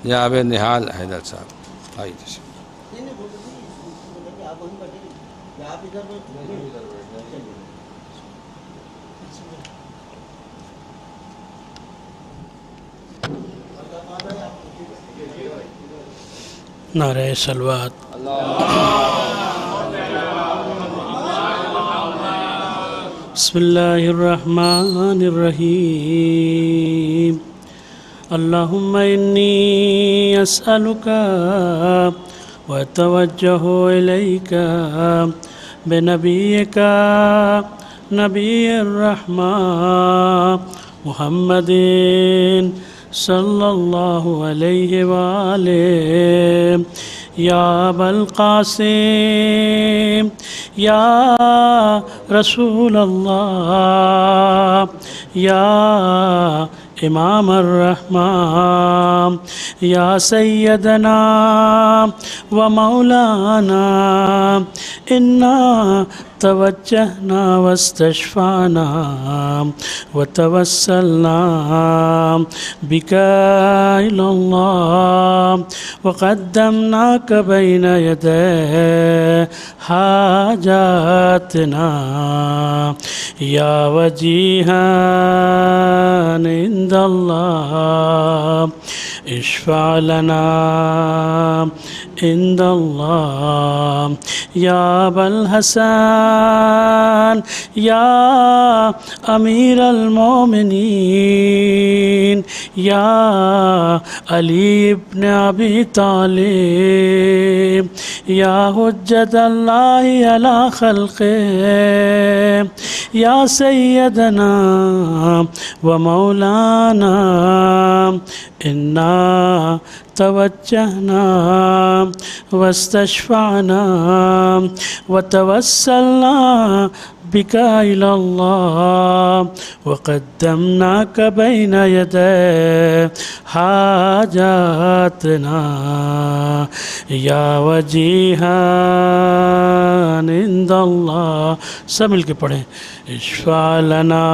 जनाब निहाल हैदर साहब आइए। नारे सलवात। बिस्मिल्लाहिर्रहमानिर्रहीम। अल्लाहुम्मा इन्नी अस्अलुका व तवज्जहु इलैका बिनबिय्यिका नबिय्यिर रहमा मुहम्मदिन सल्लल्लाहु अलैहि वालेहि या अबल क़ासिम या रसूल अल्लाह या इमाम अर्रहमान या सय्यदना व मौलाना इन्ना तवज्जहना वस्तशफ़ाना व तवस्सलना बिका इलल्लाह व क़द्दमनाका बैन यदै हाजातना या वजीहान इंदल्लाह इश्फ़ा लना इंदल्लाह या अबल हसन या अमीर अल-मोमिनीन या अली इब्न अबी तालिब या हुज्जत अल्लाह अला खल्क़े या सय्यदना व मौलाना इन्ना तवज्जहना वस्तशफ़अना व तवस्सलना बिका इलल्लाह व क़द्दमनाका बैन यदै हाजातना या वजीहान इंदल्लाह। सब मिल के पढ़ें। इश्फ़ा लना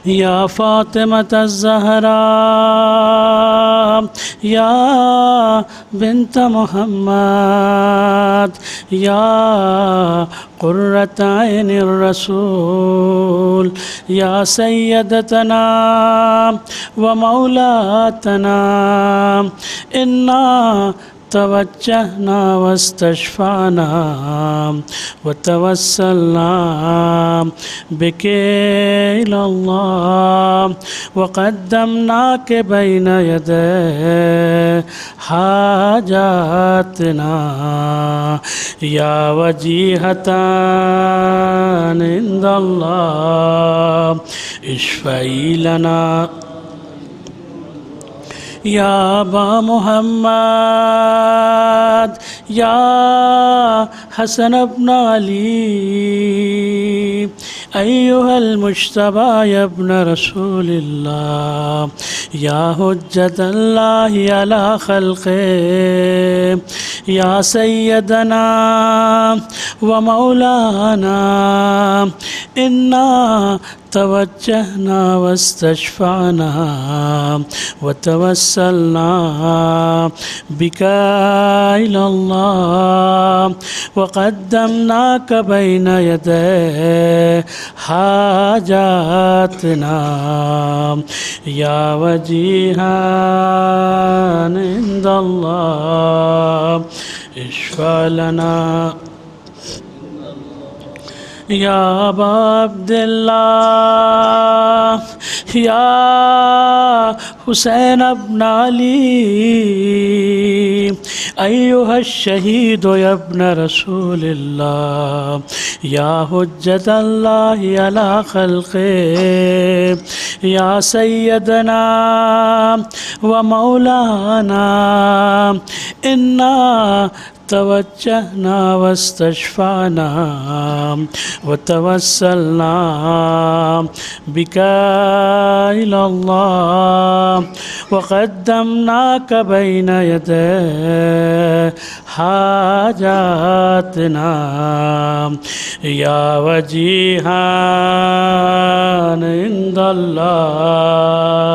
या फ़ातिमत ज़हरा या बिन्त मुहम्मद या क़ुर्रत ऐनिर रसूल या सय्यदतना व मौलातना इन्ना तवज्जहना वस्तशफ़अना व तवस्सलना बिका इलल्लाह व क़द्दमनाका बैन यदै हाजातना या वजीहतान इंदल्लाह इश्फ़ई लना या अबा मुहम्मद या हसन इब्न अली अय्युहल मुज्तबा इब्न रसूलिल्लाह या हुज्जत अल्लाह अला खल्क़े या सय्यदना व मौलाना इन्ना तवज्जहना वस्तशफ़अना व तवस्सलना बिका इलल्लाह व क़द्दमनाका बैन यदै हाजातना या वजीहान इंदल्लाह इश्फ़ा लना या अबा अब्दिल्लाह या हुसैन इब्न अली अय्युहश शहीद इब्न रसूलिल्लाह या हुज्जत अल्लाह अला खल्क़े या सय्यदना व मौलाना इन्ना तवज्जहना वस्तशफ़अना व तवस्सलना बिका इलल्लाह व क़द्दमनाका बैन यदै हाजातना या वजीहान इंदल्लाह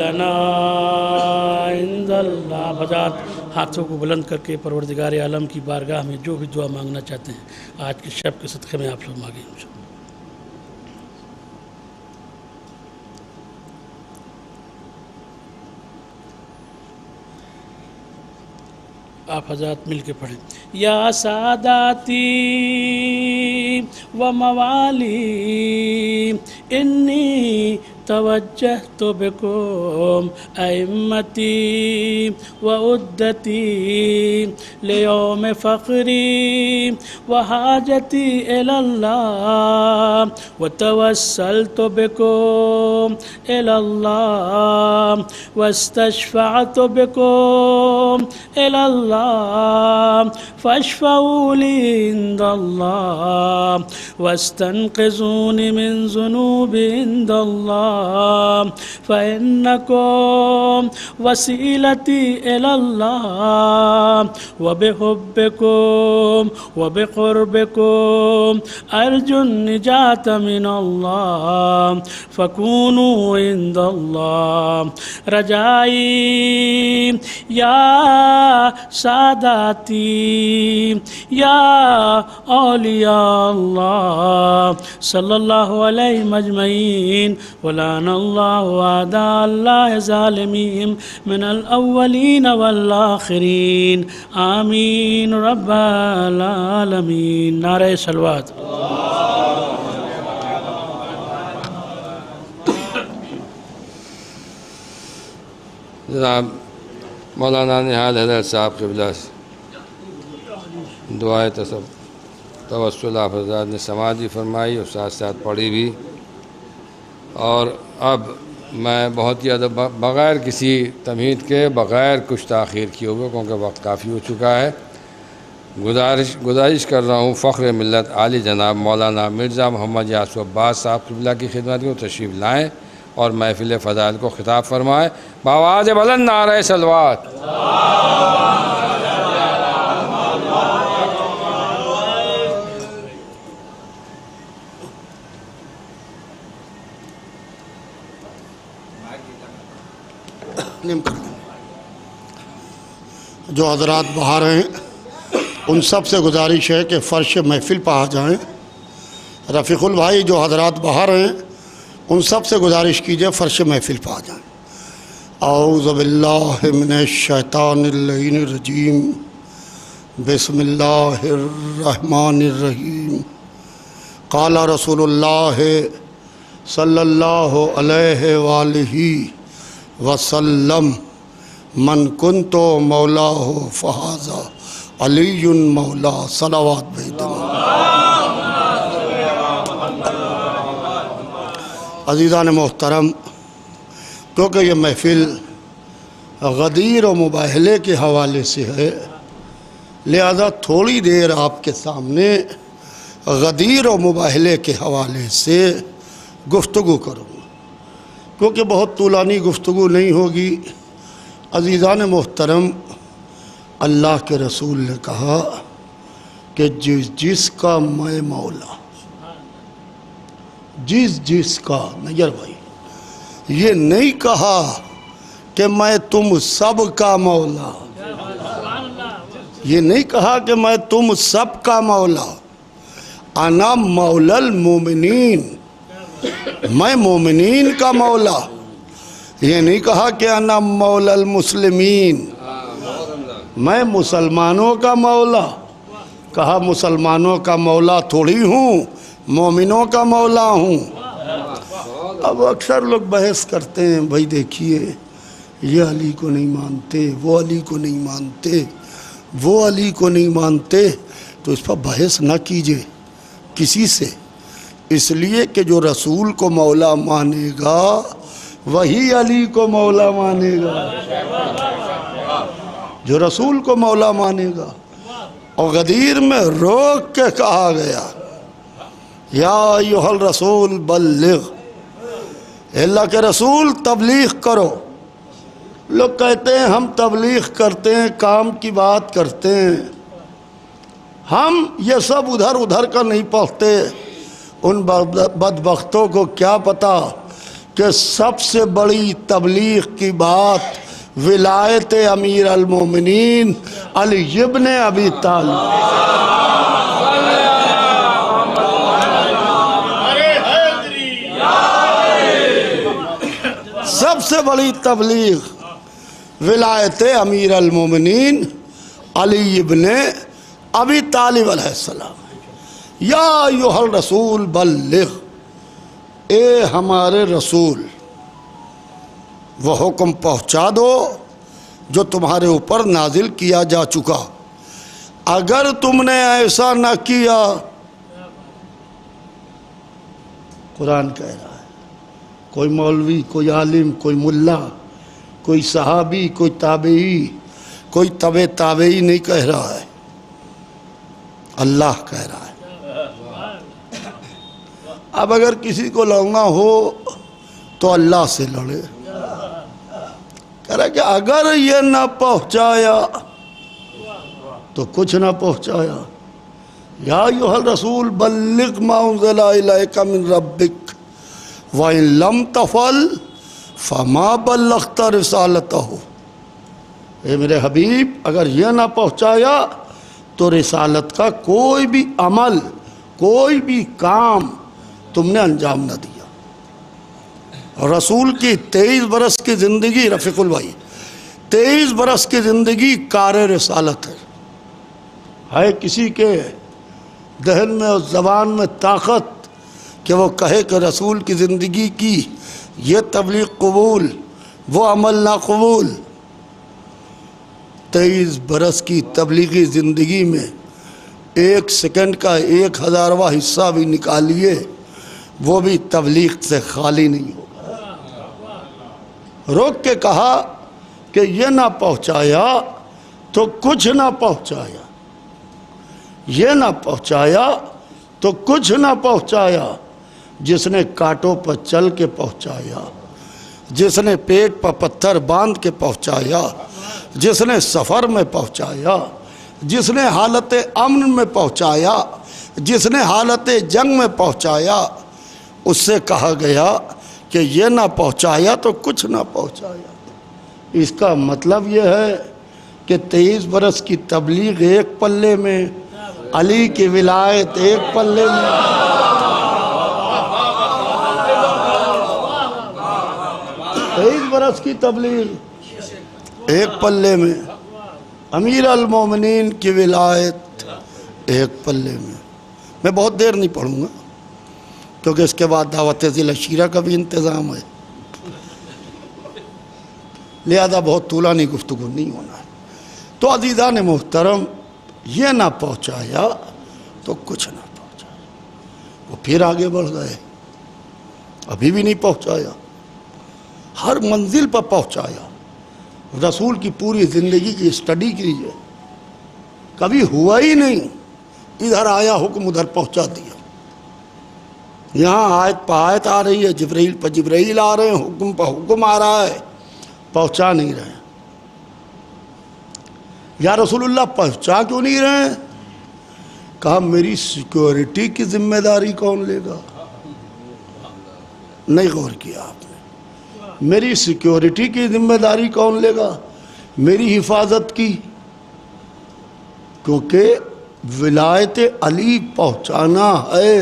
लना इंदल्लाह। बजात हाथों को बुलंद करके परवरदिगार आलम की बारगाह में जो भी दुआ मांगना चाहते हैं आज के शब के सदक़े में आप सब मांगें। आप हज़रात मिल के पढ़ें। या सादाती व मवाली इन्नी तवज्जहतु बिकुम अइम्मती व उद्दती लियौम फ़ख्री व हाजती इलल्लाह व तवस्सलतु बिकुम इलल्लाह वस्तशफ़अतु बिकुम इलल्लाह फ़शफ़ऊ ली इंदल्लाह वस्तनक़िज़ूनी मिन ज़ुनूबी इंदल्लाह अल्लाह फ़इन्नकुम वसीलती इलल्लाह व बिहुब्बिकुम व बिक़ुर्बिकुम अर्जुन निजात मिनल्लाह फ़कूनू इंदल्लाह रजाई या सादाती या औलिया अल्लाह सल्लल्लाहु अलैहि मजमईन वलानल्लाहु आदा अल्लाह ज़ालिमीन मिनल अव्वलीन वल आखिरीन आमीन रब्बल आलमीन। नारे सलवात। जनाब मौलाना निहाल हैदर साहब क़िबला दुआए तवस्सुल आप हज़रात ने समाजी फरमाई और साथ साथ पढ़ी भी। और अब मैं बहुत ही बग़ैर किसी तमहीद के बग़ैर कुछ ताख़ीर किए हुए, क्योंकि वक्त काफ़ी हो चुका है, गुजारिश कर रहा हूँ फ़ख्र मिल्लत आली जनाब मौलाना मिर्ज़ा मोहम्मद यासूर अब्बास साहब क़िबला की खिदमत को तशरीफ़ लाएँ और महफ़िल फ़ज़ाइल को ख़िताब फरमाएँ। बावाज़ बुलंद नारे सलवात। जो हज़रात बाहर हैं उन सब से गुजारिश है कि फ़र्श महफ़िल पर आ जाएँ। रफ़ीक़ुल भाई जो हज़रात बाहर हैं उन सब से गुजारिश कीजिए फ़र्श महफ़िल पर आ जाएँ। औज़ु बिल्लाहि मिनश्शैतानिर्रजीम बिस्मिल्लाहिर्रहमानिर्रहीम। क़ाला रसूलुल्लाह सल्लल्लाहु अलैहि वालिही वसल्लम मन कुन्तो मौलाहु फ़हाज़ा अलीयुन मौला सलावत बेदमा। अज़ीज़ान मोहतरम, क्योंकि ये महफ़िल गदीर और मुबाहले के हवाले से है, लिहाजा थोड़ी देर आपके सामने गदीर और मुबाहले के हवाले से गुफ्तगू करूँगा, क्योंकि बहुत तूलानी गुफ्तगू नहीं होगी। अज़ीज़ान मोहतरम, अल्लाह के रसूल ने कहा कि जिसका मैं मौला, जिसका नजर भाई, ये नहीं कहा कि मैं तुम सब का मौला, ये नहीं कहा कि मैं तुम सब का मौला। अना मौलल मोमिनीन, मैं मोमिनीन का मौला। ये नहीं कहा कि अना मौलल मुस्लिमीन, मैं मुसलमानों का मौला। कहा मुसलमानों का मौला थोड़ी हूँ, मोमिनों का मौला हूँ। अब अक्सर लोग बहस करते हैं, भाई देखिए ये अली को नहीं मानते, वो अली को नहीं मानते, वो अली को नहीं मानते, तो इस पर बहस ना कीजिए किसी से, इसलिए कि जो रसूल को मौला मानेगा वही अली को मौला मानेगा, जो रसूल को मौला मानेगा। और गदीर में रोक के कहा गया या अय्युहल रसूल बल्लिग, अल्लाह के रसूल तबलीग करो। लोग कहते हैं हम तबलीग करते हैं, काम की बात करते हैं, हम ये सब उधर उधर का नहीं पढ़ते। उन बदबख्तों को क्या पता कि सबसे बड़ी तबलीग की बात विलायत अमीर अल मोमिनीन अली इब्न अबी तालिब। सबसे बड़ी तबलीग विलायत अमीर अल मोमिनीन अली इब्न अबी तालिब अलैहिस्सलाम। या अय्युहल रसूल बल्लिग, ए हमारे रसूल वह हुक्म पहुँचा दो जो तुम्हारे ऊपर नाजिल किया जा चुका। अगर तुमने ऐसा न किया, कुरान कह रहा है, कोई मौलवी, कोई आलिम, कोई मुल्ला, कोई सहाबी, कोई ताबई, कोई तबे ताबई नहीं कह रहा है, अल्लाह कह रहा है। अब अगर किसी को लौना हो तो अल्लाह से लड़े। कह रहा कि अगर ये ना पहुंचाया तो कुछ ना पहुंचाया। या अय्युहल रसूल बल्लिग मा उन्ज़िला इलैका मिन रब्बिक व इन लम तफल फमा बल्लग़्ता रिसालतहु। ए मेरे हबीब, अगर यह ना पहुंचाया तो रिसालत का कोई भी अमल, कोई भी काम तुमने अंजाम न दिया। और रसूल की 23 बरस की ज़िंदगी, रफ़ीकुल भाई, 23 बरस की ज़िंदगी कार रिसालत है किसी के दहन में और ज़बान में ताकत कि वो कहे कि रसूल की ज़िंदगी की ये तबलीग कबूल, वो अमल ना कबूल। 23 बरस की तबलीगी ज़िंदगी में 1 सेकंड का 1000वां हिस्सा भी निकालिए, वो भी तबलीग से खाली नहीं होगा। रोक के कहा कि ये ना पहुंचाया तो कुछ ना पहुंचाया, ये ना पहुंचाया तो कुछ ना पहुंचाया। जिसने कांटों पर चल के पहुंचाया, जिसने पेट पर पत्थर बांध के पहुंचाया, जिसने सफ़र में पहुंचाया, जिसने हालत अमन में पहुंचाया, जिसने हालत जंग में पहुंचाया, उससे कहा गया कि ये ना पहुंचाया तो कुछ ना पहुंचाया। इसका मतलब यह है कि 23 बरस की तबलीग एक पल्ले में, अली की विलायत एक पल्ले में, 23 बरस की तबलीग एक पल्ले में, अमीर अल मोमिनीन की विलायत एक पल्ले में। मैं बहुत देर नहीं पढ़ूँगा क्योंकि इसके बाद दावत ज़िल शीरा का भी इंतज़ाम है, लिहाजा बहुत तूलानी गुफ्तगू नहीं होना है। तो अज़ीज़ान मोहतरम, ये ना पहुँचाया तो कुछ ना पहुँचाया। वो फिर आगे बढ़ गए, अभी भी नहीं पहुँचाया, हर मंजिल पर पहुँचाया। रसूल की पूरी ज़िंदगी की स्टडी कीजिए, कभी हुआ ही नहीं इधर आया हुक्म उधर पहुँचा दिया। यहाँ आयत पर आयत आ रही है, जिब्राइल पर जिब्राइल आ रहे हैं, हुक्म पर हुक्म आ रहा है, पहुँचा नहीं रहे। या रसूलुल्लाह पहुँचा क्यों नहीं रहे? कहा मेरी सिक्योरिटी की जिम्मेदारी कौन लेगा? नहीं गौर किया आपने। मेरी सिक्योरिटी की जिम्मेदारी कौन लेगा? मेरी हिफाजत की, क्योंकि विलायत अली पहुँचाना है,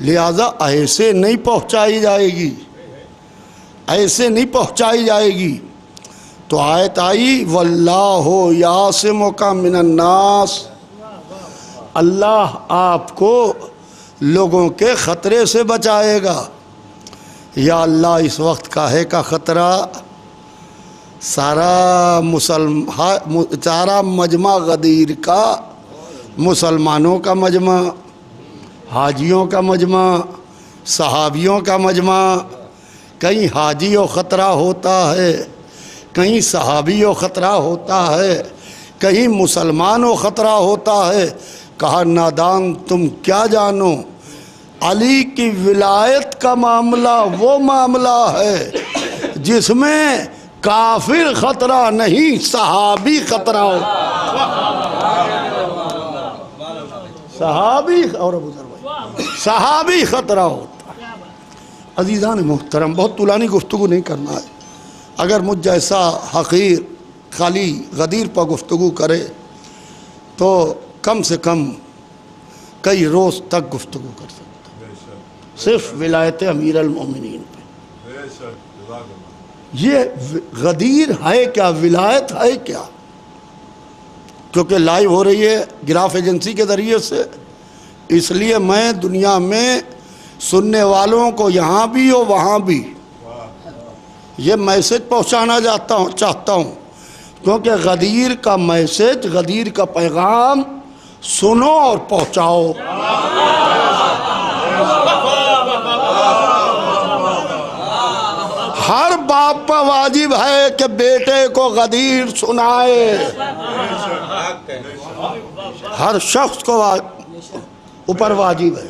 लिहाजा ऐसे नहीं पहुँचाई जाएगी, ऐसे नहीं पहुँचाई जाएगी। तो आयत आई वल्लाहु यासिमुका मिनन्नास, अल्लाह आपको लोगों के ख़तरे से बचाएगा। या अल्लाह इस वक्त काहे का ख़तरा? सारा मजमा गदीर का, मुसलमानों का मजमा, हाजियों का मजमा, सहाबियों का मजमा। कहीं हाजी और ख़तरा होता है, कहीं सहाबी और ख़तरा होता है, कहीं मुसलमान और ख़तरा होता है। कहा नादान तुम क्या जानो, अली की विलायत का मामला वो मामला है जिसमें काफिर ख़तरा नहीं, सहाबी ख़तरा हो। सहाबी और सहाबी ख़तरा होता है। अज़ीज़ान मोहतरम, बहुत तुलानी गुफ्तगू नहीं करना है। अगर मुझ जैसा हक़ीर खाली गदीर पर गुफ्तगू करे तो कम से कम कई रोज़ तक गुफ्तगू कर सकते, सिर्फ विलायत अमीर अल मोमिनीन पे। ये गदीर है क्या, विलायत है क्या? क्योंकि लाइव हो रही है गिराफ एजेंसी के ज़रिए से, इसलिए मैं दुनिया में सुनने वालों को यहाँ भी और वहाँ भी ये मैसेज पहुँचाना चाहता हूँ, क्योंकि गदीर का मैसेज, गदीर का पैगाम सुनो और पहुँचाओ। हर बाप पर वाजिब है कि बेटे को गदीर सुनाए, हर शख्स को ऊपर वाजिब है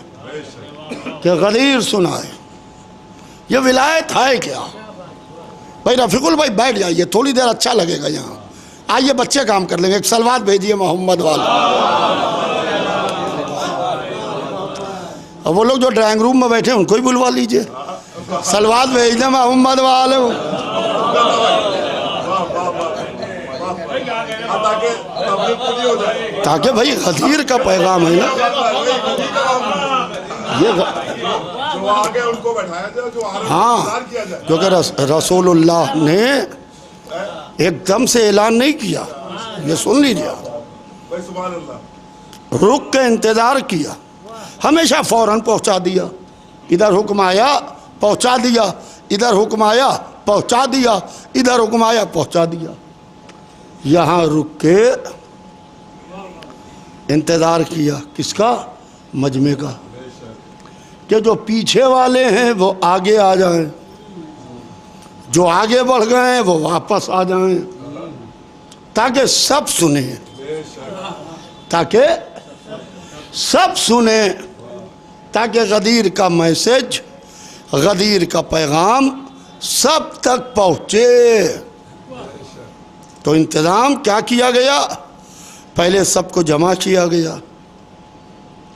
कि गदीर सुनाए। ये विलायत है क्या? भाई रफीकुल भाई बैठ जाइए, थोड़ी देर अच्छा लगेगा यहाँ। आइए बच्चे काम कर लेंगे। एक सलवात भेजिए मोहम्मद वाला। और वो लोग जो ड्राइंग रूम में बैठे उनको ही बुलवा लीजिए, सलवात भेज दें मोहम्मद वाले। ताकि भाई गदीर का पैगाम है ना ये। उनको बैठाया जाए जो हाँ, क्योंकि रसूलुल्लाह ने एकदम से ऐलान नहीं किया, ये सुन लीजिए, रुक के इंतजार किया, हमेशा फौरन पहुंचा दिया। इधर हुक्म आया पहुंचा दिया, इधर हुक्म आया पहुंचा दिया, इधर हुक्म आया पहुंचा दिया। यहाँ रुक के इंतजार किया, किसका? मजमे का, कि जो पीछे वाले हैं वो आगे आ जाएं, जो आगे बढ़ गए हैं वो वापस आ जाएं, ताकि सब सुने, ताकि सब सुने, ताकि गदीर का मैसेज, गदीर का पैगाम सब तक पहुँचे। तो इंतज़ाम क्या किया गया? पहले सबको जमा किया गया।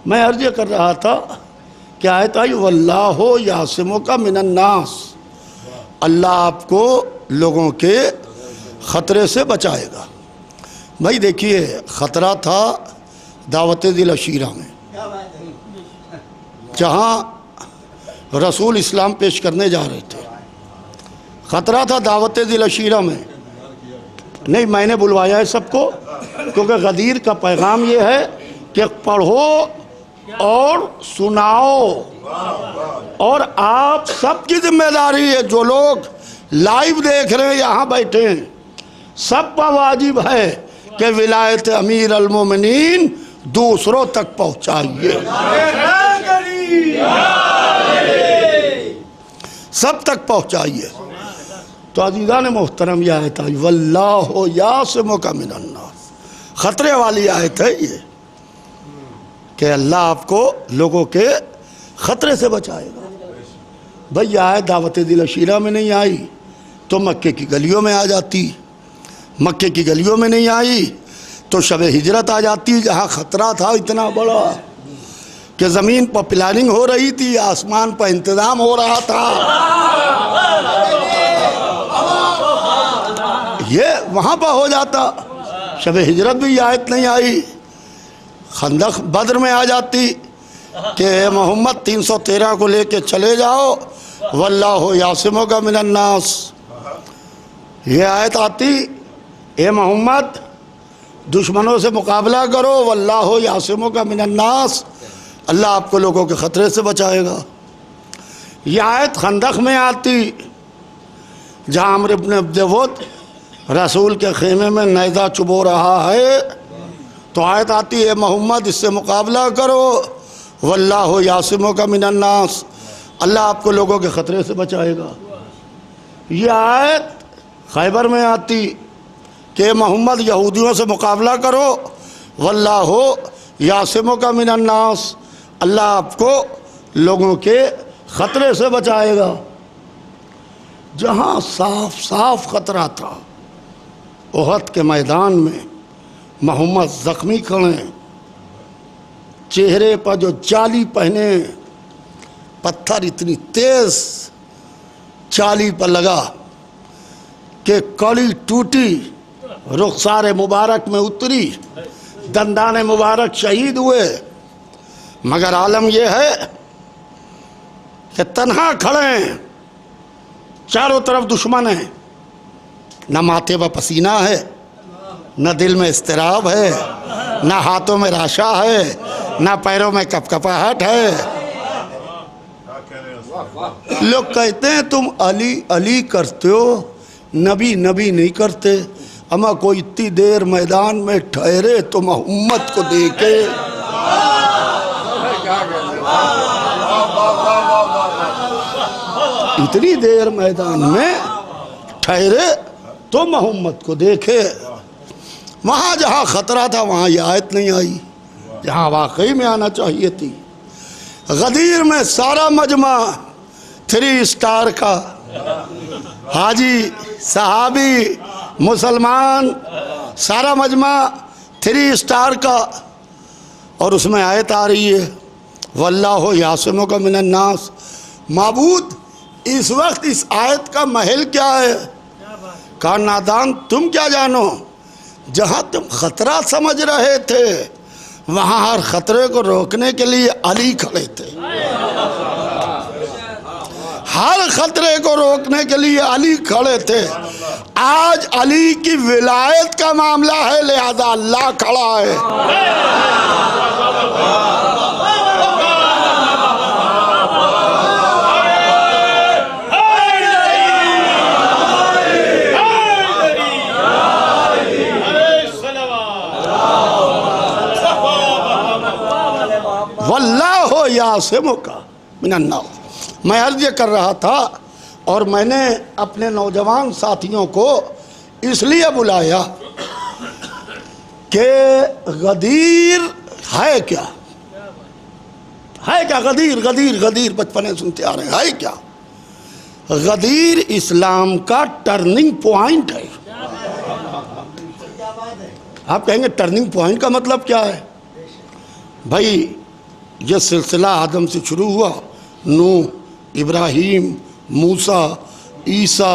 मैं अर्ज़ कर रहा था कि आयत आई वल्लाहु यासिमुका मिनन्नास, अल्लाह आपको लोगों के ख़तरे से बचाएगा। भाई देखिए, ख़तरा था दावत दिल अशीरा में, जहाँ रसूल इस्लाम पेश करने जा रहे थे। ख़तरा था दावत दिल अशीरा में। नहीं, मैंने बुलवाया है सबको, क्योंकि गदीर का पैगाम ये है कि पढ़ो और सुनाओ, और आप सबकी जिम्मेदारी है। जो लोग लाइव देख रहे हैं, यहाँ बैठे हैं, सब पर वाजिब है कि विलायत अमीर अल मोमिनीन दूसरों तक पहुँचाइए, सब तक पहुँचाइए। तो अज़ीज़ान मोहतरम यह आयत आई वल्लाहु यासिमुका मिनन्नास, ख़तरे वाली आयत है ये, कि अल्लाह आपको लोगों के ख़तरे से बचाएगा। भाई यह आयत दावत दिल अशीरा में नहीं आई तो मक्के की गलियों में आ जाती, मक्के की गलियों में नहीं आई तो शब हिजरत आ जाती, जहाँ ख़तरा था इतना बड़ा कि ज़मीन पर प्लानिंग हो रही थी, आसमान पर इंतज़ाम हो रहा था, ये वहाँ पर हो जाता। शब हिजरत भी आयत नहीं आई, खंदक बद्र में आ जाती कि मोहम्मद 313 को लेके चले जाओ, वल्लाहु यासिमुका मिनन्नास। ये आयत आती, ए मोहम्मद दुश्मनों से मुकाबला करो, वल्लाहु यासिमुका मिनन्नास, अल्लाह आपको लोगों के ख़तरे से बचाएगा। यह आयत खंदक में आती, जहाँ अम्र इब्न अब्दवुद रसूल के खेमे में नैज़ा चुबो रहा है, तो आयत आती है मोहम्मद इससे मुकाबला करो, वल्लाहु यासिमुका मिनन्नास, अल्लाह आपको लोगों के ख़तरे से बचाएगा। यह आयत खैबर में आती कि मोहम्मद यहूदियों से मुकाबला करो, वल्लाहु यासिमुका मिनन्नास, अल्लाह आपको लोगों के ख़तरे से बचाएगा। जहाँ साफ साफ ख़तरा था, ओहद के मैदान में मोहम्मद ज़ख्मी खड़े, चेहरे पर जो चाली पहने, पत्थर इतनी तेज़ चाली पर लगा कि कड़ी टूटी, रुखसार मुबारक में उतरी, दंदान मुबारक शहीद हुए। मगर आलम यह है कि तन्हा खड़े हैं, चारों तरफ दुश्मन है, न माथे पर पसीना है, न दिल में इस्तिराब है, न हाथों में राशा है, न पैरों में कपकपाहट है। लोग कहते हैं तुम अली अली करते हो, नबी नबी नहीं करते। अमा कोई इतनी देर मैदान में ठहरे तो मोहम्मद को देखे। इतनी देर मैदान में ठहरे तो मोहम्मद को देखे। वहाँ जहाँ ख़तरा था वहाँ ये आयत नहीं आई, जहाँ वाकई में आना चाहिए थी। गदीर में सारा मजमा 3 स्टार का, हाजी, सहाबी, मुसलमान, सारा मजमा 3 स्टार का। और उसमें आयत आ रही है वल्लाहु यासिमुका मिनन नास। माबूद इस वक्त इस आयत का महल क्या है? कहा नादान तुम क्या जानो, जहाँ तुम खतरा समझ रहे थे वहाँ हर खतरे को रोकने के लिए अली खड़े थे। हर खतरे को रोकने के लिए अली खड़े थे। आज अली की विलायत का मामला है, लिहाजा अल्लाह खड़ा है। वल्लाहु यासिमुका मिनन नास। मैं अर्ज कर रहा था और मैंने अपने नौजवान साथियों को इसलिए बुलाया कि गदीर है क्या? है क्या गदीर? गदीर गदीर बचपन सुनते आ रहे हैं, है क्या? गदीर इस्लाम का टर्निंग पॉइंट है। आप कहेंगे टर्निंग पॉइंट का मतलब क्या है? भाई ये सिलसिला आदम से शुरू हुआ, नूह, इब्राहीम, मूसा, ईसा,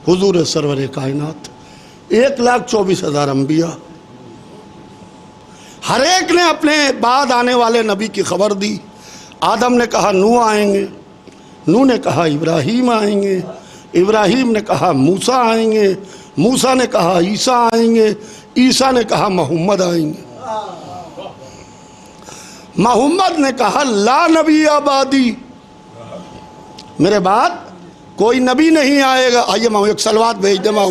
हुजूर सरवर कायनात, 1,24,000 अंबिया। हर एक ने अपने बाद आने वाले नबी की खबर दी। आदम ने कहा नूह आएंगे, नूह ने कहा इब्राहीम आएंगे, इब्राहीम ने कहा मूसा आएंगे, मूसा ने कहा ईसा आएंगे, ईसा ने कहा मोहम्मद आएंगे, मोहम्मद ने कहा ला नबी आबादी, मेरे बाद कोई नबी नहीं आएगा। आइए माऊ एक सलवात भेज दे माऊ।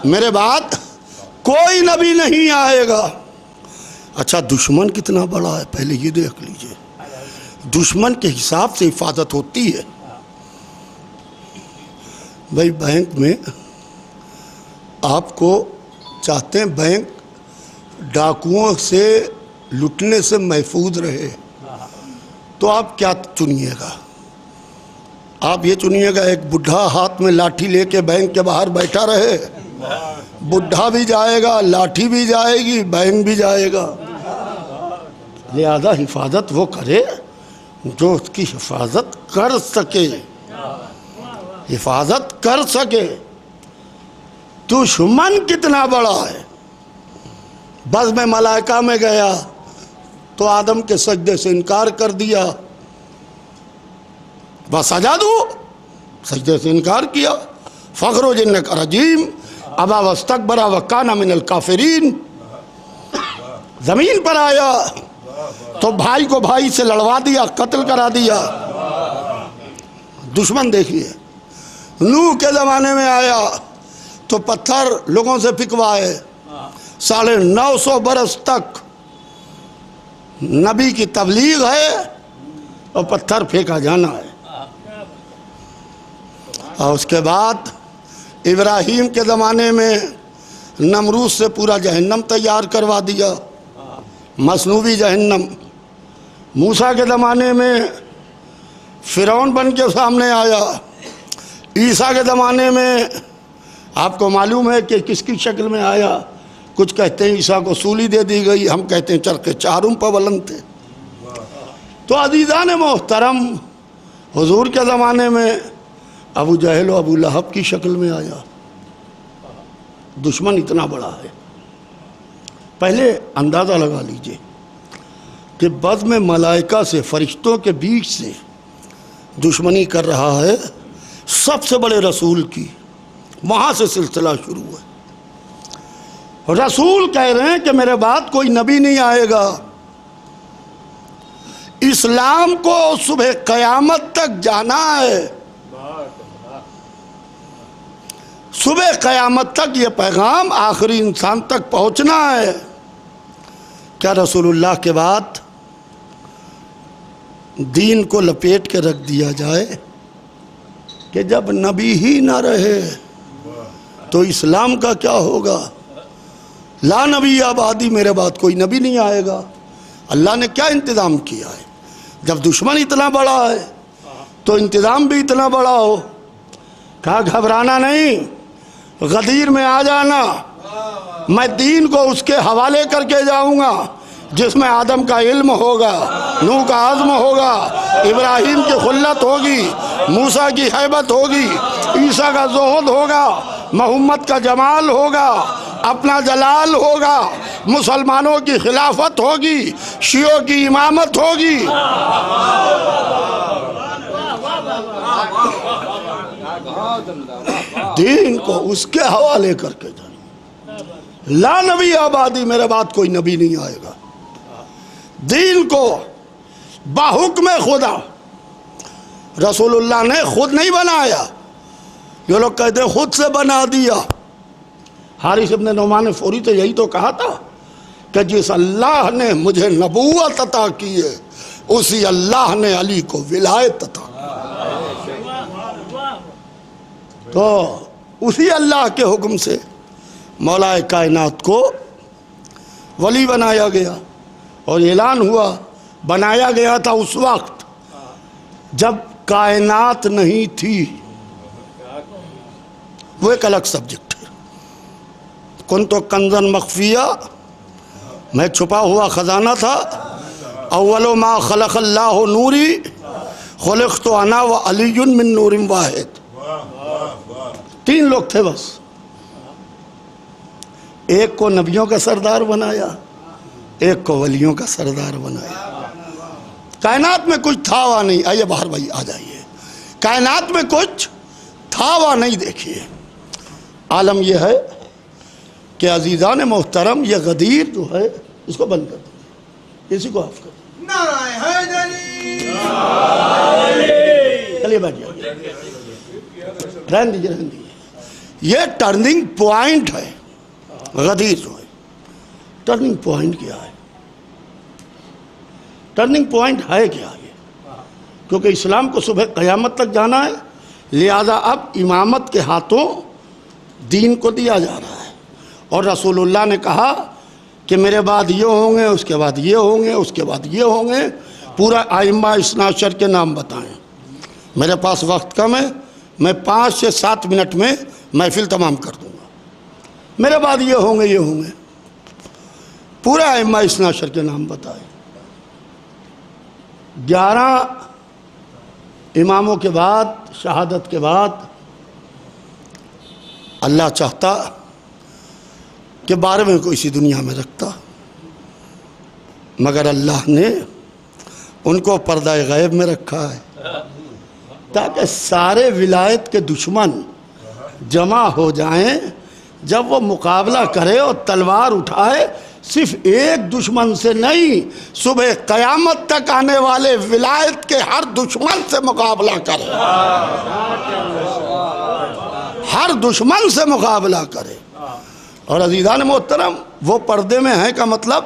मेरे बाद कोई नबी नहीं आएगा। अच्छा दुश्मन कितना बड़ा है पहले ये देख लीजिए। दुश्मन के हिसाब से हिफाजत होती है। भाई बैंक में आपको चाहते हैं बैंक डाकुओं से लुटने से महफूज रहे, तो आप क्या चुनिएगा? आप ये चुनिएगा एक बुढ़ा हाथ में लाठी लेके बैंक के बाहर बैठा रहे, बुढ़ा भी जाएगा, लाठी भी जाएगी, बैंक भी जाएगा। लिहाजा हिफाजत वो करे जो उसकी हिफाजत कर सके, हिफाजत कर सके। दुश्मन कितना बड़ा है। बस मैं मलाइका में गया तो आदम के सजदे से इनकार कर दिया, बस सजा दो, सजदे से इनकार किया। फ़ख्रो जिन्नक रजीम अबा वस्तकबरा वकाना मिनल काफिरीन। ज़मीन पर आया तो भाई को भाई से लड़वा दिया, कत्ल करा दिया। दुश्मन देखिए। नूह के ज़माने में आया तो पत्थर लोगों से फिकवाए। 950 बरस तक नबी की तबलीग है और पत्थर फेंका जाना है। और उसके बाद इब्राहीम के ज़माने में नमरूद से पूरा जहन्नम तैयार करवा दिया, मसनूवी जहन्नम। मूसा के ज़माने में फ़िरौन बन के सामने आया। ईसा के ज़माने में आपको मालूम है कि किसकी शक्ल में आया। कुछ कहते हैं ईसा को सूली दे दी गई, हम कहते हैं चरखे चारों पर बुलंद थे। तो अज़ीज़ान मोहतरम हुजूर के ज़माने में अबू जहल और अबू लहब की शक्ल में आया। दुश्मन इतना बड़ा है। पहले अंदाज़ा लगा लीजिए कि बज़्म मलाइका से, फरिश्तों के बीच से दुश्मनी कर रहा है सबसे बड़े रसूल की। वहाँ से सिलसिला शुरू है। रसूल कह रहे हैं कि मेरे बाद कोई नबी नहीं आएगा। इस्लाम को सुबह क़यामत तक जाना है। सुबह क़यामत तक ये पैगाम आखिरी इंसान तक पहुँचना है। क्या रसूलुल्लाह के बाद दीन को लपेट के रख दिया जाए कि जब नबी ही ना रहे तो इस्लाम का क्या होगा? ला नबी आबादी, मेरे बाद कोई नबी नहीं आएगा। अल्लाह ने क्या इंतज़ाम किया है? जब दुश्मन इतना बड़ा है तो इंतज़ाम भी इतना बड़ा हो। कहा घबराना नहीं, गदीर में आ जाना, मैं दीन को उसके हवाले करके जाऊंगा जिसमें आदम का इल्म होगा, नूह का आज़्म होगा, इब्राहिम की खुल्लत होगी, मूसा की हैबत होगी, ईसा का ज़ुहद होगा, मोहम्मद का जमाल होगा, अपना जलाल होगा, मुसलमानों की खिलाफत होगी, शियों की इमामत होगी। दीन को उसके हवाले करके जाए। ला नबी आबादी, मेरे बाद कोई नबी नहीं आएगा। दीन को बाहुक्म खुदा, रसूलुल्लाह ने खुद नहीं बनाया। ये लोग कहते हैं खुद से बना दिया। हारिस इब्न नुमान फौरी तो यही तो कहा था कि जिस अल्लाह ने मुझे नबूवत अता की है उसी अल्लाह ने अली को विलायत अता की। तो उसी अल्लाह के हुक्म से मौलाए कायनात को वली बनाया गया और ऐलान हुआ। बनाया गया था उस वक्त जब कायनात नहीं थी, वो एक अलग सब्जेक्ट है। कुन तो कंजन मख्फिया, मैं छुपा हुआ खजाना था। अव्वलो मा खलक़ल्लाहु नूरी खुलिक़्तु अना व अलीयुन मिन नूरिन वाहिद। 3 लोग थे बस। एक को नबियों का सरदार बनाया, एक को वलियों का सरदार बनाया। कायनात में कुछ था वा नहीं। आइए बाहर भाई, आ जाइए। कायनात में कुछ था वा नहीं। देखिए आलम यह है कि अजीज़ान मोहतरम, ये गदीर जो है इसको बंद कर दो, इसी को ऑफ कर दो। चलिए बैठ जाइए, रहने दीजिए, रहने दीजिए। ये टर्निंग पॉइंट है। गदीर जो है टर्निंग पॉइंट क्या है? टर्निंग पॉइंट है क्या ये? क्योंकि इस्लाम को सुबह क़यामत तक जाना है, लिहाजा अब इमामत के हाथों दीन को दिया जा रहा है। और रसूलुल्लाह ने कहा कि मेरे बाद ये होंगे, उसके बाद ये होंगे, उसके बाद ये होंगे। पूरा आइम्मा इस्नाशर के नाम बताएं। मेरे पास वक्त कम है, मैं 5 से 7 मिनट में महफिल तमाम कर दूंगा। मेरे बाद ये होंगे, ये होंगे। पूरा आइम्मा इस्नाशर के नाम बताए। 11 इमामों के बाद, शहादत के बाद अल्लाह चाहता कि 12वें को इसी दुनिया में रखता, मगर अल्लाह ने उनको पर्दा गैब में रखा है ताकि सारे विलायत के दुश्मन जमा हो जाएं। जब वो मुकाबला करे और तलवार उठाए, सिर्फ एक दुश्मन से नहीं, सुबह क़यामत तक आने वाले विलायत के हर दुश्मन से मुकाबला करे, हर दुश्मन से मुकाबला करे। और अज़ीज़ान मोहतरम, वो पर्दे में है का मतलब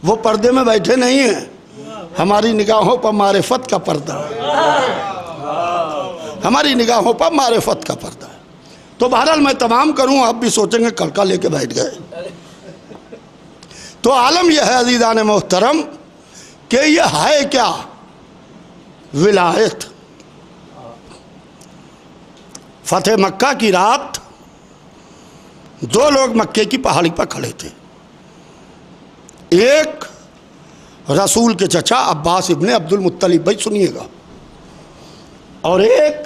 वो पर्दे में बैठे नहीं हैं। हमारी निगाहों पर मारिफत का पर्दा है, हमारी निगाहों पर मारिफत का पर्दा है। तो बहरहाल मैं तमाम करूं, आप भी सोचेंगे कड़का लेके बैठ गए। तो आलम यह है अज़ीज़ान मोहतरम कि यह है क्या? विलायत। फतेह मक्का की रात 2 लोग मक्के की पहाड़ी पर खड़े थे। एक रसूल के चचा अब्बास इब्न अब्दुल मुत्तलिब, भाई सुनिएगा, और एक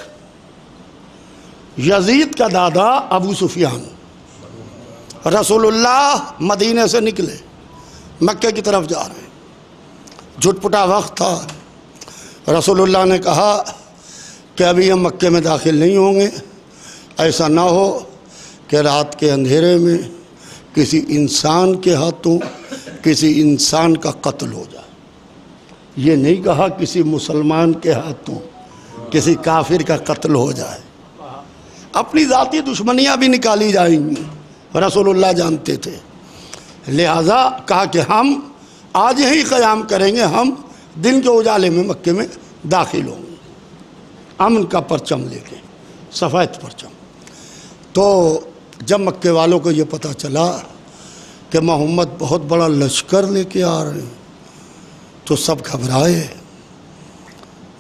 यजीद का दादा अबू सुफियान। रसूलुल्लाह मदीने से निकले, मक्के की तरफ जा रहे हैं। झुटपुटा वक्त था। रसूलुल्लाह ने कहा कि अभी हम मक्के में दाखिल नहीं होंगे, ऐसा ना हो कि रात के अंधेरे में किसी इंसान के हाथों किसी इंसान का कत्ल हो जाए। ये नहीं कहा किसी मुसलमान के हाथों किसी काफिर का कत्ल हो जाए। अपनी ज़ाती दुश्मनियाँ भी निकाली जाएंगी, रसूलुल्लाह जानते थे। लिहाजा कहा कि हम आज ही क़याम करेंगे, हम दिन के उजाले में मक्के में दाखिल होंगे, अमन का परचम लेके, सफ़ेद परचम। तो जब मक्के वालों को ये पता चला कि मोहम्मद बहुत बड़ा लश्कर लेके आ रहे हैं, तो सब घबराए।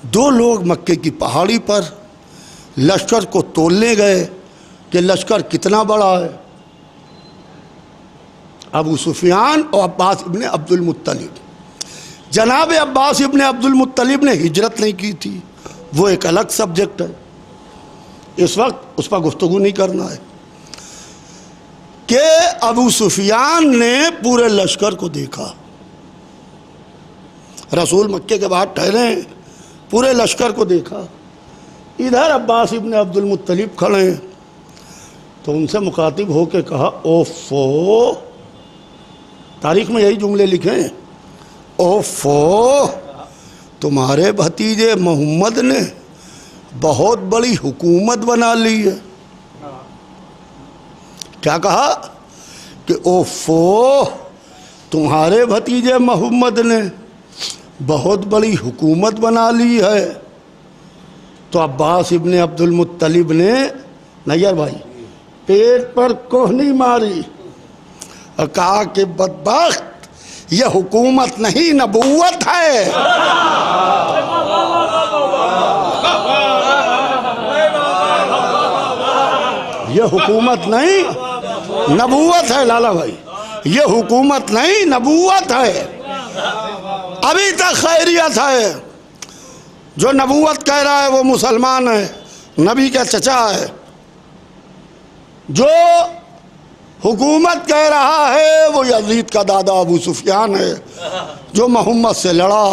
2 लोग मक्के की पहाड़ी पर लश्कर को तोलने गए कि लश्कर कितना बड़ा है। अबू सुफियान और अब्बास इब्ने अब्दुल मुत्तलिब। जनाब अब्बास इब्ने अब्दुल मुत्तलिब ने हिजरत नहीं की थी, वो एक अलग सब्जेक्ट है, इस वक्त उस पर गुफ्तगू नहीं करना है। कि अबू सुफियान ने पूरे लश्कर को देखा। रसूल मक्के के बाहर ठहरे, पूरे लश्कर को देखा। इधर अब्बास इब्ने अब्दुल मुत्तलिब खड़े हैं, तो उनसे मुखातिब होकर कहा, ओफो, तारीख में यही जुमले लिखे हैं, ओफो, तुम्हारे भतीजे मोहम्मद ने बहुत बड़ी हुकूमत बना ली है। क्या कहा कि ओफो, तुम्हारे भतीजे मोहम्मद ने बहुत बड़ी हुकूमत बना ली है। तो अब्बास इब्ने अब्दुल मुत्तलिब ने, नैयर भाई, पेट पर कोहनी मारी और कहा कि बदबख्त, यह हुकूमत नहीं नबूवत है। यह हुकूमत नहीं नबूवत है लाला भाई, यह हुकूमत नहीं नबूवत है। अभी तक खैरियत है। जो नबूवत कह रहा है वो मुसलमान है, नबी का चचा है। जो हुकूमत कह रहा है वो यजीद का दादा अबू सुफियान है, जो मोहम्मद से लड़ा,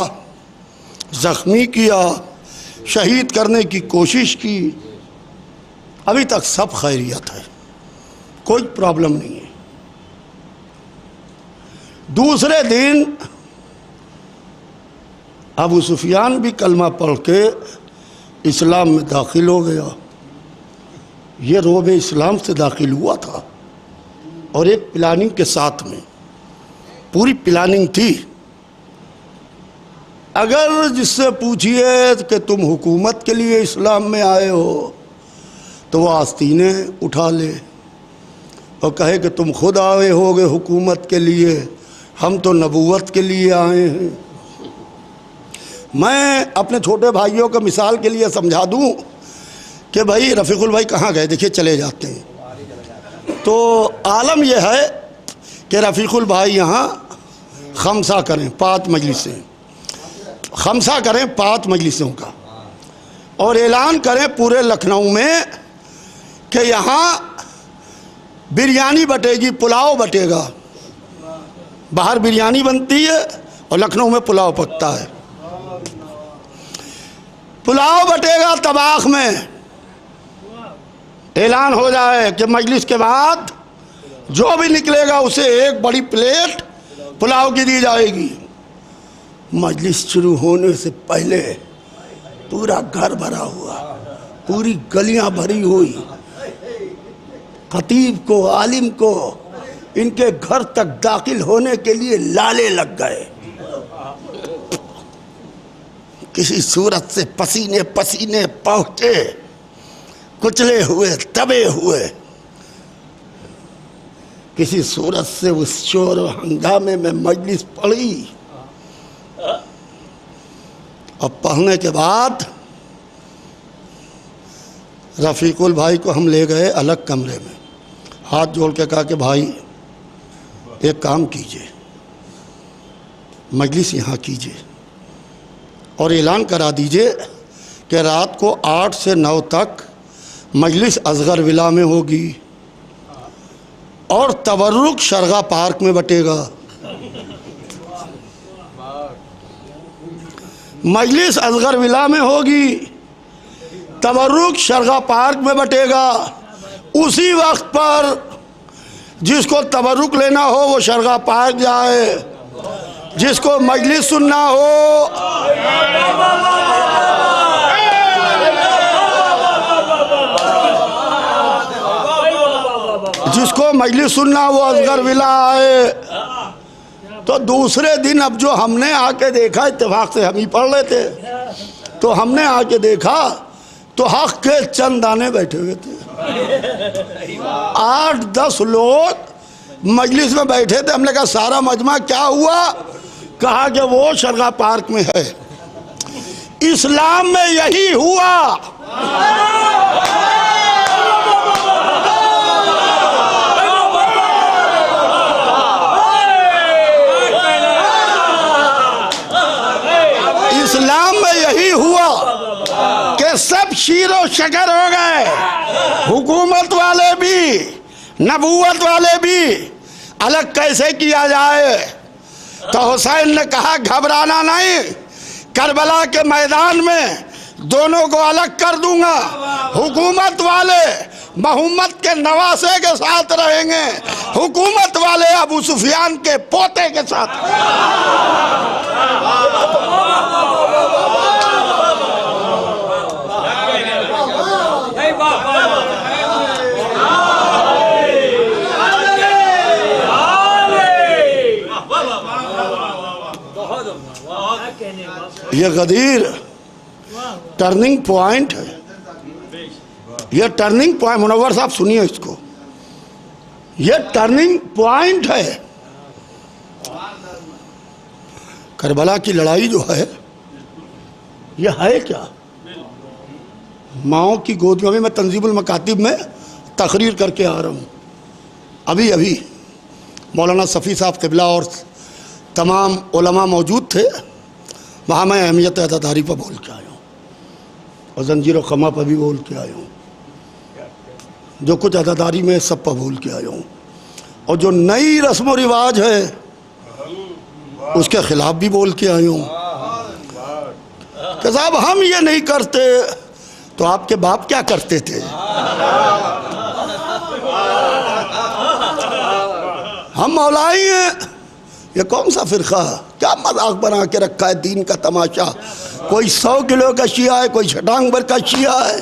ज़ख्मी किया, शहीद करने की कोशिश की। अभी तक सब खैरियत है, कोई प्रॉब्लम नहीं है। दूसरे दिन अबू सुफियान भी कलमा पढ़ के इस्लाम में दाखिल हो गया। ये रोब इस्लाम से दाखिल हुआ था और एक प्लानिंग के साथ में, पूरी प्लानिंग थी। अगर जिससे पूछिए कि तुम हुकूमत के लिए इस्लाम में आए हो, तो वो आस्तीनें उठा ले और कहे कि तुम खुद आए होगे हुकूमत के लिए, हम तो नबूवत के लिए आए हैं। मैं अपने छोटे भाइयों को मिसाल के लिए समझा दूं कि भाई रफ़ीकुल भाई कहाँ गए, देखिए चले जाते हैं। तो आलम यह है कि रफ़ीकुल भाई यहाँ खमसा करें 5 मजलिसें, खमसा करें 5 मजलिसों का, और ऐलान करें पूरे लखनऊ में कि यहाँ बिरयानी बटेगी, पुलाव बटेगा। बाहर बिरयानी बनती है और लखनऊ में पुलाव पकता है। पुलाव बटेगा तबाख में। ऐलान हो जाए कि मजलिस के बाद जो भी निकलेगा उसे एक बड़ी प्लेट पुलाव की दी जाएगी। मजलिस शुरू होने से पहले पूरा घर भरा हुआ, पूरी गलियां भरी हुई। खतीब को, आलिम को इनके घर तक दाखिल होने के लिए लाले लग गए। किसी सूरत से पसीने पसीने पहुंचे, कुचले हुए, दबे हुए। किसी सूरत से उस शोर और हंगामे में मजलिस पड़ी। और पढ़ने के बाद रफ़ीकुल भाई को हम ले गए अलग कमरे में, हाथ जोड़ के कहा कि भाई एक काम कीजिए, मजलिस यहाँ कीजिए और ऐलान करा दीजिए कि रात को 8 से 9 तक मजलिस असगर विला में होगी और तबर्रुक शरगा पार्क में बटेगा। मजलिस असगर विला में होगी, तबर्रुक शरगा पार्क में बटेगा। उसी वक्त पर जिसको तबर्रुक लेना हो वो शरगा पार्क जाए, जिसको मजलिस सुनना हो वो असगर विला आए। तो दूसरे दिन अब जो हमने आके देखा, इत्तेफाक से हम ही पढ़ रहे थे, तो हमने आके देखा तो हक के चंद दाने बैठे हुए थे। 8-10 लोग मजलिस में बैठे थे। हमने कहा सारा मजमा क्या हुआ? कहा कि वो शरगा पार्क में है। इस्लाम में यही हुआ। इस्लाम में यही हुआ कि सब शीरो शकर हो गए, हुकूमत वाले भी, नबूवत वाले भी। अलग कैसे किया जाए? तो हुसैन ने कहा घबराना नहीं, करबला के मैदान में दोनों को अलग कर दूंगा। हुकूमत वाले मोहम्मद के नवासे के साथ रहेंगे, हुकूमत वाले अबू सुफियान के पोते के साथ। ये गदीर टर्निंग पॉइंट है, ये टर्निंग पॉइंट। मुनव्वर साहब सुनिए इसको, ये टर्निंग पॉइंट है। करबला की लड़ाई जो है ये है क्या? माओ की गोदियों में, मैं तंजीमुल मकातिब में तकरीर करके आ रहा हूँ अभी अभी। मौलाना सफ़ी साहब क़िबला और तमाम उलमा मौजूद थे वहाँ। मैं अहमियत अदादारी पर बोल के आया हूँ और जंजीर व खमा पर भी बोल के आया हूँ। जो कुछ अदादारी में सब पर बोल के आया हूँ। और जो नई रस्म व रिवाज है उसके ख़िलाफ़ भी बोल के आया हूँ कि साहब हम ये नहीं करते तो आपके बाप क्या करते थे? हम मौलाई हैं। ये कौन सा फ़िरका? क्या मजाक बना के रखा है दीन का तमाशा। कोई 100 किलो का शिया है, कोई छटांग भर का शिया है।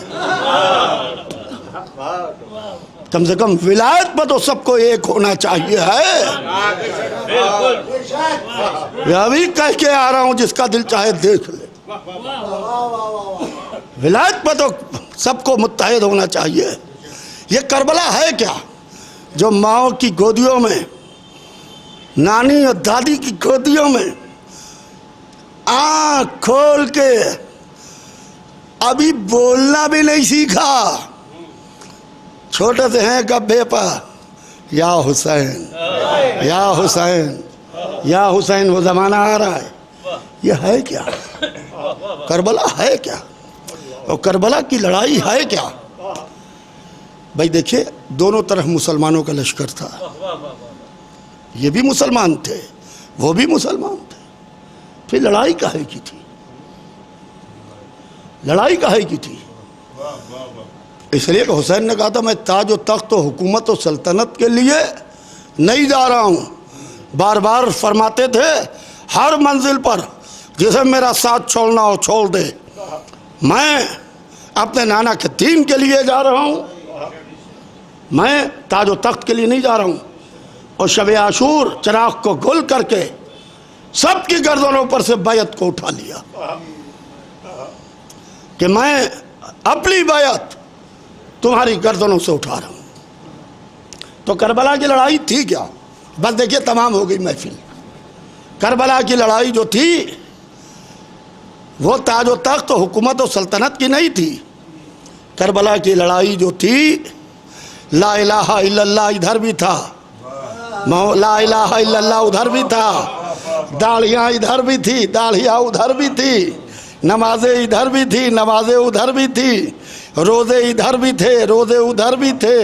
कम से कम विलायत पर तो सबको एक होना चाहिए है। मैं अभी कह के आ रहा हूँ, जिसका दिल चाहे देख ले। विलायत पर तो सबको मुत्तहिद होना चाहिए। ये करबला है क्या जो माओ की गोदियों में, नानी और दादी की गोदियों में आँख खोल के अभी बोलना भी नहीं सीखा, छोटे से हैं गब्बे पर या हुसैन, या हुसैन, या हुसैन। वो ज़माना आ रहा है। ये है क्या? करबला है क्या? और करबला की लड़ाई है क्या? भाई देखिए, दोनों तरफ मुसलमानों का लश्कर था। ये भी मुसलमान थे, वो भी मुसलमान थे। फिर लड़ाई काहे की थी? लड़ाई काहे की थी? इसलिए कि हुसैन ने कहा था मैं ताज व तख्त व हुकूमत व सल्तनत के लिए नहीं जा रहा हूँ। बार बार फरमाते थे हर मंजिल पर जिसे मेरा साथ छोड़ना हो छोड़ दे। मैं अपने नाना के दीन के लिए जा रहा हूँ, मैं ताज व तख्त के लिए नहीं जा रहा हूँ। और शब आशूर चिराग को गुल करके सबकी गर्दनों पर से बैत को उठा लिया कि मैं अपनी बैत तुम्हारी गर्दनों से उठा रहा हूँ। तो करबला की लड़ाई थी क्या? बस देखिए तमाम हो गई महफिल। करबला की लड़ाई जो थी वो ताज व तख्त हुकूमत और सल्तनत की नहीं थी। करबला की लड़ाई जो थी, ला इलाहा इल्लल्लाह इधर भी था, ला इलाहा इल्लल्लाह उधर भी था, दाढ़ियाँ इधर भी थी, दाढ़ियाँ उधर भी थी, नमाजें इधर भी थी, नमाजें उधर भी थी, रोज़े इधर भी थे, रोज़े उधर भी थे,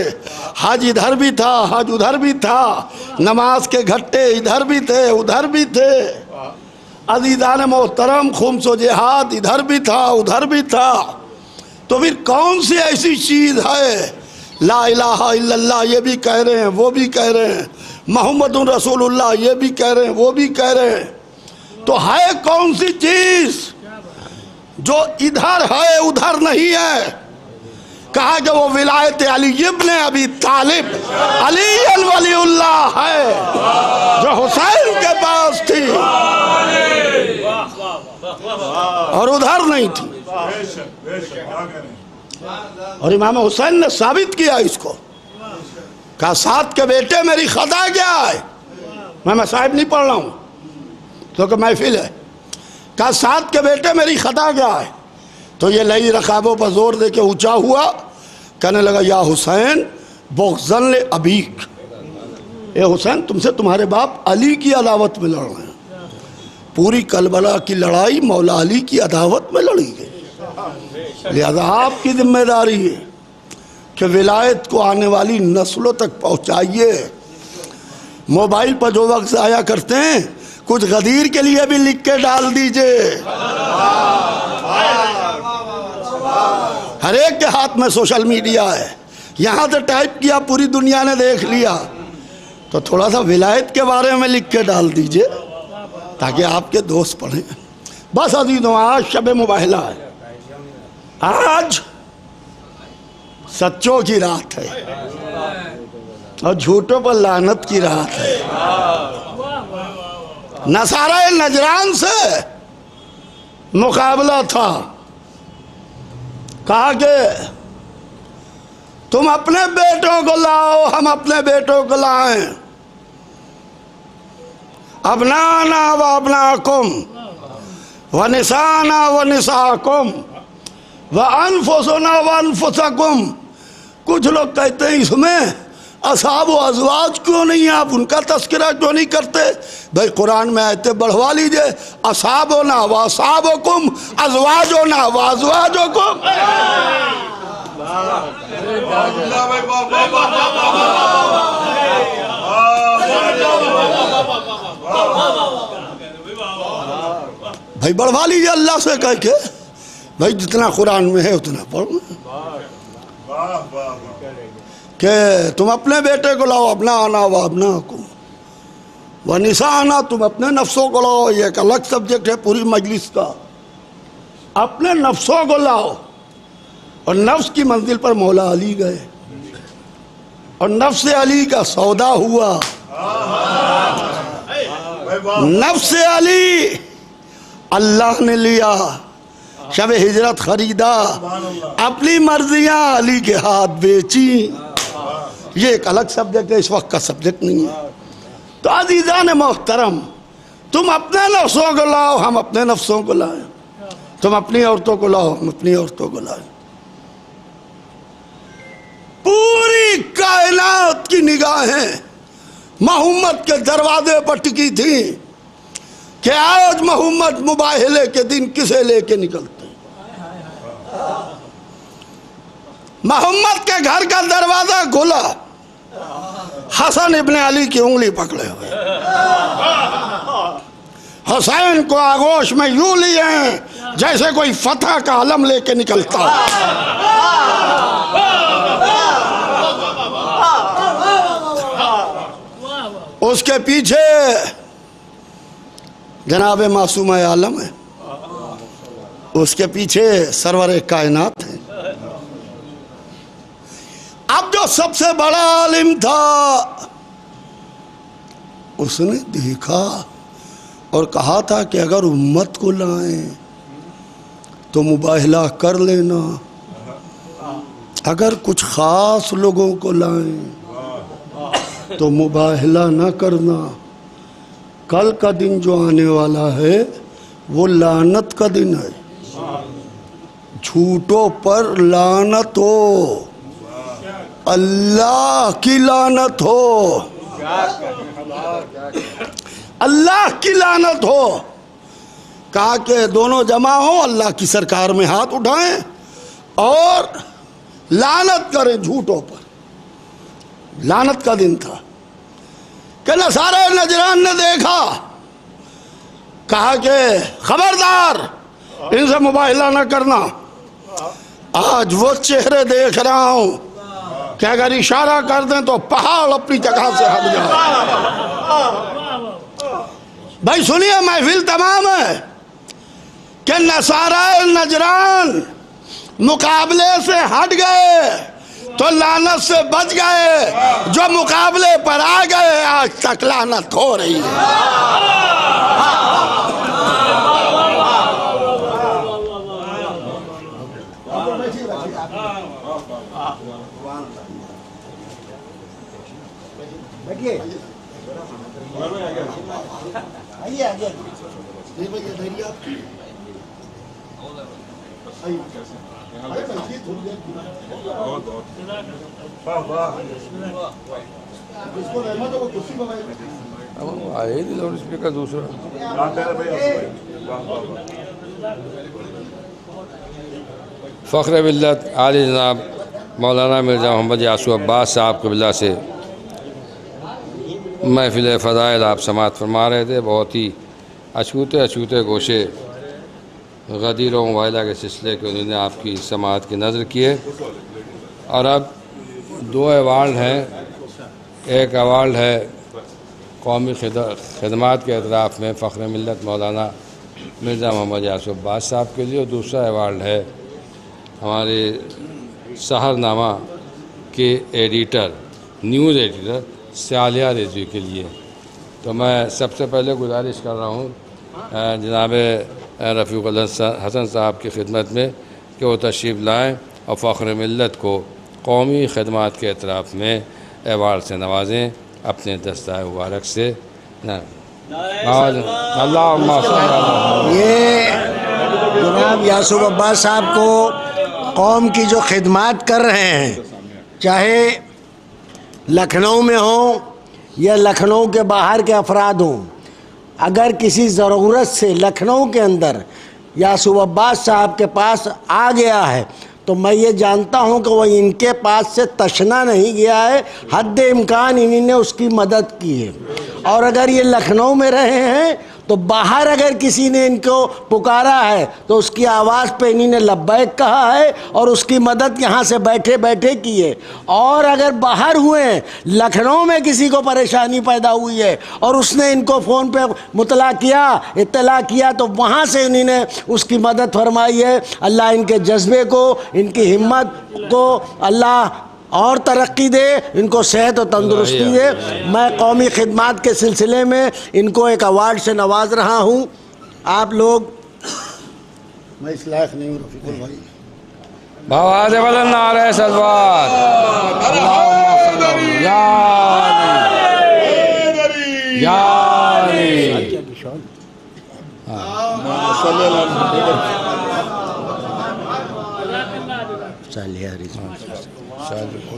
हज इधर भी था, हज उधर भी था, नमाज के घट्टे इधर भी थे, उधर भी थे। अज़ीज़ान मोहतरम, खुम्स व जिहाद इधर भी था, उधर भी था। तो फिर कौन सी ऐसी चीज़ है? ला इलाहा इल्लल्लाह ये भी कह रहे हैं, वो भी कह रहे हैं, मोहम्मदुर रसूलुल्लाह ये भी कह रहे हैं, वो भी कह रहे हैं। तो है कौन सी चीज़ जो इधर है उधर नहीं है? कहा कि वो विलायत अली इब्न अबी तालिब, अली वलीउल्लाह है जो हुसैन के पास थी और उधर नहीं थी। और इमाम हुसैन ने साबित किया इसको। कहा साथ के बेटे मेरी खता क्या है? मैं साहिब नहीं पढ़ रहा हूँ, तो कि महफिल है। कहा साद के बेटे मेरी खता क्या है? तो ये लई रकाबों पर जोर दे के ऊँचा हुआ, कहने लगा या हुसैन बोगज़न ले अबीक, ए हुसैन तुमसे तुम्हारे बाप अली की अदावत में लड़ रहे हैं। पूरी कलबला की लड़ाई मौला अली की अदावत में लड़ी गई। लिहाजा आपकी जिम्मेदारी है कि विलायत को आने वाली नस्लों तक पहुँचाइए। मोबाइल पर जो वक्त आया करते हैं कुछ गदीर के लिए भी लिख के डाल दीजिए। हर एक के हाथ में सोशल मीडिया है, यहाँ से टाइप किया पूरी दुनिया ने देख लिया, तो थोड़ा सा विलायत के बारे में लिख के डाल दीजिए ताकि आपके दोस्त पढ़ें। बस अजीजों, आज शब मुबाहला है, आज सच्चों की रात है और झूठों पर लानत की रात है। नसारा नजरान से मुकाबला था, कहा कि तुम अपने बेटों को लाओ, हम अपने बेटों को लाएं। अबनाना व अबनाकुम व निसाना व निसाकुम व अनफुसना व अनफुसकुम। कुछ लोग कहते हैं इसमें असहाब व अज़वाज क्यों नहीं है, आप उनका तस्करा क्यों नहीं करते? भाई कुरान में आयतें बढ़वा लीजिए, असहाबोना व असहाबकुम अज़वाजोना व अज़वाजुकुम। भाई बढ़वा लीजिए अल्लाह से कह के, भाई जितना कुरान में है उतना पढ़ो कि तुम अपने बेटे को लाओ, अपना आना व अपना को व निशाना, तुम अपने नफ्सों को लाओ। ये एक अलग सब्जेक्ट है पूरी मजलिस का। अपने नफ्सों को लाओ, और नफ्स की मंजिल पर मौला अली गए और नफ्स अली का सौदा हुआ। नफ्स अली अल्लाह ने लिया, शब हिजरत खरीदा, अपनी मर्जियां अली के हाथ बेची। ये एक अलग सब्जेक्ट है, इस वक्त का सब्जेक्ट नहीं है। तो अजीज़ान मोहतरम, तुम अपने नफ्सों को लाओ, हम अपने नफ्सों को लाए। तुम अपनी औरतों को लाओ, हम अपनी औरतों को लाए। पूरी कायनात की निगाहें मोहम्मद के दरवाजे पर टिकी थी कि आज मोहम्मद मुबाहले के दिन किसे लेके निकलते हैं। मोहम्मद के घर का दरवाजा खुला, हसन इब्ने अली की उंगली पकड़े हुए, हुसैन को आगोश में यूं लिए जैसे कोई फतह का आलम लेके निकलता। उसके पीछे जनाब मासूम आलम है, उसके पीछे सरवर कायनात है। अब जो सबसे बड़ा आलिम था उसने देखा और कहा था कि अगर उम्मत को लाएं तो मुबाहला कर लेना, अगर कुछ ख़ास लोगों को लाएं तो मुबाहला न करना। कल का दिन जो आने वाला है वो लानत का दिन है, झूठों पर लानत हो, अल्लाह की लानत हो, अल्लाह की लानत हो। कहा कि दोनों जमा हो, अल्लाह की सरकार में हाथ उठाएं और लानत करें झूठों पर। लानत का दिन था कि नसारे नजरान ने देखा, कहा कि खबरदार इनसे मुबाहला न करना। आज वो चेहरे देख रहा हूं कि अगर इशारा कर दें तो पहाड़ अपनी जगह से हट जाए। भाई सुनिए, महफिल तमाम है कि नसारा नजरान मुकाबले से हट गए तो लानत से बच गए, जो मुकाबले पर आ गए आज तक लानत हो रही है। बैठिए, आइए आइए। आए लाउड स्पीकर दूसरा। फ़ख्र मिल्लत आली जनाब मौलाना मिर्ज़ा मोहम्मद यासूर अब्बास साहब क़िबला से महफ़िल फ़ज़ाइल आप समात फरमा रहे थे। बहुत ही अछूते अछूते गोशे गदीर व मुबाइला के सिलसिले के उन्होंने आपकी समात की नज़र किए। और अब दो अवार्ड हैं। एक अवार्ड है कौमी खिदमात के एतराफ़ में फ़ख्र मिल्लत मौलाना मिर्ज़ा मोहम्मद यासूर अब्बास साहब के लिए, और दूसरा अवार्ड है हमारे सहरनामा के एडिटर, न्यूज़ एडिटर सालिया रिजवी के लिए। तो मैं सबसे पहले गुजारिश कर रहा हूँ जनाब रफ़ीक़ुल हसन साहब की खिदमत में कि वो तशरीफ़ लाएँ और फ़ख्र मिल्लत को कौमी खिदमात के एतराफ़ में अवार्ड से नवाजें अपने दस्ताए मुबारक से। ये जनाब यासूर अब्बास साहब को कौम की जो खिदमात कर रहे हैं, चाहे लखनऊ में हो या लखनऊ के बाहर के अफराद हों, अगर किसी ज़रूरत से लखनऊ के अंदर यासूर अब्बास साहब के पास आ गया है तो मैं ये जानता हूँ कि वह इनके पास से तशना नहीं गया है, हद इम्कान इन्हीं ने उसकी मदद की है। और अगर ये लखनऊ में रहे हैं तो बाहर अगर किसी ने इनको पुकारा है तो उसकी आवाज़ पे इन्हीं ने लब्बैक कहा है और उसकी मदद यहाँ से बैठे बैठे की है। और अगर बाहर हुए हैं, लखनऊ में किसी को परेशानी पैदा हुई है और उसने इनको फ़ोन पे इत्तला किया तो वहाँ से इन्हीं ने उसकी मदद फरमाई है। अल्लाह इनके जज्बे को, इनकी हिम्मत को अल्लाह और तरक्की दे, इनको सेहत और तंदुरुस्ती दे। मैं कौमी खिदमात के सिलसिले में इनको एक अवार्ड से नवाज रहा हूँ। आप लोग, मैं इस लायक नहीं हूँ रफ़ीकुल भाई। बावाज़ बुलंद नारे सलवात।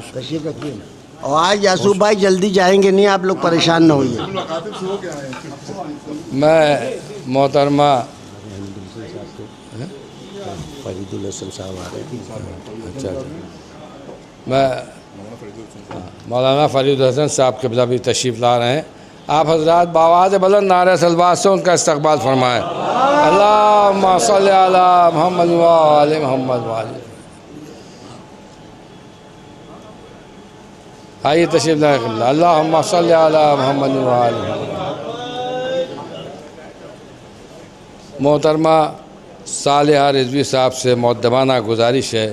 तशरीफ रखिए ना। और आज यासूर भाई जल्दी जाएंगे नहीं, आप लोग परेशान न होइए। मैं मोहतरमा फरीदुल हसन साहब आ रहे हैं। अच्छा, मैं मौलाना फरीदुल हसन साहब क़िबला भी तशरीफ़ ला रहे हैं। आप हज़रात बावाज़ बुलंद नारे सलवात से उनका इस्तक़बाल फरमाएँ। अल्लाहुम्मा सल्लि अला मुहम्मद व आले मुहम्मद व आले। आइए तशरीफ़ लाए क़िबला। अल्लाहुम्मा सल्लि अला मुहम्मद व आले मुहम्मद। मोहतरमा सालिहा रिजवी साहब से मुअद्दबाना गुजारिश है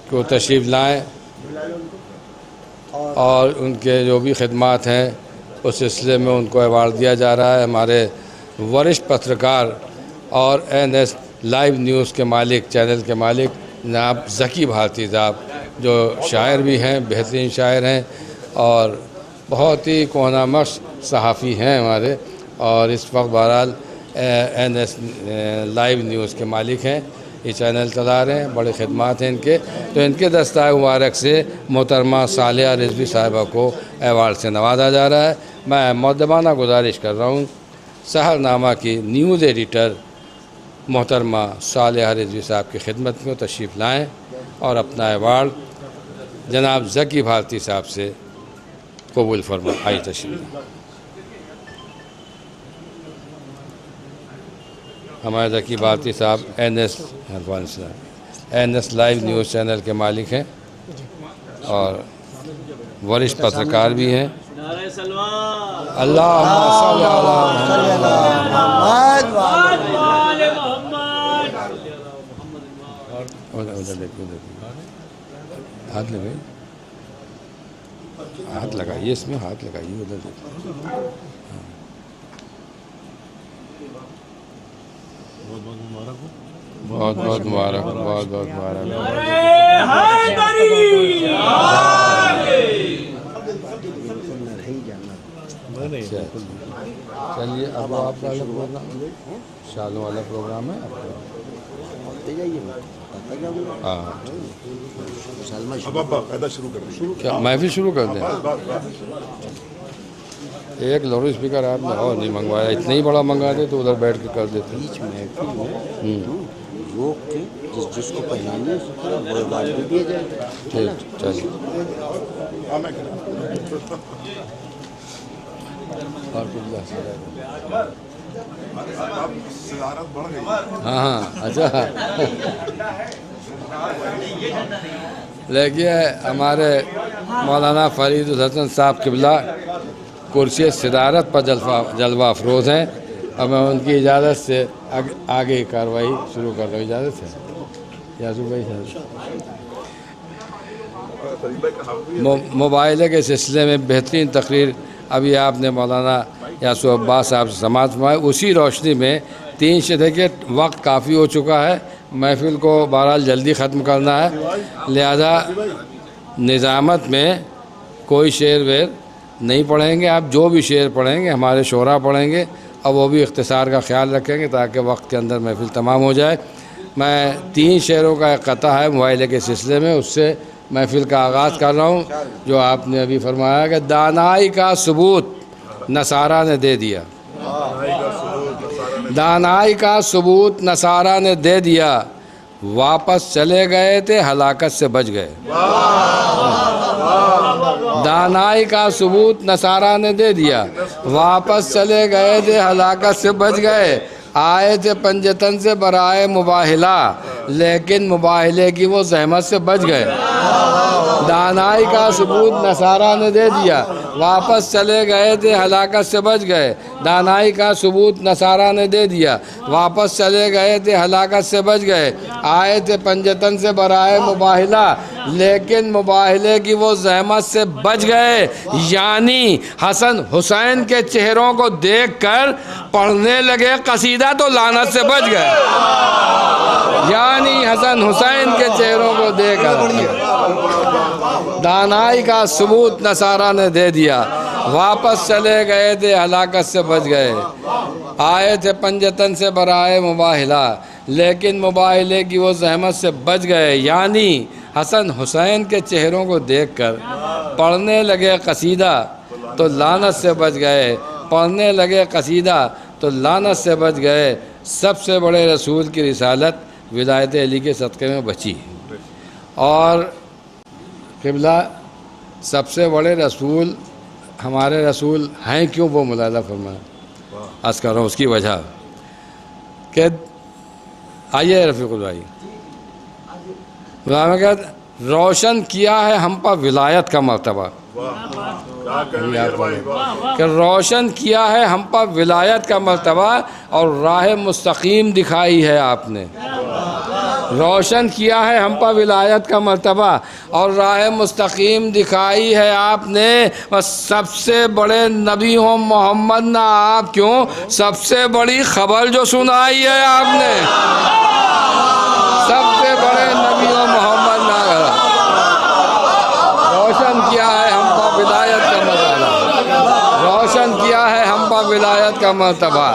कि वो तशरीफ़ लाएँ और उनके जो भी खिदमात हैं उस सिलसिले में उनको अवार्ड दिया जा रहा है। हमारे वरिष्ठ पत्रकार और NS लाइव न्यूज़ के मालिक, चैनल के मालिक जनाब ज़की भारती साहब, जो शायर भी हैं, बेहतरीन शायर हैं और बहुत ही कोहनामश सहाफ़ी हैं हमारे, और इस वक्त बहरहाल NS लाइव न्यूज़ के मालिक हैं, ये चैनल चला रहे हैं, बड़े खिदमात हैं इनके। तो इनके दस्ताए मुबारक से मोहतरमा सालिहा रिजवी साहिबा को अवार्ड से नवाजा जा रहा है। मैं मुअद्दबाना गुजारिश कर रहा हूँ सहरनामा की न्यूज़ एडिटर मोहतरमा सालिहा रिजवी साहब की खिदमत में तशरीफ़ लाएँ और अपना अवार्ड जनाब ज़की भारती साहब से कबूल फरमा। आई तशरीफ़ हमारे ज़की भारती साहब NS लाइव न्यूज़ चैनल के मालिक हैं और वरिष्ठ पत्रकार भी हैं। हाथ लगाइए, इसमें हाथ लगाइए, उधर बहुत बहुत मुबारक, बहुत बहुत मुबारक। अच्छा, चलिए अब आप वाला प्रोग्राम, शालों वाला प्रोग्राम है आपका? हाँ, क्या महफिल शुरू कर दें? एक लाउड स्पीकर आपने और नहीं मंगवाया, इतना ही बड़ा मंगा दे तो उधर बैठ के कर देते। बीच महफिल में रोक के जिसको पहनानी है वो बात भी दिया जाएगा। ठीक, चलिए। और कुछ हाँ हाँ, अच्छा। देखिए हमारे मौलाना फरीद हसन साहब किबला कुर्सी सदारत पर जलवा अफरोज़ हैं और मैं उनकी इजाज़त से आगे कार्रवाई शुरू कर रहा हूँ। इजाज़त है यासू भाई साहब। मोबाइल के सिलसिले में बेहतरीन तकरीर अभी आपने मौलाना यासू अब्बास साहब से समाअत फरमाई। उसी रोशनी में 3 से देखिए वक्त काफ़ी हो चुका है, महफिल को बहरहाल जल्दी ख़त्म करना है, लिहाजा निज़ामत में कोई शेर वेर नहीं पढ़ेंगे। आप जो भी शेर पढ़ेंगे हमारे शोरा पढ़ेंगे और वो भी इख्तिसार का ख्याल रखेंगे ताकि वक्त के अंदर महफिल तमाम हो जाए। मैं 3 शेरों का एक कता है मुआइले के सिलसिले में, उससे महफिल का आगाज़ कर रहा हूँ। जो आपने अभी फरमाया कि दानाई का सबूत नसारा ने दे दिया, दानाई का सबूत नसारा ने दे दिया, वापस चले गए थे हलाकत से बच गए। दानाई का सबूत नसारा ने दे दिया, वापस चले गए थे हलाकत से बच गए। आए थे पंजतन से बराए मुबाहिला, लेकिन मुबाहिले की वो जहमत से बच गए। दानाई का सबूत नसारा ने दे दिया, वापस चले गए थे हलाकत से बच गए। दानाई का सबूत नसारा ने दे दिया, वापस चले गए थे हलाकत से बच गए। आए थे पंजतन से बराए मुबाहिला, लेकिन मुबाहिले की वो जहमत से बच गए। यानी हसन हुसैन के चेहरों को देखकर पढ़ने लगे कसीदा तो लानत से बच गए। यानी हसन हुसैन के चेहरों को देखकर दानाई का सबूत नसारा ने दे दिया, वापस चले गए थे हलाकत से बच गए। आए थे पंजतन से बराए मुबाहिला, लेकिन मुबाहिले की वो जहमत से बच गए। यानी हसन हुसैन के चेहरों को देखकर पढ़ने लगे कसीदा तो लानत से बच गए, पढ़ने लगे कसीदा तो लानत से बच गए। सबसे बड़े रसूल की रिसालत विलायत अली के सदक़े में बची। और क़िबला सबसे बड़े रसूल हमारे रसूल हैं क्यों, वो मुलादा फरमाया। अर्ज़ कर रहा हूँ उसकी वजह कि आइए रफ़ीकुल भाई, रोशन किया है हम पर विलायत का मर्तबा, कि रोशन किया है हम पर विलायत का मर्तबा और राह मुस्तकीम दिखाई है आपने। रोशन किया है हम पर विलायत का मर्तबा और राह मुस्तकीम दिखाई है आपने। बस सबसे बड़े नबी हो मोहम्मद ना आप क्यों, सबसे बड़ी खबर जो सुनाई है आपने। सबसे बड़े नबी हो मोहम्मद ना, रोशन किया है हम पर विलायत का मर्तबा, रोशन किया है हम पर विलायत का मर्तबा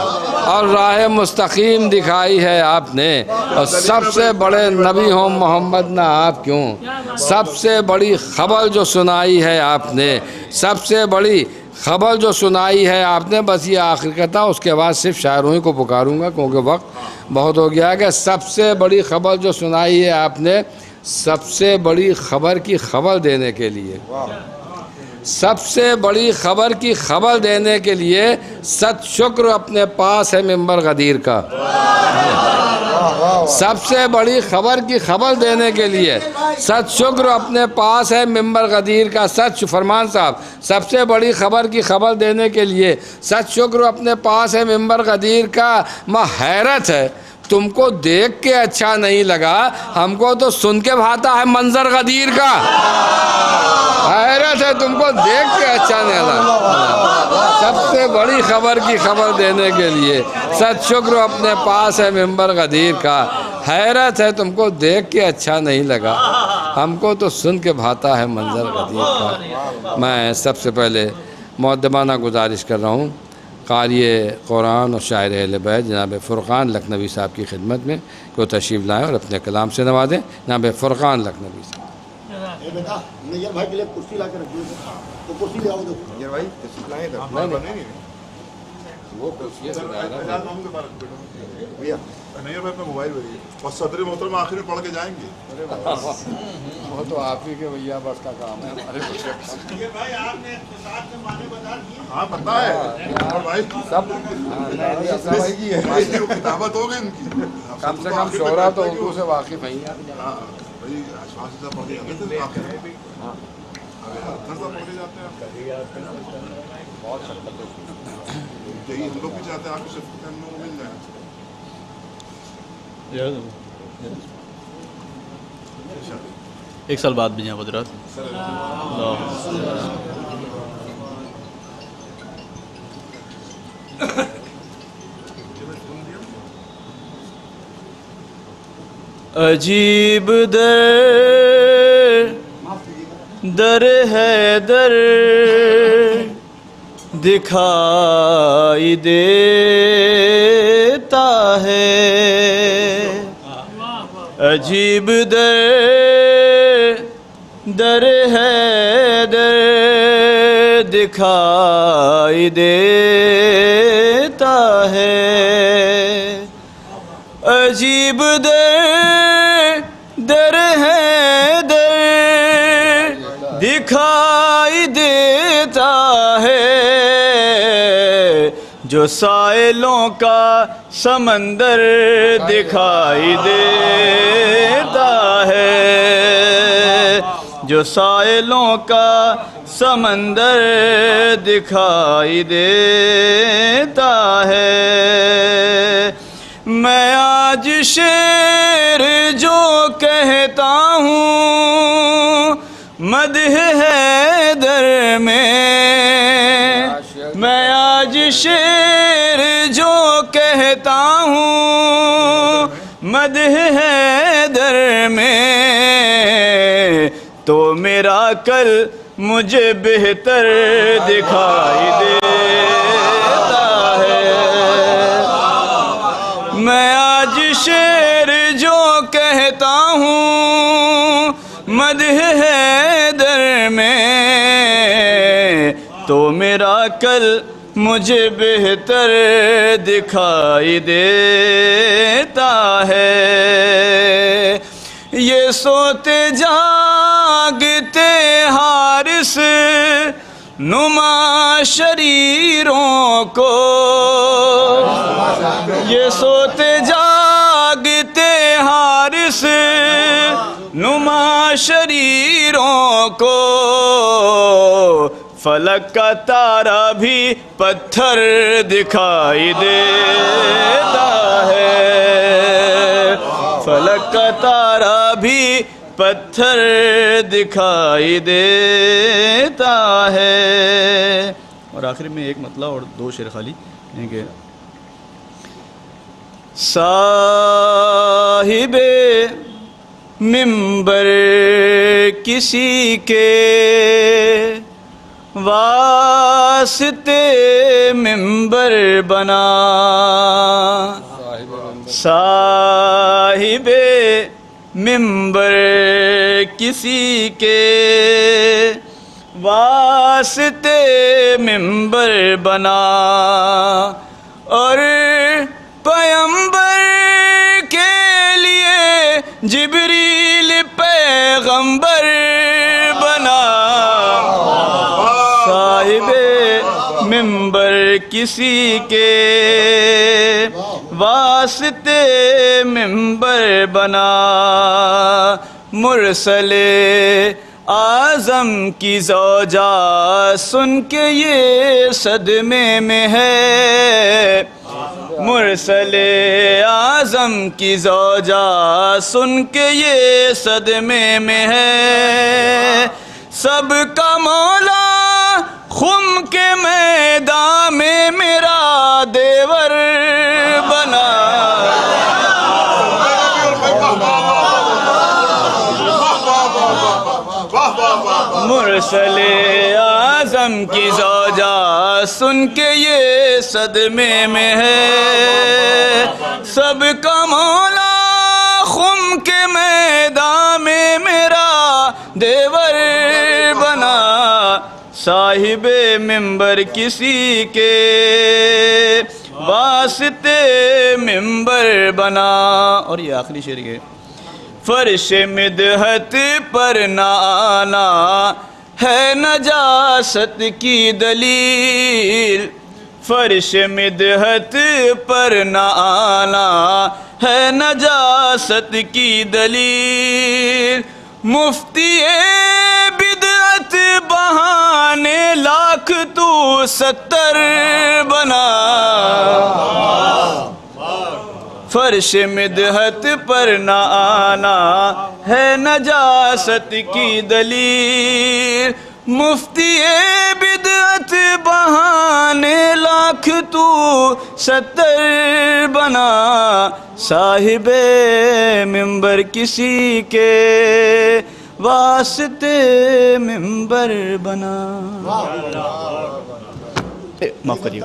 और राह मुस्तकीम दिखाई है आपने। और सबसे बड़े नबी हो मोहम्मद ना आप क्यों, सबसे बड़ी खबर जो सुनाई है आपने, सबसे बड़ी खबर जो सुनाई है आपने। बस ये आखिर का था, उसके बाद सिर्फ शायरों ही को पुकारूंगा क्योंकि वक्त बहुत हो गया है। कि सबसे बड़ी खबर जो सुनाई है आपने, सबसे बड़ी खबर की खबर देने के लिए, सबसे बड़ी खबर की खबर देने के लिए सत शुक्र अपने पास है मिंबर गदीर का। सबसे बड़ी खबर की खबर देने के लिए सत शुक्र अपने पास है मिंबर गदीर का। सच फरमान साहब, सबसे बड़ी खबर की खबर देने के लिए सत शुक्र अपने पास है मिंबर गदीर का। माँ हैरत है तुमको देख के अच्छा नहीं लगा, हमको तो सुन के भाता है मंजर गदीर का। हैरत है तुमको देख के अच्छा नहीं लगा। सबसे बड़ी खबर की खबर देने के लिए सत शुक्र अपने पास है मिंबर गदीर का। हैरत है तुमको देख के अच्छा नहीं लगा, हमको तो सुन के भाता है मंजर गदीर का। मैं सबसे पहले मुअद्दबाना गुजारिश कर रहा हूँ क़ारी कुरान और शायर अहले बैत जनाब फ़ुरक़ान लखनवी साहब की खिदमत में को तशरीफ़ लाएँ और अपने कलाम से नवाजें। जनाब फ़ुरक़ान लखनवी साहब। बेटा नैयर भाई के लिए कुर्सी ला के रखिए, तो कुर्सी ले आओ। यार भाई तशरीफ लाए इधर नहीं वो कुर्सी भैया नहीं भाई अपना मोबाइल भरिए और सदर मोहतरम आखिर में पढ़ के जाएंगे। वो तो आप ही के भैया बस का काम है। हाँ पता है और भाई सब भाई की है किताबत हो गई इनकी कम से कम शोहरा तो उर्दू से वाकिफ़ हैं। हाँ भाई आसपास से पढ़ के जाते थे आखिर में पढ़ के जाते हैं यही हम लोग भी चाहते हैं आपको सिर्फ हम लोग मिल जाए। एक साल बाद भी यहाँ गुजरात अजीब दर है दर दिखाई देता है, अजीब दर है दर दिखाई देता है, अजीब दर है दर दिखाई देता है, जो साइलों का समंदर दिखाई देता है, जो साइलों का समंदर दिखाई देता है। मैं आज शेर जो कहता हूँ मदह हैदर में, मैं आज शेर जो कहता हूँ मदह हैदर में, तो मेरा कल मुझे बेहतर दिखाई देता है। मैं आज शेर जो कहता हूँ मदह हैदर में, तो मेरा कल मुझे बेहतर दिखाई देता है। ये सोते जागते हारिस नुमा शरीरों को, ये सोते जागते हारिस नुमा शरीरों को, फलक का तारा भी पत्थर दिखाई देता है, फलक का तारा भी पत्थर दिखाई देता है। और आखिर में एक मतला और दो शेर खाली कि साहिबे मिंबर किसी के वास्ते मिंबर बना, साहिबे मिंबर किसी के वास्ते मिंबर बना, और पैगंबर के लिए जिब्रील पैगंबर बना, साहिबे मिंबर किसी के वास्ते मिंबर बना, मुरसले आज़म की ज़ौजा सुन के ये सदमे में है, मुरसले आज़म की ज़ौजा सुन के ये सदमे में है, सबका मौला खुम के मैदान में मेरा देवर बना, मुरसले आज़म आलम की ज़ौजा सुन के ये सदमे में है, सबका मौला खुम के मैदान में मेरा देवर बना, साहिबे मिंबर किसी के वास्ते मिंबर बना। और ये आखिरी शेर है, फर्श मिदहत पर ना आना है नजासत की दलील, फर्श मिदहत पर ना आना है नजासत की दलील, मुफ्ती बिदअत बहाने लाख तू 70 बना, फर्श मिदहत पर ना आना है नजासत की दलील, मुफ्ती बिदअत बहाने लाख तू 70 बना, साहिबे मिंबर किसी के वास्ते मिंबर बना। माफ करिए।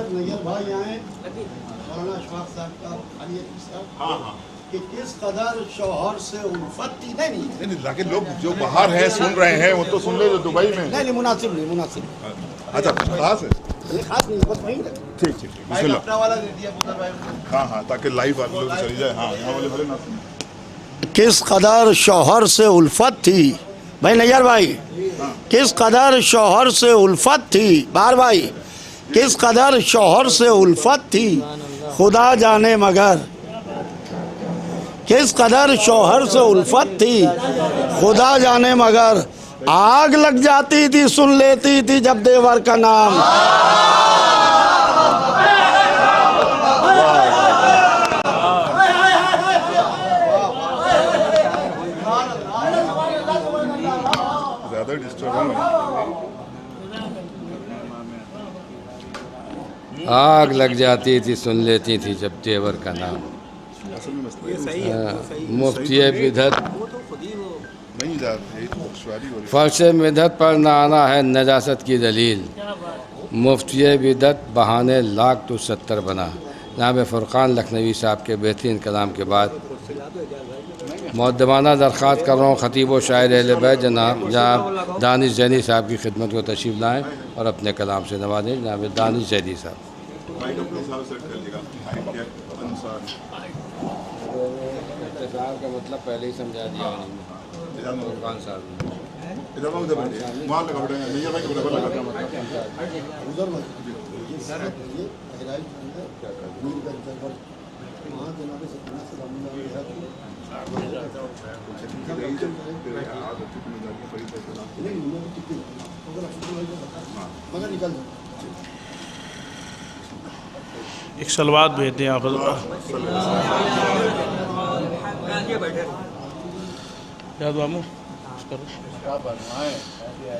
कि किस कदर शौहर से उल्फत थी। नहीं, लेकिन लोग जो बाहर हैं सुन रहे हैं वो तो सुन ले जो दुबई में। नहीं, मुनासिब नहीं, मुनासिब। अच्छा, खास है, खास नहीं, बस वहीं ठीक ठीक बिस्मिल्लाह। वाला दे दिया पुत्र भाई। हाँ, ताकि लाइव आप लोग चली जाए। हाँ, यहाँ वाले भले ना सुने। किस कदर शौहर से उल्फत थी भाई नैयर भाई, किस कदर शौहर से उल्फत थी बार भाई, किस कदर शौहर से उल्फत थी खुदा जाने मगर, किस कदर शौहर से उल्फत थी खुदा जाने मगर, आग लग जाती थी सुन लेती थी जब देवर का नाम। ज्यादा डिस्टर्ब आग लग जाती थी सुन लेती थी जब देवर का नाम, मुफ्ती बिदअत नहीं जाते, फर्श मिदहत पर न आना है नजासत की दलील, मुफ्ती बिदअत बहाने लाख तो 70 बना। जनाब फ़ुरक़ान लखनवी साहब के बेहतरीन कलाम के बाद मुक़द्दमाना दरख्वास्त कर रहा हूँ ख़तीब व शायर अहले बैत जनाब दानिश ज़ैनी साहब की खिदमत को तशरीफ़ लाएँ और अपने कलाम से नवाजें। जनाब दानिश ज़ैनी साहब। का मतलब पहले ही समझा दिया फ़ुरक़ान साहब एक सलवात भेज दें आप। याद मामू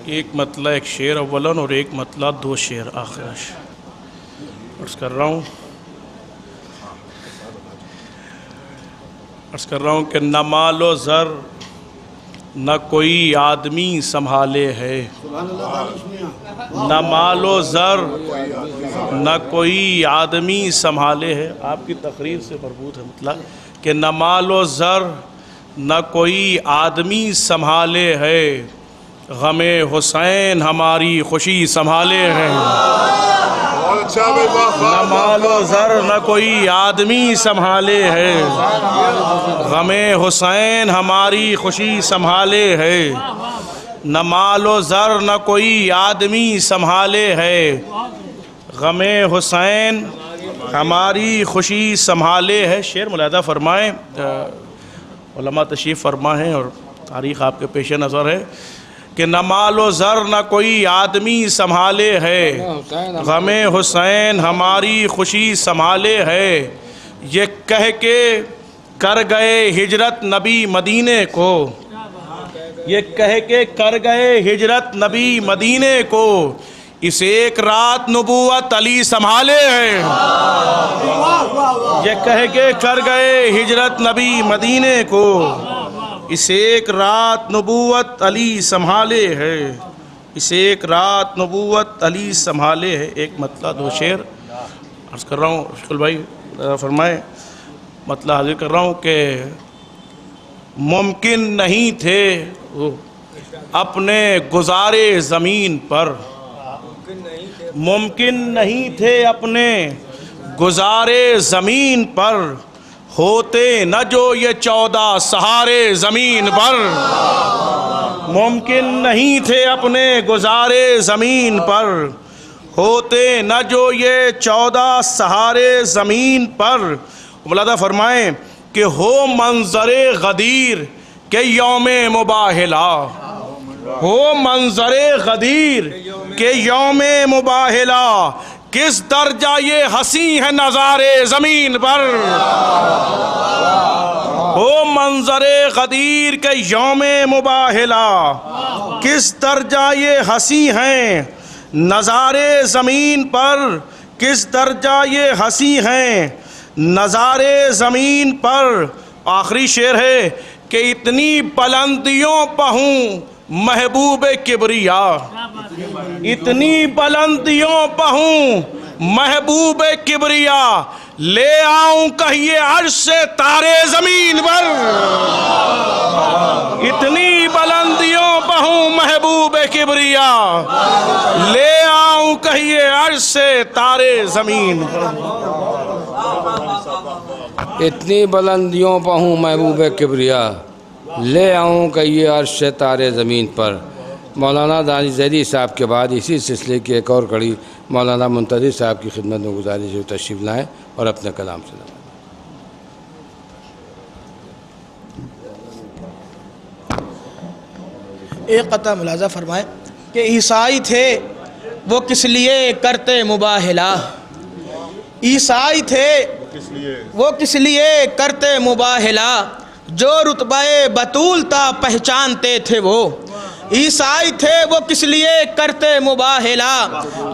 एक मतला एक शेर अव्वलन और एक मतला 2 शेर आखिर अर्ज़ कर रहा हूँ। अर्ज़ कर रहा हूँ कि न मालो ज़र न कोई आदमी संभाले है, न मालो ज़र न कोई आदमी संभाले है। आपकी तकरीर से मरबूत है मतलब कि न मालो ज़र न कोई आदमी संभाले है, गमे हुसैन हमारी खुशी संभाले है। न मालो ज़र न कोई आदमी संभाले है, गमे हुसैन हमारी खुशी संभाले है। न मालो ज़र न कोई आदमी संभाले है, गमे हुसैन हमारी खुशी संभाले है। शेर मुलादा फरमाएँ, उलमा तशरीफ़ फरमा है और तारीख़ आपके पेश नज़र है कि न मालो ज़र न कोई आदमी संभाले है, गमे हुसैन हमारी खुशी संभाले है। ये कह के कर गए हिजरत नबी मदीने को, ये कह के कर गए हिजरत नबी मदीने को, इस एक रात नबूवत अली संभाले है। ये कह के कर गए हिजरत नबी मदीने को, इस एक रात नबूवत अली संभाले है। इस एक रात नबूवत अली संभाले है। एक मतलब दो शेर अर्ज़ कर रहा हूँ, शुक्ल भाई फरमाए, मतलब हाजिर कर रहा हूँ कि मुमकिन नहीं थे अपने गुजारे ज़मीन पर, मुमकिन नहीं थे अपने गुजारे ज़मीन पर, होते न जो ये 14 सहारे ज़मीन पर। मुमकिन नहीं थे अपने गुजारे ज़मीन पर, होते न जो ये 14 सहारे ज़मीन पर। मुलादा फरमाएं कि हो मंजरे गदीर के यौमे मुबाहिला, हो मंजरे गदीर के यौमे मुबाहिला, किस दर्जा ये हसी है नज़ारे ज़मीन पर। हो मंजरे गदीर के यौमे मुबाहिला, किस दर्जा ये हसी हैं नज़ारे ज़मीन पर, किस दर्जा ये हसी हैं नज़ारे ज़मीन पर। आखिरी शेर है कि इतनी बुलंदियों पर हूँ महबूब किबरिया, इतनी बुलंदियों पर हूँ महबूब किबरिया, ले आऊं कहिए अर्श से तारे ज़मीन पर। इतनी बुलंदियों पर हूँ महबूब किबरिया, ले आऊं कहिए अर्श से तारे ज़मीन पर। इतनी बुलंदियों पर हूँ महबूब किबरिया, ले आऊँ कहिए अर्श से तारे ज़मीन पर। मौलाना दानिश ज़ैदी साहब के बाद इसी सिलसिले की एक और कड़ी मौलाना मुंतज़िर साहब की खिदमत में गुजारिश जो तशरीफ़ लाएँ और अपने कलाम से नवाज़ें। एक कता मुलाज़ा फरमाए कि ईसाई थे वो किस लिए करते मुबाहिला, ईसाई थे वो किस लिए करते मुबाहिला, जो रुतबे बतूल था पहचानते थे वो। ईसाई थे वो किस लिए करते मुबाहिला,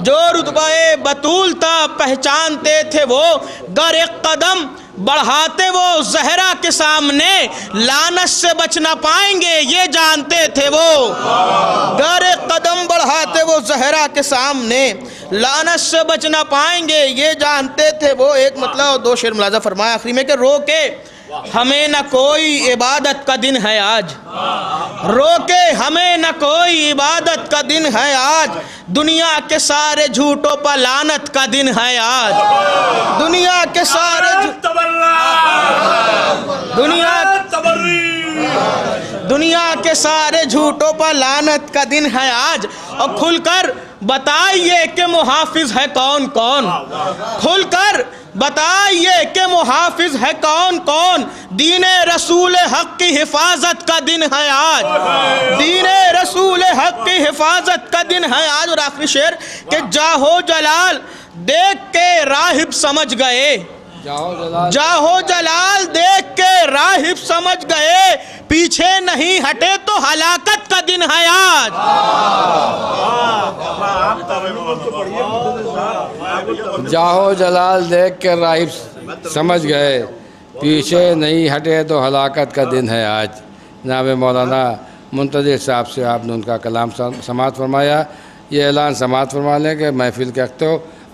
जो रुतबे बतूल था पहचानते थे वो। गर एक कदम बढ़ाते वो जहरा के सामने, लानत से बच ना पाएंगे ये जानते थे वो। गर एक कदम बढ़ाते वो जहरा के सामने, लानत से बच ना पाएंगे ये जानते थे वो। एक मतलब दो शेर मुलाजा फरमाया आखिरी में कि रोके हमें न कोई इबादत का दिन है आज, रोके हमें न कोई इबादत का दिन है आज, दुनिया के सारे झूठों पर लानत का दिन है आज। दुनिया के सारे दुनिया के सारे झूठों पर लानत का दिन है आज। और खुलकर बताइए कि मुहाफिज है कौन कौन, खुलकर बताइए कि मुहाफिज है कौन कौन। दीने रसूल हक की हिफाजत का दिन है आज, दीने रसूल हक की हिफाजत का दिन है आज। और आखिरी शेर कि जाहो जलाल देख के राहिब समझ गए, जाहो जलाल देख के राहिब समझ गए, पीछे नहीं हटे तो हलाकत का दिन है आज। जाहो जलाल देख के राहिब समझ गए, पीछे नहीं हटे तो हलाकत का दिन है आज। जनाब मौलाना मुंतज़िर साहब से आपने उनका कलाम समाअत फरमाया। ये ऐलान समाअत फरमा लें कि महफिल के वक्त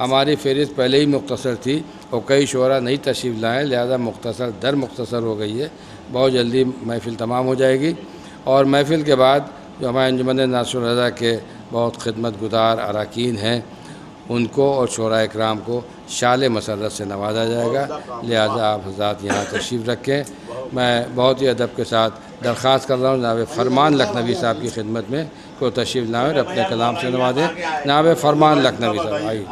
हमारी फ़हरिस्त पहले ही मुख्तसर थी और कई शोरा नहीं तशरीफ़ लाएँ, लिहाजा मुख्तसर दर मुख्तसर हो गई है। बहुत जल्दी महफिल तमाम हो जाएगी और महफिल के बाद जो हमारे अंजुमन नासिरुल रज़ा के बहुत खिदमत गुज़ार अरकान हैं उनको और शोरा इकराम को शाल मसरत से नवाजा जाएगा। लिहाजा आप हज़रात यहाँ तशरीफ़ रखें। मैं बहुत ही अदब के साथ दरख्वास्त कर रहा हूँ जनाब फरमान लखनवी साहब की खिदमत में को तशरीफ़ लाएँ और अपने कलाम से नवाजें। जनाब फरमान लखनवी साहब आइए।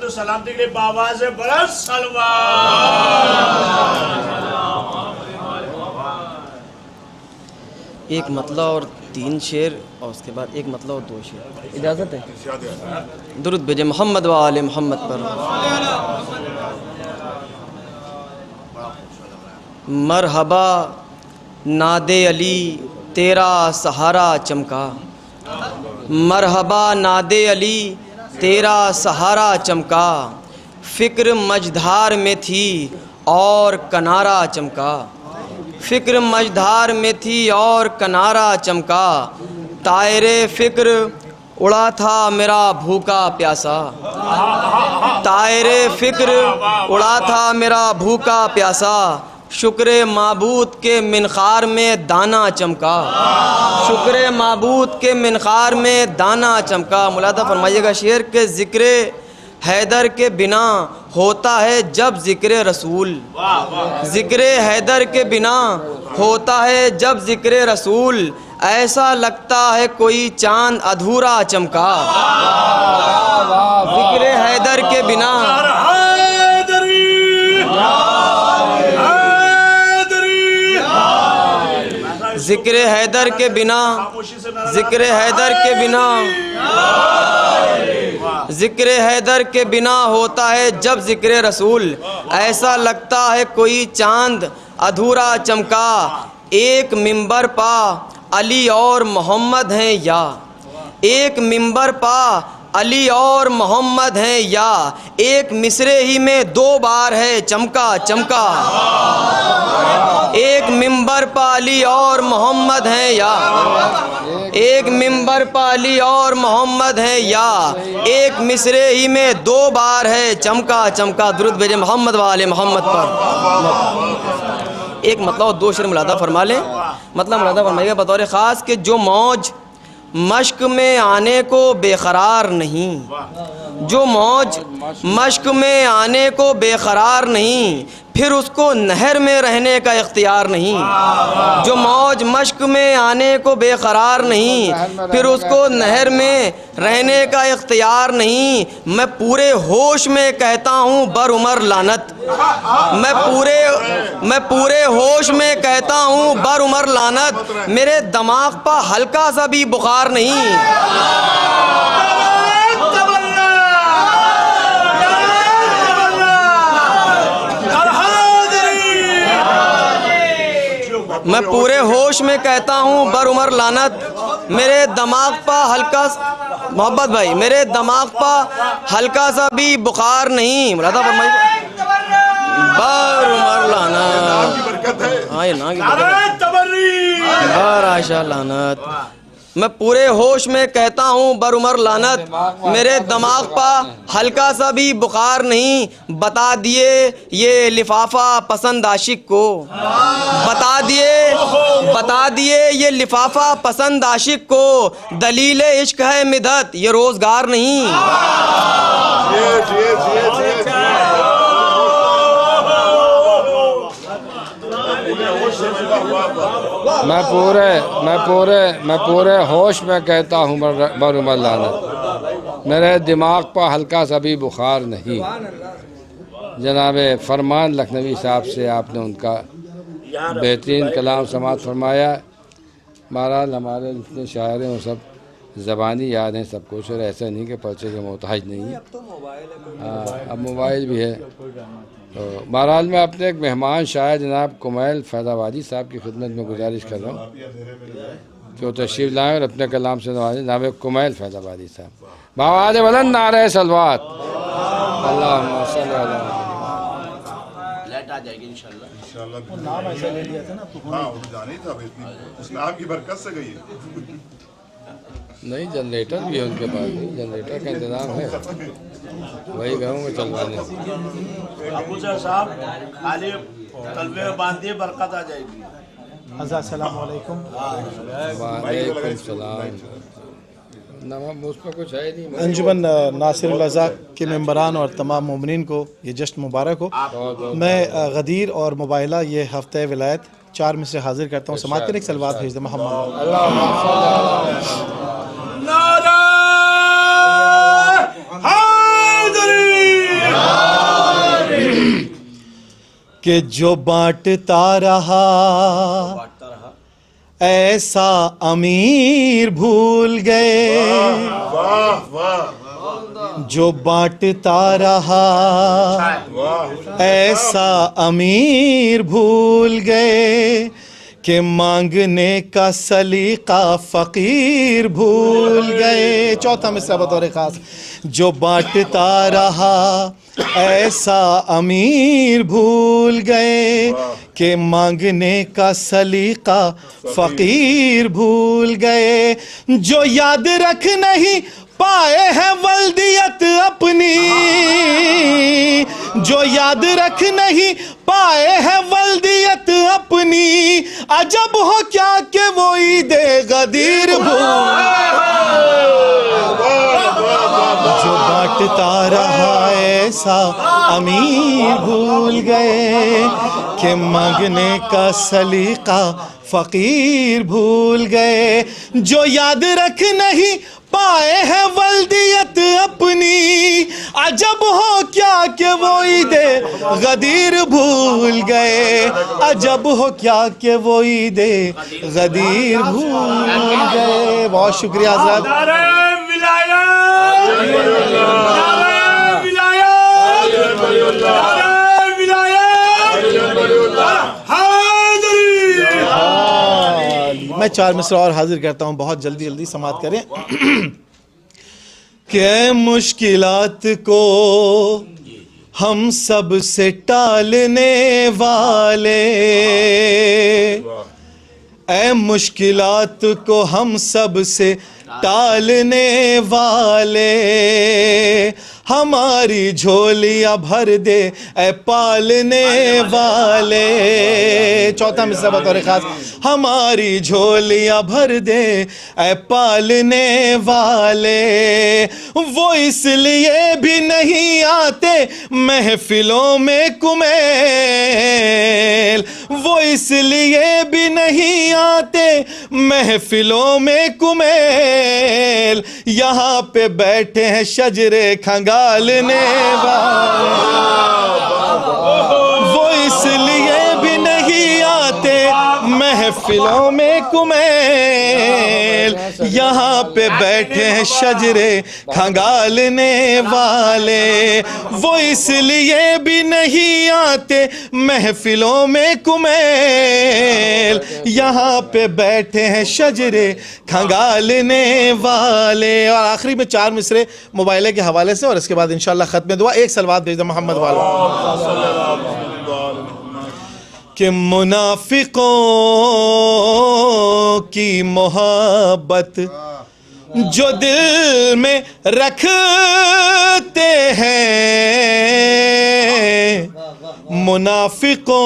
सलामती के लिए बाबा से बड़ा सलवा। एक मतलब और 3 शेर और उसके बाद एक मतलब और 2 शेर, इजाज़त है? दुरूद भेजे मोहम्मद व आले मोहम्मद पर। मरहबा नादे अली तेरा सहारा चमका, मरहबा नादे अली तेरा सहारा चमका, फ़िक्र मझधार में थी और कनारा चमका। फ़िक्र मझधार में थी और किनारा चमका, तायरे फ़िक्र उड़ा था मेरा भूखा प्यासा, तायरे फ़िक्र उड़ा था मेरा भूखा प्यासा, शुक्र माबूद के मिनखार में दाना चमका, शुक्र माबूद के मिनखार में दाना चमका। मुलादा फरमाइएगा शेर के ज़िक्र हैदर के बिना होता है जब ज़िक्र रसूल, ज़िक्र हैदर के बिना होता है जब ज़िक्र रसूल, ऐसा लगता है कोई चांद अधूरा चमका, ज़िक्र हैदर के बिना ज़िक्र हैदर के बिना, ज़िक्र हैदर के बिना, ज़िक्र हैदर के बिना होता है जब ज़िक्र रसूल, ऐसा लगता है कोई चांद अधूरा चमका। एक मिंबर पा अली और मोहम्मद हैं या, एक मिंबर पा अली और मोहम्मद हैं या, एक मिसरे ही में 2 बार है चमका चमका। एक मिंबर पा अली और मोहम्मद हैं या, एक मिंबर पा अली और मोहम्मद हैं या, एक मिसरे ही में 2 बार है चमका चमका। दुरूद भेजे मोहम्मद वाले मोहम्मद पर। एक मतलब और 2 शेर मुलादा फरमा लें। मतलब मुलादा फरमाइएगा बतौर ख़ास कि जो मौज मश्क में आने को बेकरार नहीं, जो मौज मश्क में आने को बेकरार नहीं, फिर उसको नहर में रहने का इख्तियार नहीं। जो मौज मश्क में आने को बेकरार नहीं, फिर उसको नहर में रहने का इख्तियार नहीं। मैं पूरे होश में कहता हूँ बर उमर लानत, मैं पूरे होश में कहता हूँ बर उमर लानत, मेरे दिमाग पर हल्का सा भी बुखार नहीं। मैं पूरे होश में कहता हूँ बर उमर लानत, मेरे दिमाग पर हल्का मोहब्बत भाई, मेरे दिमाग पर हल्का सा भी बुखार नहीं। मुलादा फरमाइए बर उमर लानत, हाँ ये ना की बर आयशा लानत। मैं पूरे होश में कहता हूँ बर उमर लानत, मेरे दिमाग पर हल्का सा भी बुखार नहीं। बता दिए ये लिफाफा पसंद आशिक को, बता दिए ये लिफाफा पसंद आशिक को, दलील इश्क है मिदत ये रोजगार नहीं। मैं पूरे होश में कहता हूँ बर उमर लानत, मेरे दिमाग पर हल्का सा भी बुखार नहीं। जनाब फरमान लखनवी साहब से आपने उनका बेहतरीन कलाम समात फरमाया। बहरहाल हमारे जितने शायर हैं वो सब ज़बानी याद हैं सब कुछ, और ऐसा नहीं कि पर्चे के मोहताज नहीं है। अब मोबाइल भी है। तो बहरहाल मैं अपने एक मेहमान शायर जनाब कुमैल फैज़ाबादी साहब की खिदमत में गुजारिश कर रहा हूँ कि वो तशरीफ़ लाएँ और अपने कलाम से नवाजें। जनाब कुमैल फैज़ाबादी साहब, बावाज़ बुलंद नारे सलवात। अल्लाहुम्मा सल्ली अला आ जाएगी इंशाल्लाह। नाम ऐसा ले लिया था ना, हाँ वो जानी था, उस नाम की बरकत से गई है। नहीं जनरेटर भी है उनके पास, नहीं जनरेटर का इंतजाम है, वही गाँव में चलवाने। अबू साहब खाली तलबे में बांध दिए बरकत आ जाएगी। अस्सलाम वालेकुम। वालेकुम सलाम। उस पर कुछ है नहीं। अंजुमन नासिर रज़ा के मेंबरान और तमाम मोमिनीन को ये जश्न मुबारक हो। मैं गदीर और मुबाइला ये हफ्ते विलायत 4 में से हाजिर करता हूँ। समात एक सलवात भेज दे मोहम्मद। कि जो बांटता रहा ऐसा अमीर भूल गए, जो बांटता रहा ऐसा अमीर भूल गए, कि मांगने का सलीका फ़कीर भूल गए। चौथा मिसरा बतौर ख़ास, जो बांटता रहा ऐसा अमीर भूल गए कि मांगने का सलीका फ़कीर भूल गए। जो याद रख नहीं पाए हैं वल्दियत अपनी, जो याद रख नहीं पाए हैं वल्दियत अपनी, अजब हो क्या कि वो ईदे गदीर जो बांटता रहा ऐसा अमीर भूल गए कि मांगने का सलीका फ़कीर भूल गए। जो याद रख नहीं पाए हैं वल्दियत अपनी, अजब हो क्या कि वो ईदे गदीर भूल गए, अजब हो क्या कि वो ईदे गदीर भूल गए। बहुत शुक्रिया हज़रत। मैं 4 मिसरा और हाजिर करता हूँ, बहुत जल्दी जल्दी समाप्त करें। कि मुश्किलात को हम सब से टालने वाले, ऐ मुश्किलात को हम सब से टालने वाले, हमारी झोलियाँ भर दे ऐ पालने वाले। चौथा मिसरा बतौर खास, हमारी झोलियाँ भर दे ऐ पालने वाले। वो इसलिए भी नहीं आते महफिलों में कुमेल, वो इसलिए भी नहीं आते महफिलों में कुमेल, यहाँ पे बैठे हैं शजरे खंगालने वाले। वो इसलिए भी नहीं आते महफिलों में कुमेल, यहाँ पे बैठे हैं शजरे खंगालने वाले। वो इसलिए भी नहीं आते महफिलों में कुमेल, यहाँ पे बैठे हैं शजरे खंगालने वाले। और आखिरी में 4 मिसरे मोबाइल के हवाले से और इसके बाद इंशाअल्लाह खत्म दुआ। एक सलवात भेज दो मोहम्मद वालों कि मुनाफिकों की मोहब्बत जो दिल में रखते हैं, मुनाफिकों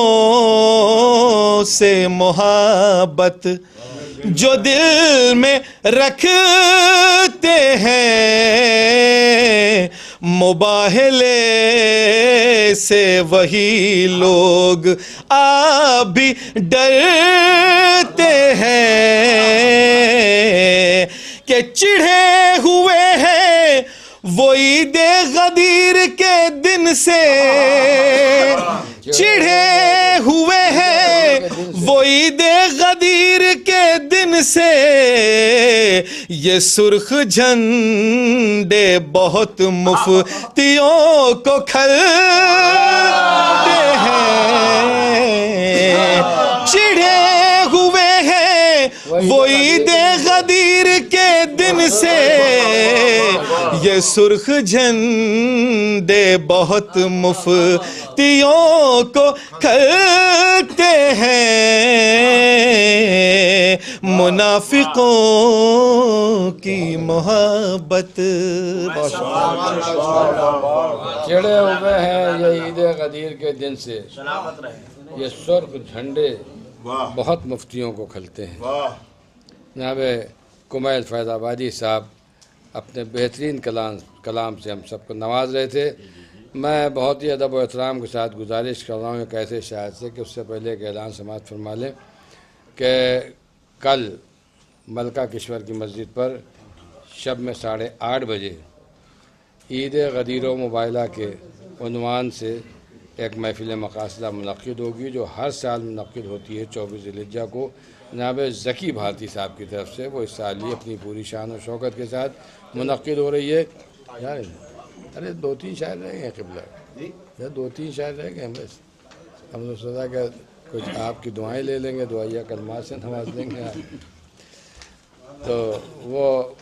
से मोहब्बत जो दिल में रखते हैं, मुबाहले से वही लोग आप भी डरते हैं। कि चिढ़े हुए हैं वो ईदे गदीर के दिन से, चिढ़े हुए हैं वो ईदे गदीर के दिन से, ये सुर्ख झंडे बहुत मुफ्तियों को खलते हैं। चिढ़े हुए हैं वो ईदे गदीर के दिन से, ये सुर्ख झंडे बहुत मुफ्तियों को खलते हैं। मुनाफिकों की मोहब्बत चिड़े हुए हैं ये ईद गदीर के दिन से, ये सुर्ख झंडे बहुत मुफ्तियों को खलते हैं। जनाब कुमैल फैज़ाबादी साहब अपने बेहतरीन कलाम से हम सबको नवाज रहे थे। मैं बहुत ही अदब और एहतराम के साथ गुजारिश कर रहा हूँ एक ऐसे शायर से कि उससे पहले एक ऐलान समाअत फरमा लें कि कल मलका किश्वर की मस्जिद पर शब में 8:30 बजे ईद गदीर मुबाइला के उन्वान से एक महफिल मकासदा मुनक़्क़िद होगी, जो हर साल मुनक़्क़िद होती है 24 ज़िलहिज्जा को। जनाब ज़की भारती साहब की तरफ से वो इस साल ही अपनी पूरी शान और शौकत के साथ मुनक़्क़िद हो रही है। यार अरे 2-3 शायर रह गए क़िबला, यार 2-3 शायर रह गए, बस हम लोग सोचा कि कुछ आपकी दुआएं ले लेंगे, दुआया कलमात से नवाज देंगे आप। तो वो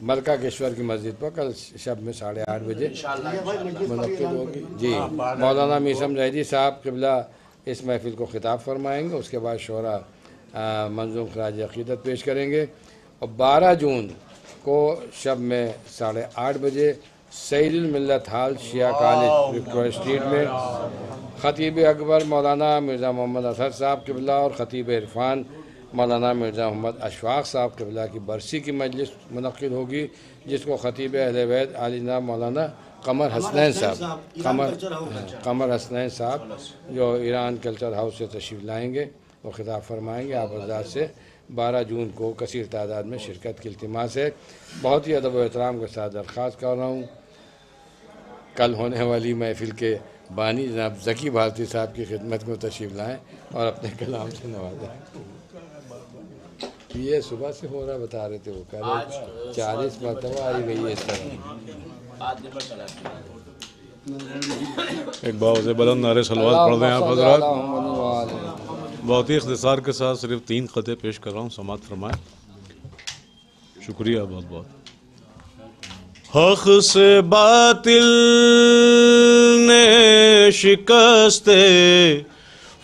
मलका केश्वर की मस्जिद पर कल शब में 8:30 बजे मुनक्किद होगी। जी, मौलाना मीसम जैदी साहब क़िबला इस महफ़िल को ख़िताब फरमाएंगे। उसके बाद शोरा मंजूम खराज अक़ीदत पेश करेंगे और 12 जून को शब में 8:30 बजे सईदुल मिल्लत हाल शिया कॉलेज विक्टोरिया स्ट्रीट में ख़तीब अकबर मौलाना मिर्ज़ा मोहम्मद असद साहब क़िबला और ख़तीब इरफान मौलाना मिर्ज़ा मोहम्मद अशफाक़ साहब क़िबला की बरसी की मजलिस मुनक्किद होगी, जिसको ख़तीब अहले बैत आली जनाब मौलाना कमर हसनैन साहब कमर हसनैन साहब जो ईरान कल्चर हाउस से तशरीफ़ लाएँगे वो ख़िताब फरमाएँगे। आप हज़रात से 12 जून को कसीर तादाद में शिरकत की इल्तिमास है। बहुत ही अदब व एहतराम के साथ दरख्वास्त कर रहा हूँ कल होने वाली महफ़िल के बानी जनाब ज़की भारती साहब की खिदमत में तशरीफ़ लाएँ और अपने कलाम से नवाजें। ये सुबह से हो रहा बता रहे थे वो कह रहे 40 मरतबा आई गई है इस तरह। एक बार से बुलंद नारे सलवात पढ़ दें आप हज़रात। बहुत ही इख्तिसार के साथ सिर्फ 3 क़ते पेश कर रहा हूँ, समात फरमाएं। शुक्रिया बहुत बहुत। हक़ से बातिल ने शिकस्ते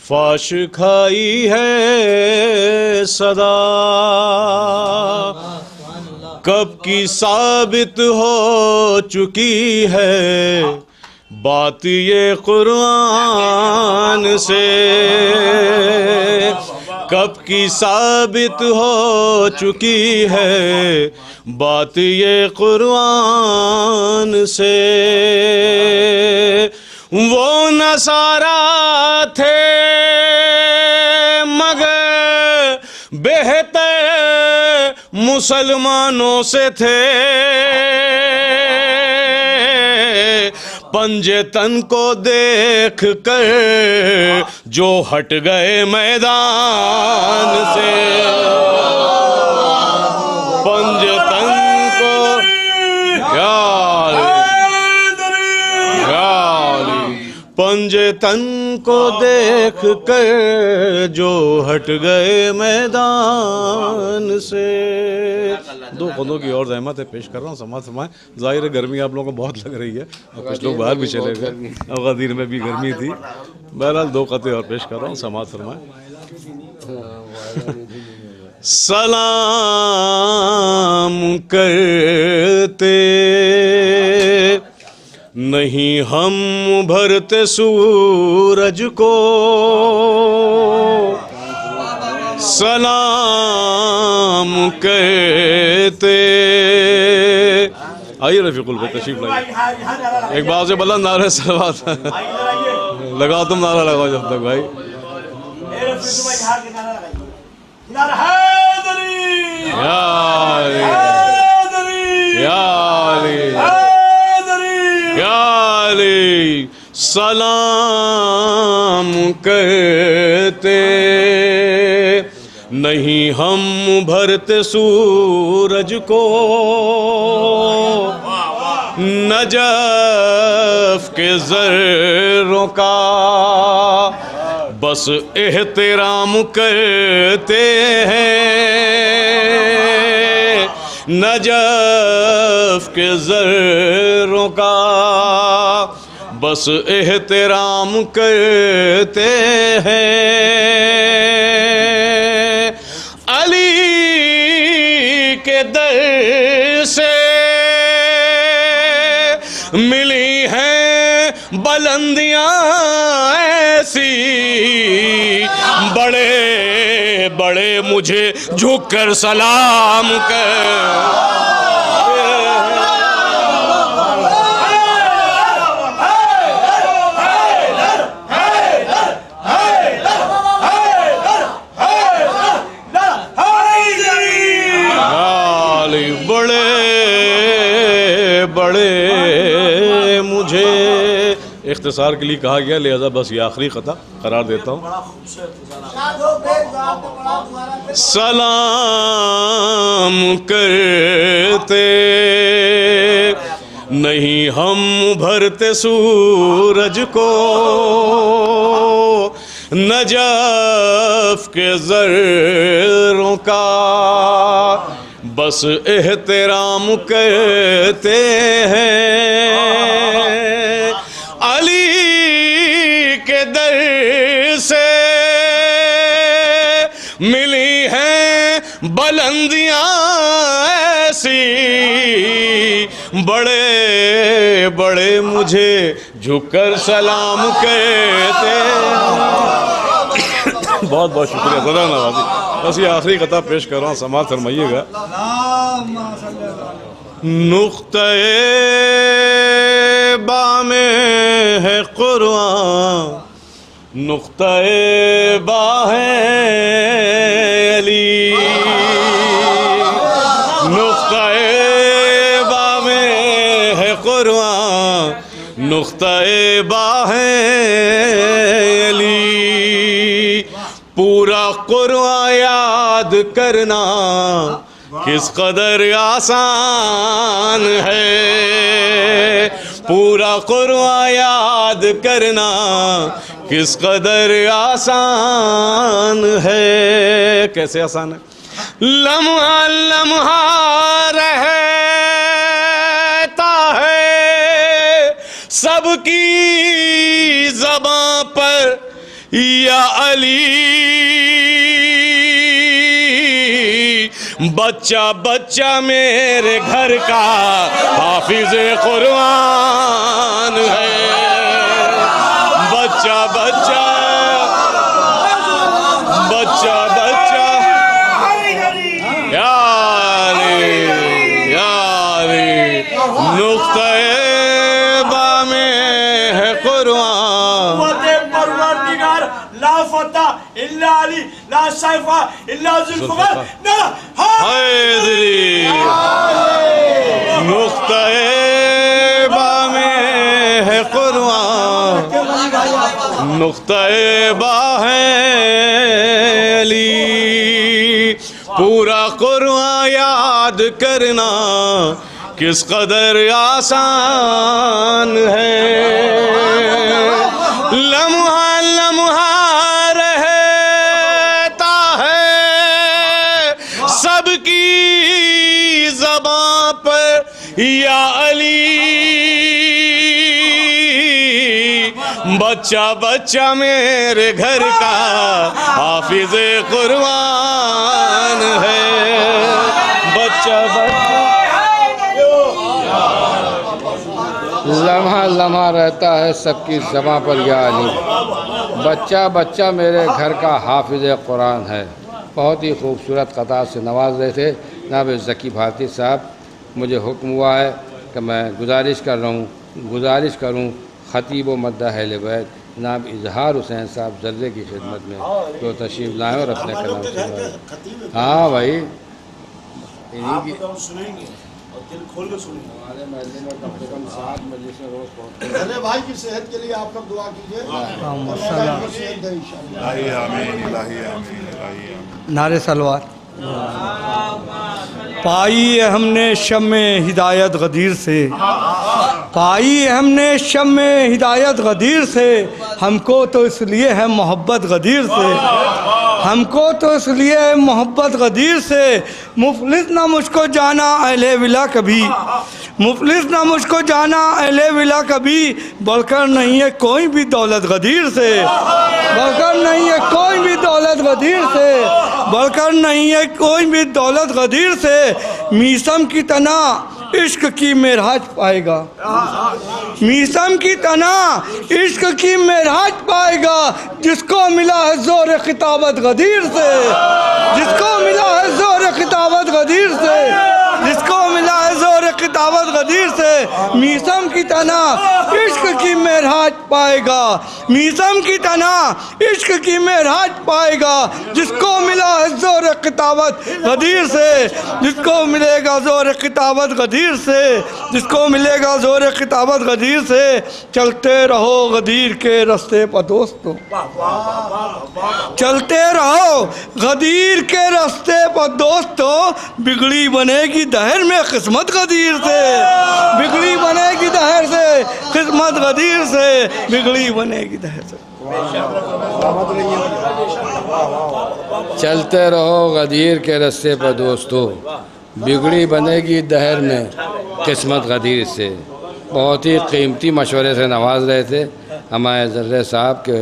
फाश खाई है सदा, कब की साबित हो चुकी है बात ये कुरान से, कब की साबित हो चुकी है बात ये कुरान से। वो नसारा थे मगर बेहतर मुसलमानों से थे, पंजे तन को देख कर जो हट गए मैदान से, पंजे तन को पंजे तन को देख कर जो हट गए मैदान से। 2 क़दों की और ज़हमत है पेश कर रहा हूँ, समात फरमाएं। ज़ाहिर है गर्मी आप लोगों को बहुत लग रही है और कुछ लोग बाहर भी चले गए, अगादीर में भी गर्मी थी। बहरहाल 2 क़ते और पेश कर रहा हूँ, समात फरमाएं। सलाम करते नहीं हम भरते सूरज को, सलाम करते। आइए रफीकुल भाई तशरीफ लाइए। एक बार से बुलंद नारे सलवात लगाओ, तुम नारा लगाओ जब तक भाई। सलाम करते नहीं हम भरते सूरज को, नजफ के ज़र्रों का बस एहतराम करते हैं, नजफ के ज़र्रों का बस एहतराम करते हैं। अली के दर से मिली हैं बुलंदियां ऐसी, बड़े बड़े मुझे झुककर सलाम कर, बड़े मुझे इख्तिसार के लिए कहा गया, लिहाजा बस ये आखिरी ख़ता करार देता हूँ। सलाम करते नहीं हम भरते सूरज को, नजफ के ज़र्रों का बस एहतराम करते हैं। अली के दर से मिली हैं बुलंदियां ऐसी, बड़े बड़े मुझे झुककर सलाम कहते बहुत बहुत शुक्रिया सदा नवाजी। बस ये आखिरी कथा पेश कर रहा हूँ, समाअत फरमाइएगा। नुक्ते बा में है कुरान, नुक्ते बा है अली, नुक्ते बा में है कुरान, नुक्ते बा है अली। पूरा कुरान याद करना किस कदर आसान है, पूरा कुरान याद करना किस कदर आसान है। कैसे आसान है? लम्हा लम्हा रहता है सबकी ज़बां पर या अली, बच्चा बच्चा मेरे घर का हाफिज कुरान है, बच्चा बच्चा बच्चा बच्चा यारी यारी नुक्ते बा में है कुरान। ला फता इल्ला अली, ला सैफा इल्ला जुल्फ़िकार, ना हैदरी। नुक्ते बा में है कुरान, नुक्ते बा है अली। पूरा कुरान याद करना किस कदर आसान है, लम्हा लम्हा रहता है सबकी ज़बां पर या अली, बच्चा बच्चा मेरे घर का हाफिज कुरान है, बच्चा बच्चा लम्हा लम्हा रहता है सबकी ज़बां पर या अली, बच्चा बच्चा मेरे घर का हाफिज कुरान है। बहुत ही खूबसूरत कथा से नवाज रहे थे जनाब ज़की भारती साहब। मुझे हुक्म हुआ है कि मैं गुजारिश करूं ख़तीब व मद्दा अहले बैत जनाब इजहार हुसैन साहब जर्रे की खिदमत में तो तशरीफ़ लाएँ और अपने कलाम सुनाएं। हाँ भाई, दिल खोल के सुनिए। हमारे महल्ले में कम से कम 7 मजलिसें रोज़ पहुँचते हैं। अरे भाई की सेहत के लिए आप लोग दुआ कीजिए। नारे सलवार। पाई है हमने शम्मे हिदायत गदीर से, पाई है हमने शम्मे हिदायत गदीर से, हमको तो इसलिए है मोहब्बत गदीर से, हमको तो इसलिए है मोहब्बत गदीर से। मुफलिस ना मुझको जाना अहले विला कभी, मुफलिस ना मुझको जाना अहले विला कभी, बढ़कर नहीं है कोई भी दौलत गदीर से, बढ़कर नहीं है कोई भी दौलत गदीर से, बढ़कर नहीं है कोई भी दौलत गदीर से। मीसम की तना इश्क की मेराज पाएगा, मीसम की तना इश्क की मेराज पाएगा, जिसको मिला है जोर खिताबत गदीर से, जिसको मिला है जोर खिताबत गदीर से, जिसको मिला है जोर खिताबत गदीर से। मीसम की तना इश्क की मेराज पाएगा, मीसम की तना इश्क की मेराज पाएगा, जिसको मिला है जोर खिताबत गदीर से, जिसको मिलेगा जोर खिताबत गदीर से, जिसको मिलेगा जोर खिताबत गदीर से। चलते रहो गदीर के रास्ते पर दोस्तों, चलते रहो गदीर के रास्ते पर दोस्तों, बिगड़ी बनेगी दहर में किस्मत गदीर से, बिगड़ी बनेगी दहर से किस्मत गदीर से। बिगड़ी बनेगी दहर से। चलते रहो गदीर के रस्ते पर दोस्तों, बिगड़ी बनेगी दहर में किस्मत गदीर से। बहुत ही कीमती मशवरे से नवाज रहे थे हमारे जर्रे साहब के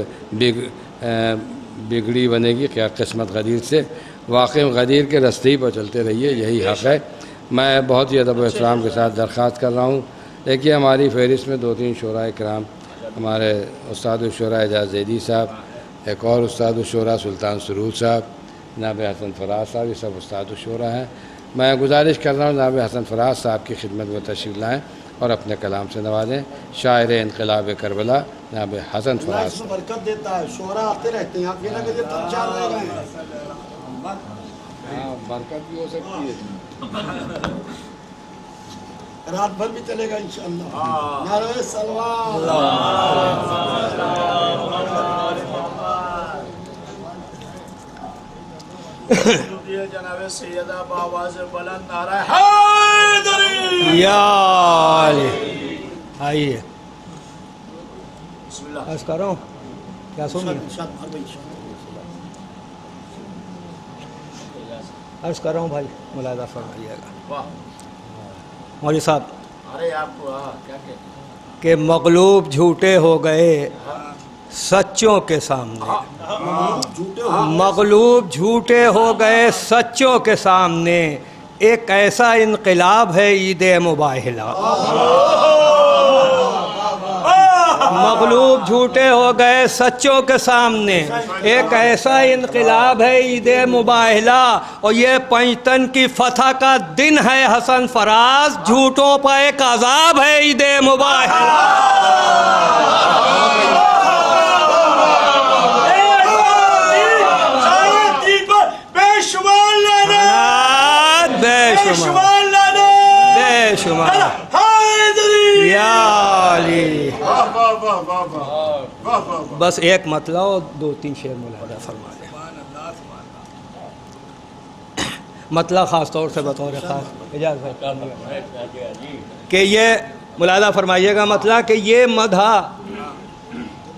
बिगड़ी बनेगी क्या किस्मत गदीर से। वाकई गदीर के रस्ते ही पर चलते रहिए, यही हक़ है। मैं बहुत ही अदब व एहतराम के साथ दरख्वास्त कर रहा हूँ, देखिए हमारी फहरिस्त में 2-3 शोरा कराम, हमारे उस्ताद शुरा एजाज़ ज़ैदी साहब, एक और उस्ताद शुरा सुल्तान सरूर साहब, जनाब हसन फराज साहब, ये सब उस्ताद शुरा हैं। मैं गुजारिश कर रहा हूँ जनाब हसन फराज साहब की खिदमत में तशरीफ़ लाएँ और अपने कलाम से नवाजें। शायर इनकलाब करबला जनाब हसन फराज। बरकत देता है, शोरा आते रहते हैं, आगे ना कभी तब चार रह गए हैं। बरकत भी हो सकती है, रात भर भी चलेगा इंशाअल्लाह। नारे सलवात। जनाब सैयदा आवाज़ बुलंद नारा हैदरी। या आइए बस करो, क्या सुनिए अर्ज़ कर रहा हूँ भाई, मुलाहिज़ा फरमाइएगा मौलवी साहब। अरे आपको क्या कहते कि मगलूब झूठे हो गए सच्चों के सामने, मगलूब झूठे हो गए सच्चों के सामने, एक ऐसा इनकलाब है ईद मुबाहिला। मगलूब झूठे हो गए सच्चों के सामने, एक ऐसा इनकलाब है ईद मुबाहिला। और ये पंजतन की फतह का दिन है हसन फराज, झूठों पर एक अजाब है ईद मुबाहिला। बस एक मतलब और 2-3 शेर मुलाहिज़ा फरमा दें। मतलब ख़ास तौर से बतौर ख़ास इजाज़त कि ये मुलाहिज़ा फरमाइएगा, मतलब कि ये मधा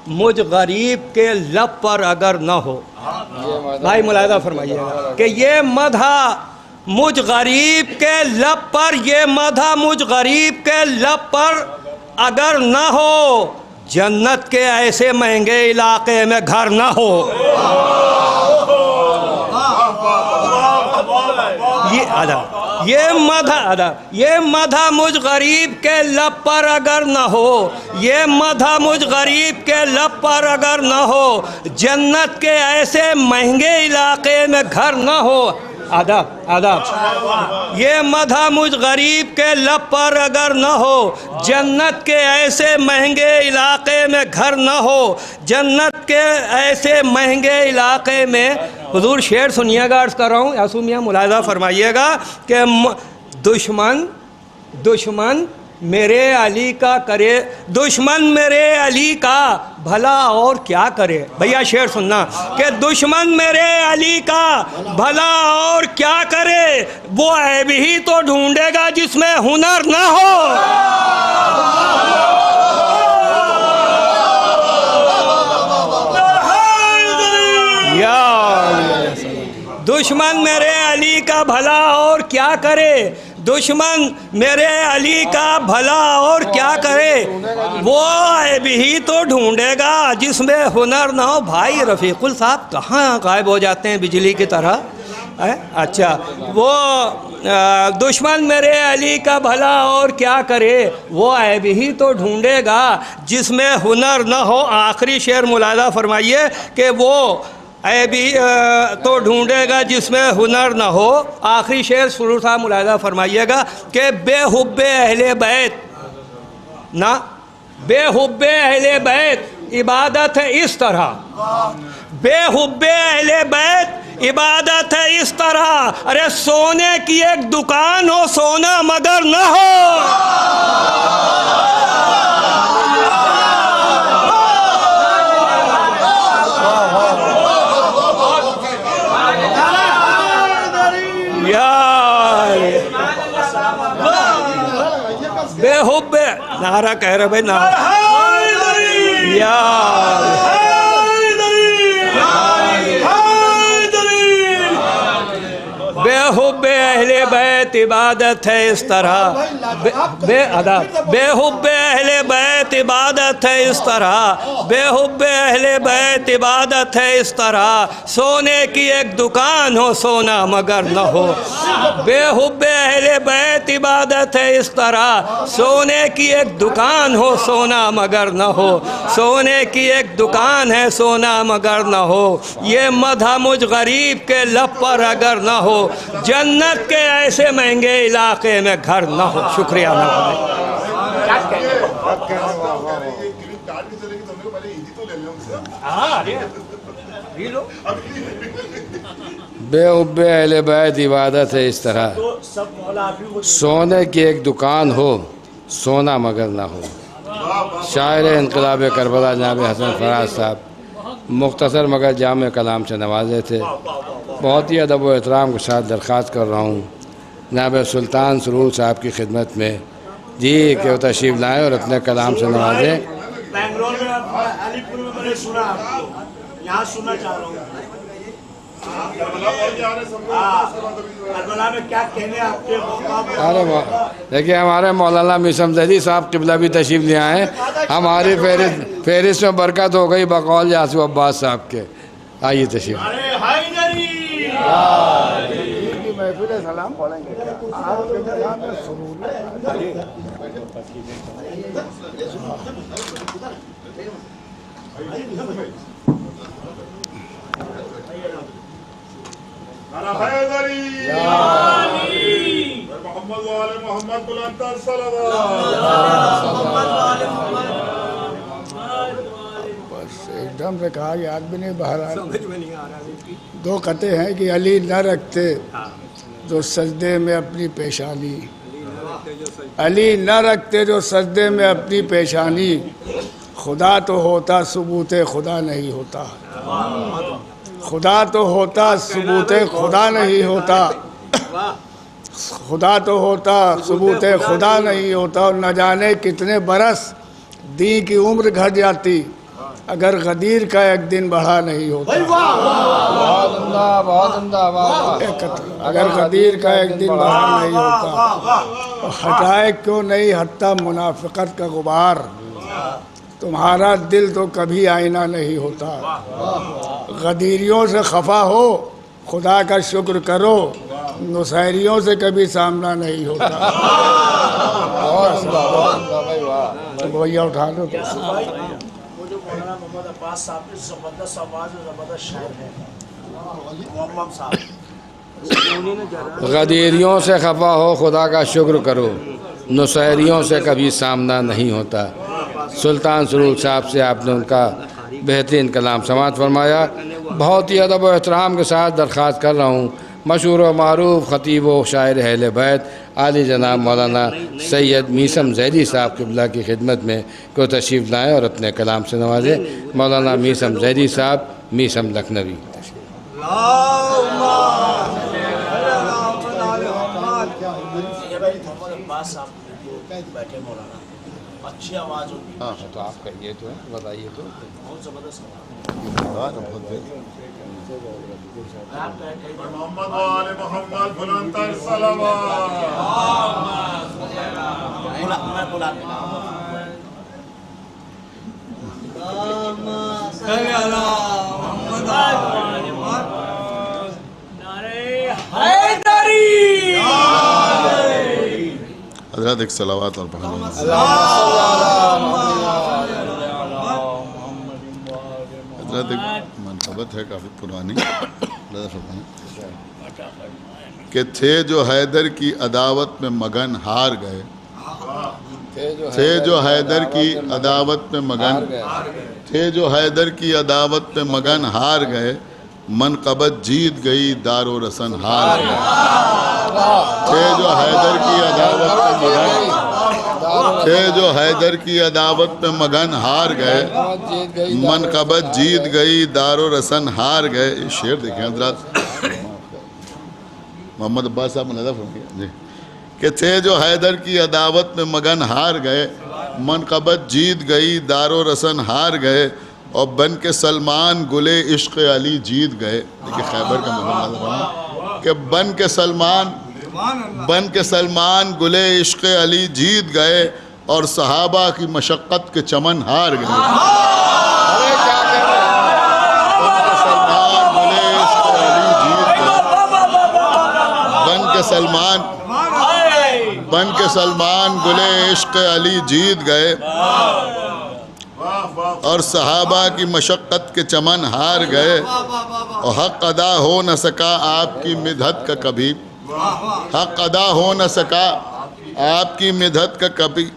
मुझ गरीब के लब पर अगर न हो, भाई मुलाहिज़ा फरमाइएगा कि ये मधा मुझ गरीब के लब पर, ये मधा मुझ गरीब के लब पर अगर न हो, जन्नत के ऐसे महंगे इलाके में घर न हो। ये मधा मुझ गरीब के लब पर अगर न हो, ये मधा मुझ गरीब के लब पर अगर न हो, जन्नत के ऐसे महंगे इलाके में घर न हो। आदाब आदाब। ये मधा मुझ गरीब के लब पर अगर न हो, जन्नत के ऐसे महंगे इलाके में घर न हो, जन्नत के ऐसे महंगे इलाके में। हुजूर शेर सुनिएगा, अर्ज़ कर रहा हूँ, यासू मियाँ मुलाहिज़ा फरमाइएगा कि दुश्मन मेरे अली का करे, दुश्मन मेरे अली का भला और क्या करे। भैया शेर सुनना कि दुश्मन मेरे अली का भला और क्या करे, वो ऐब ही तो ढूंढेगा जिसमें हुनर ना हो। दुश्मन मेरे अली का भला और क्या करे, दुश्मन मेरे अली का भला और क्या करे, वो ऐब ही तो ढूंढेगा जिसमें हुनर ना हो। भाई रफ़ीकुल साहब कहाँ गायब हो जाते हैं बिजली की तरह है? अच्छा, वो दुश्मन मेरे अली का भला और क्या करे, वो ऐब ही तो ढूंढेगा जिसमें हुनर ना हो। आखिरी शेर मुलाहिज़ा फरमाइए कि वो ऐबी तो ढूंढेगा जिसमें हुनर न हो। आखिरी शेर सुरूर साहब मुलाहिज़ा फरमाइएगा कि बेहुब्बे अहले बैत ना, बेहुब्बे अहले बैत इबादत है इस तरह, बेहुब्बे अहले बैत इबादत है इस तरह। अरे सोने की एक दुकान हो, सोना मगर न हो। बेहुब्बे नारा कह रहे भाई, नारा या बेहुब्बे अहले बैत इबादत है इस तरह, बेहुब्बे अहले बैत इबादत है इस तरह, बेहुब्बे अहले बैत इबादत है इस तरह, सोने की एक दुकान हो सोना मगर न हो। बेहुब्बे अहले बैत इबादत है इस तरह, सोने की एक दुकान हो सोना मगर न हो, सोने की एक दुकान है सोना मगर न हो। ये मधा मुझ गरीब के लब पर अगर न हो, जन्नत के ऐसे महंगे इलाके में घर न हो। शुक्रिया। बेहुब्बे अहले बैत इबादत है इस तरह, सोने की एक दुकान हो सोना मगर ना हो। शायर इनकलाब करबला जनाब हसन फराज साहब मुख्तसर मगर जाम कलाम से नवाजे थे। बहुत ही अदब व एहतराम के साथ दरख्वास्त कर रहा हूँ जनाब सुल्तान सरूर साहब की खिदमत में जी कि वो तशरीफ़ लाएँ और अपने कलाम से नवाजें। बेंगलोर में, अलीपुर में मैंने सुना, यहाँ सुनना चाह रहा हूँ। करबला में क्या कहने आपके? अरे देखिए हमारे मौलाना मिसम जदी साहब किबला भी तशरीफ़ ले आए। हमारी फहरिस्त में बरकत हो गई बकौल यासूब अब्बास साहब के। आइए तशरीफ़। सलाम पढ़ेंगे एकदम से कहा याद भी नहीं बाहर आ रहा। दो कहते हैं कि अली न रखते जो सजदे में अपनी पेशानी, अली न रखते जो सजदे में अपनी पेशानी, खुदा तो होता सबूत खुदा नहीं होता, खुदा तो होता सबूत खुदा नहीं होता, खुदा तो होता सबूत खुदा नहीं होता। और न जाने कितने बरस दी की उम्र घट जाती अगर गदीर का एक दिन बढ़ा नहीं होता। अगर गदीर का एक दिन बढ़ा नहीं होता। हटाए क्यों नहीं हटता मुनाफिकत का गुबार, तुम्हारा दिल तो कभी आईना नहीं होता। गदीरियों से खफा हो खुदा का शुक्र करो, नुसैरियों से कभी सामना नहीं होता। भैया उठा लो। मौलाना मोहम्मद अब्बास साहब ने ज़बरदस्त आवाज़ और ज़बरदस्त शायर है मोहम्मद साहब। गदीरियों से खफा हो खुदा का शुक्र करो, नुसैरियों से कभी सामना नहीं होता। सुल्तान सरूर साहब से आपने उनका बेहतरीन कलाम समाअत फरमाया। बहुत ही अदब व एहतराम के साथ दरख्वास्त कर रहा हूँ मशहूर व मारूफ ख़तीब व शायर अहले बैत आली जनाब मौलाना सैयद मीसम जैदी साहब क़िबला की खिदमत में को तशरीफ़ लाएँ और अपने कलाम से नवाजें। मौलाना मीसम जैदी साहब, मीसम लखनवी। अच्छी आवाज़ होगी। हाँ तो आप कहिए तो बताइए तो। बहुत ज़बरदस्त हज़रत एक सलावत और पढ़ना। हज़रत एक मनक़बत है काफ़ी पुरानी कि थे जो हैदर की अदावत में मगन हार गए, थे जो हैदर की अदावत में मगन, थे जो हैदर की अदावत में मगन हार गए, मनक़बत जीत गई दारो रसन हार गए। थे जो हैदर की अदावत में मगन, थे जो हैदर की अदावत में मगन हार गए, मनक़बत जीत गई दारो रसन हार गए। ये शेर देखें हज़रत मोहम्मद अब्बास साहब मुनज़्ज़फ़ जी कि थे जो हैदर की अदावत में मगन हार गए, मनकबत जीत गई, दारो रसन हार गए, और बन के सलमान गुले इश्क अली जीत गए। देखिए खैबर का मतलब कि बन के सलमान गुले इश्क अली जीत गए और सहाबा की मशक्क़त के चमन हार गए। बन के सलमान गुले इश्क अली जीत गए और सहाबा की मशक्क़त के चमन हार गए, और हक़ अदा हो न सका आपकी मिदहत का कभी, हक़ अदा हो न सका आपकी मिदहत का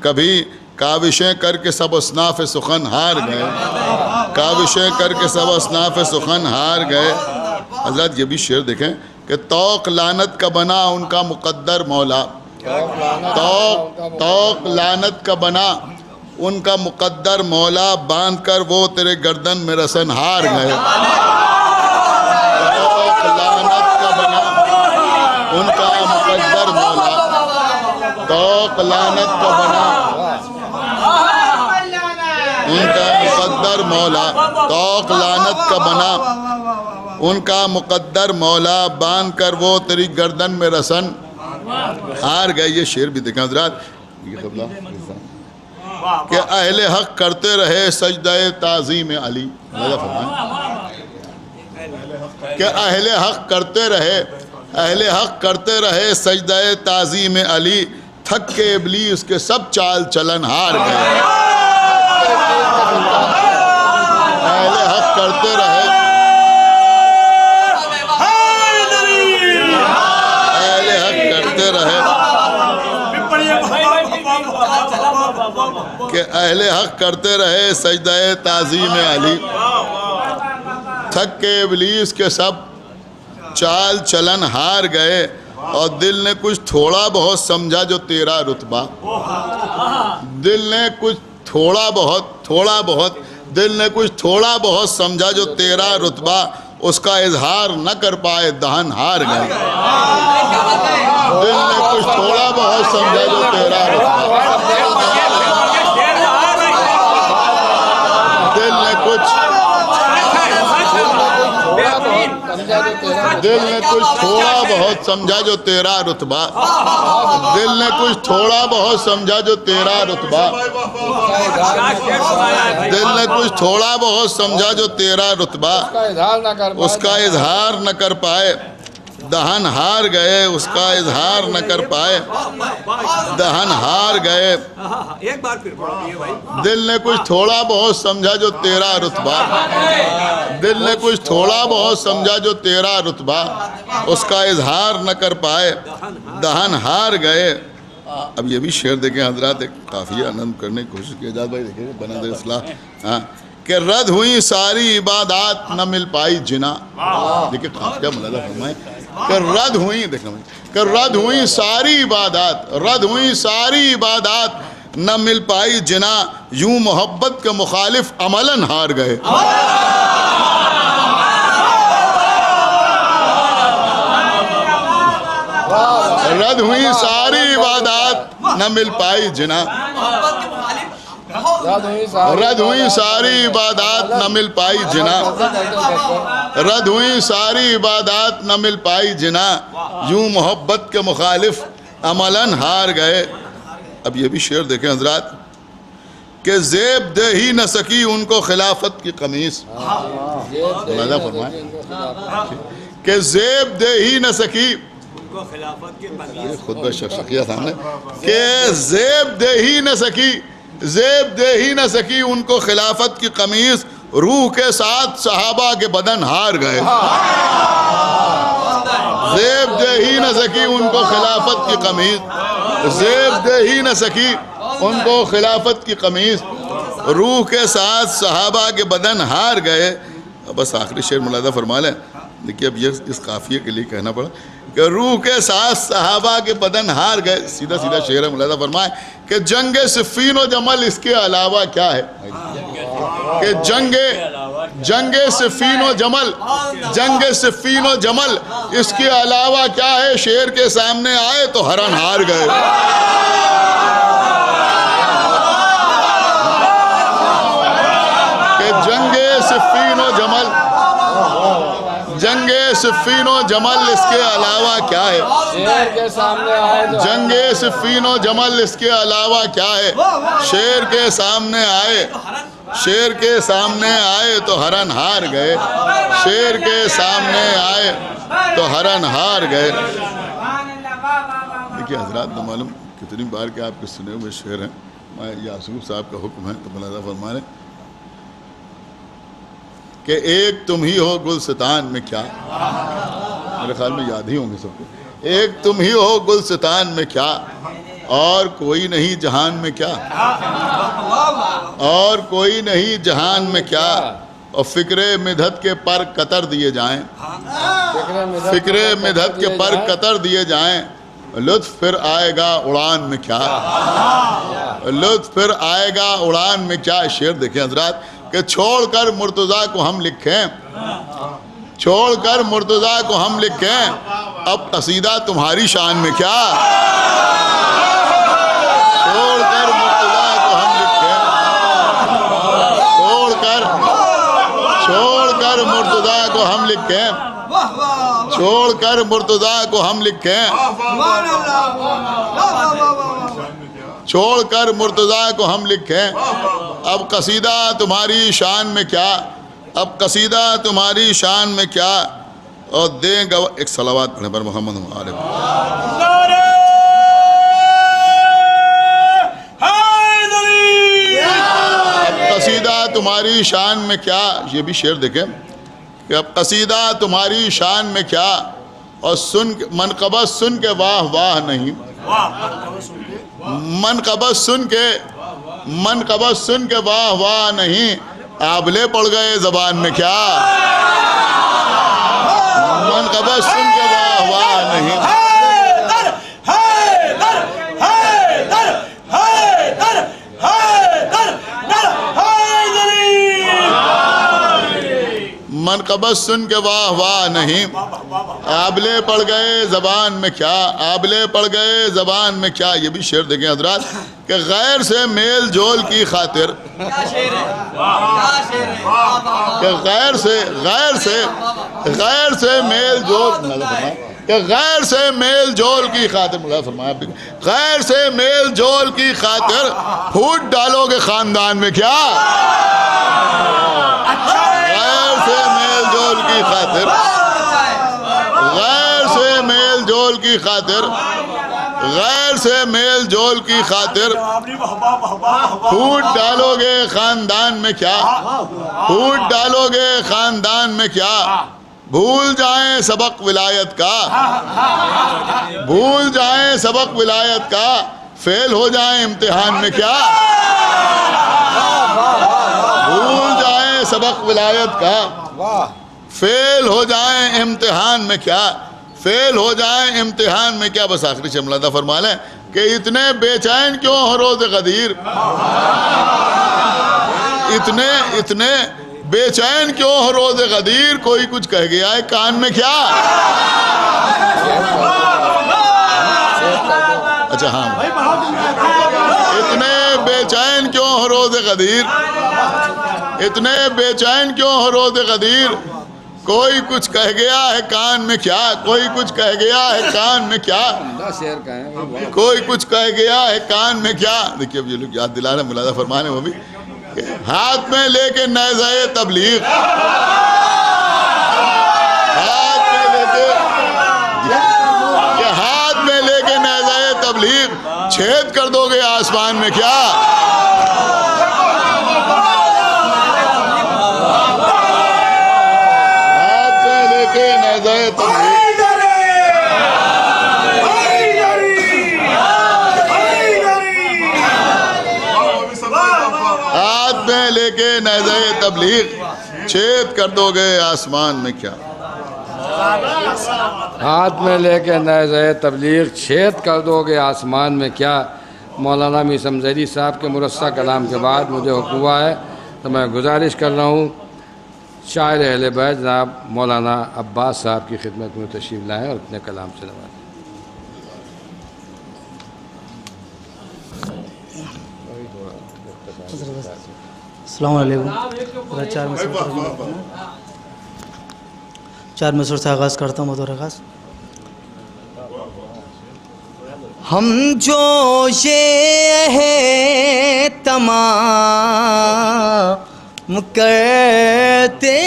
कभी, काविशें करके सब असनाफ़ सुखन हार गए, काविशें करके सब असनाफ़ सुखन हार गए। हज़रत ये भी शेर देखें कि तौक़ लानत का बना उनका मुक़द्दर मौला, तौक़ लानत का बना उनका मुक़द्दर मौला, बांध कर वो तेरे गर्दन में रसन हार गए। तौक़ लानत का बना उनका मुक़द्दर मौला, तौक़ लानत का बना उनका मुक़द्दर मौला, तौक़ लानत का बना उनका मुक़द्दर मौला, बांध कर वो तेरी गर्दन में रसन हार गए। ये शेर भी देखा हज़रात कि अहले हक करते रहे सजदे ताज़ीम अली, कि अहले हक करते रहे सजदे ताज़ीम अली, थक के इब्लीस के सब चाल चलन हार गए। अहले हक करते रहे कि अहले हक करते रहे सजदे ताज़ीम अली, थक के इब्लीस के सब चाल चलन हार गए, और दिल ने कुछ थोड़ा बहुत समझा जो तेरा रुतबा, दिल ने कुछ थोड़ा बहुत दिल ने कुछ थोड़ा बहुत समझा जो तेरा रुतबा, उसका इजहार न कर पाए दहन हार गए। दिल ने कुछ थोड़ा बहुत समझा जो तेरा रुतबा, दिल ने कुछ थोड़ा बहुत समझा जो तेरा रुतबा, दिल ने कुछ थोड़ा बहुत समझा जो तेरा रुतबा, दिल ने कुछ थोड़ा बहुत समझा जो तेरा रुतबा, उसका इजहार न कर पाए दहन हार गए, उसका इजहार न कर पाए दहन हार गए। एक बार फिर भाई। दिल ने कुछ थोड़ा बहुत समझा जो तेरा रुतबा, दिल ने कुछ थोड़ा बहुत समझा जो तेरा रुतबा, उसका इजहार न कर पाए दहन हार गए। अब ये भी शेर देखें हजरात, एक काफ़ी आनंद करने की कोशिश की। आजाद भाई देखें बना दे इस्लाह, हाँ कि रद्द हुई सारी इबादत न मिल पाई जिना। देखिए क्या मुलाजा फरमाए कि रद्द हुई, देखना कि रद्द हुई सारी इबादत, रद्द हुई सारी इबादत न मिल पाई जिना, यूं मोहब्बत के मुखालिफ अमलन हार गए। रद्द हुई सारी इबादत न मिल पाई जिना, रद्द हुई सारी इबादत न मिल पाई जिना, रद्द हुई सारी इबादत न मिल पाई जिना, यूं मोहब्बत के मुखालिफ अमलन हार गए। अब ये भी शेर देखें हजरात कि ज़ेब दे ही न सकी उनको खिलाफत की कमीज, कि ज़ेब दे ही न सकी खुद शख्सियत सामने कि ज़ेब दे ही न सकी, ज़ेब दे ही न सकी उनको खिलाफत की कमीज, रूह के साथ सहाबा के बदन हार गए। ज़ेब दे ही न सकी उनको खिलाफत की कमीज, ज़ेब दे ही न सकी उनको खिलाफत की कमीज, रूह के साथ सहाबा के बदन हार गए। बस आखिरी शेर मुलादा फरमा लें। देखिए अब ये इस काफ़िए के लिए कहना पड़ा कि रूह के साथ सहाबा के बदन हार गए। सीधा सीधा शेर है, मुलादा फरमाए कि जंगे सिफ़ीन व जमल इसके अलावा क्या है, कि जंगे सिफ़ीन व जमल, जंगे सिफ़ीन व जमल इसके अलावा क्या है, शेर के सामने आए तो हरन हार गए। जंगे सिफ़ीन व जमल, जंगे सिफ़ीन व जमल इसके अलावा क्या है? शेर के सामने आए तो जंगे सिफ़ीन व जमल इसके अलावा क्या है? शेर के सामने आए, शेर के सामने आए तो हरन हार गए, शेर के सामने आए तो हरन हार गए। देखिए हजरात, न मालूम कितनी बार के आपके सुने हुए शेर हैं। मैं यासूब साहब का हुक्म है तो मुलाज़ा फरमाने कि एक तुम ही हो गुलस्तान में क्या, मेरे ख्याल में याद ही होंगे सबको। एक तुम ही हो गुलस्तान में क्या, और कोई नहीं जहान में क्या, और कोई नहीं जहान में क्या। और फिक्रे मिधत के पर कतर दिए जाएं, फिक्रे मिधत के पर कतर दिए जाएं, लुत्फ फिर आएगा उड़ान में क्या, लुत्फ फिर आएगा उड़ान में क्या। शेर देखें हजरात कि छोड़कर मुर्तज़ा को हम लिखें, छोड़कर मुर्तज़ा को हम लिखें, अब कसीदा तुम्हारी शान में क्या। छोड़कर मुर्तज़ा को हम लिखें, छोड़कर मुर्तज़ा को हम लिखें, छोड़कर मुर्तज़ा को हम लिखें, छोड़कर मुर्तज़ा को हम लिखें, अब कसीदा तुम्हारी शान में क्या, अब कसीदा तुम्हारी शान में क्या। और दें गवाह, एक सलावत पढ़े पर मोहम्मद कसीदा तुम्हारी शान में क्या। ये भी शेर देखें कि अब कसीदा तुम्हारी शान में क्या, और सुन मनक़बत सुन के वाह वाह नहीं, मनक़बत सुन के वाह वाह नहीं, आबले पड़ गए ज़बान में क्या, मनक़बत सुन के वाह वाह नहीं। मनक़बत सुन के वाह वाह नहीं, आबले पड़ गए ज़बान में क्या, आबले पड़ गए ज़बान में क्या। ये भी शेर देखें हजरात कि गैर से मेल जोल की खातिर, कि गैर से मेल जोल, कि गैर से मेल जोल की खातिर, गैर से मेल जोल की खातिर फूट डालोगे खानदान में क्या, गैर से मेल जोल की खातिर, गैर से मेल जोल की खातिर, गैर से मेल जोल की खातिर फूट डालोगे खानदान में क्या, फूट डालोगे खानदान में क्या। भूल जाएं सबक विलायत का, भूल जाएं सबक विलायत का, फेल हो जाएं इम्तिहान में क्या, भूल जाएं सबक विलायत का, फेल हो जाएं इम्तिहान में क्या, फेल हो जाएं इम्तिहान में क्या। बस आखिरी से मुलादा फरमा लें कि इतने बेचैन क्यों हो रोज़ गदीर, इतने बेचैन क्यों हो रोज़ गदीर, कोई कुछ कह गया है कान में क्या। अच्छा हाँ, इतने बेचैन क्यों हो रोज़ गदीर, इतने बेचैन क्यों हो रोज़ गदीर, कोई कुछ कह गया है कान में क्या, कोई कुछ कह गया है कान में क्या, कोई कुछ कह गया है कान में क्या। देखिए अब ये लोग याद दिला रहे मुलादा फरमाने, वो भी हाथ में लेके नेज़े तबलीग, हाथ में लेके नेज़े तबलीग, छेद कर दोगे आसमान में क्या, हाथ में लेके नेज़े तबलीग, हाथ में लेके नेज़े तबलीग, छेद कर दोगे आसमान में क्या। हाथ में लेके नेज़े तबलीग, छेद कर दोगे आसमान में क्या। मौलाना मीर समज़ैली साहब के मुरस्सा कलाम के बाद मुझे हुक्म हुआ है तो मैं गुजारिश कर रहा हूँ शायर अहले बैत जनाब मौलाना अब्बास साहब की खिदमत में तशरीफ़ लाएँ और अपने कलाम से नवाजें। अस्सलाम वालेकुम। चार मिसर से आगाज़ करता हूँ बतौर ख़ास। हम जो ये है तमाम करते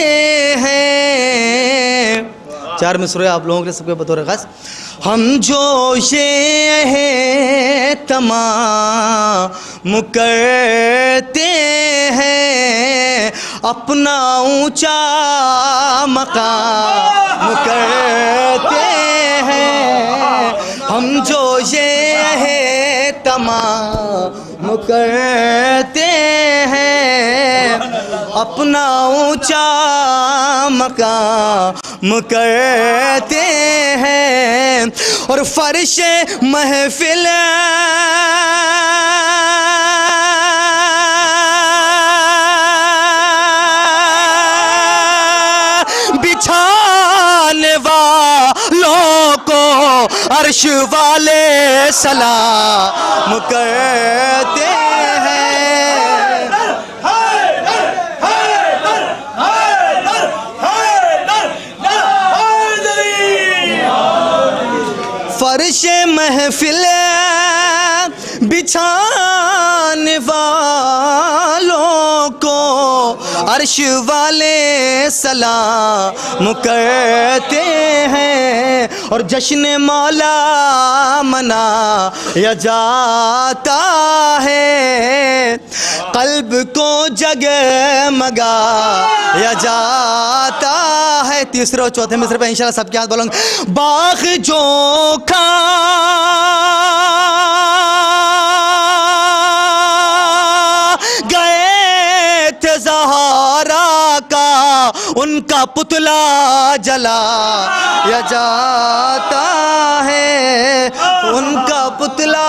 हैं, चार मिसरे आप लोगों के सबके बतौर ख़ास। हम जो ये है तमाम करते हैं, अपना ऊंचा मकाम करते हैं। हम जो ये है तमाम करते हैं, अपना ऊंचा मकाम करते हैं। और फर्श महफिल बिछाने वालों को अर्श वाले सलाम करते हैं। फर्श महफिल बिछाने वालों को अर्श वाले सलाम करते हैं। और जश्न मौला मनाया जाता है, कल्ब को जगमगाया जाता है। तीसरे और चौथे मिसरे पे इंशाल्लाह सबके हाथ बोलूँगा। बाग जो खा गए थे ज़हरा का, उनका पुतला जलाया जाता है, उनका पुतला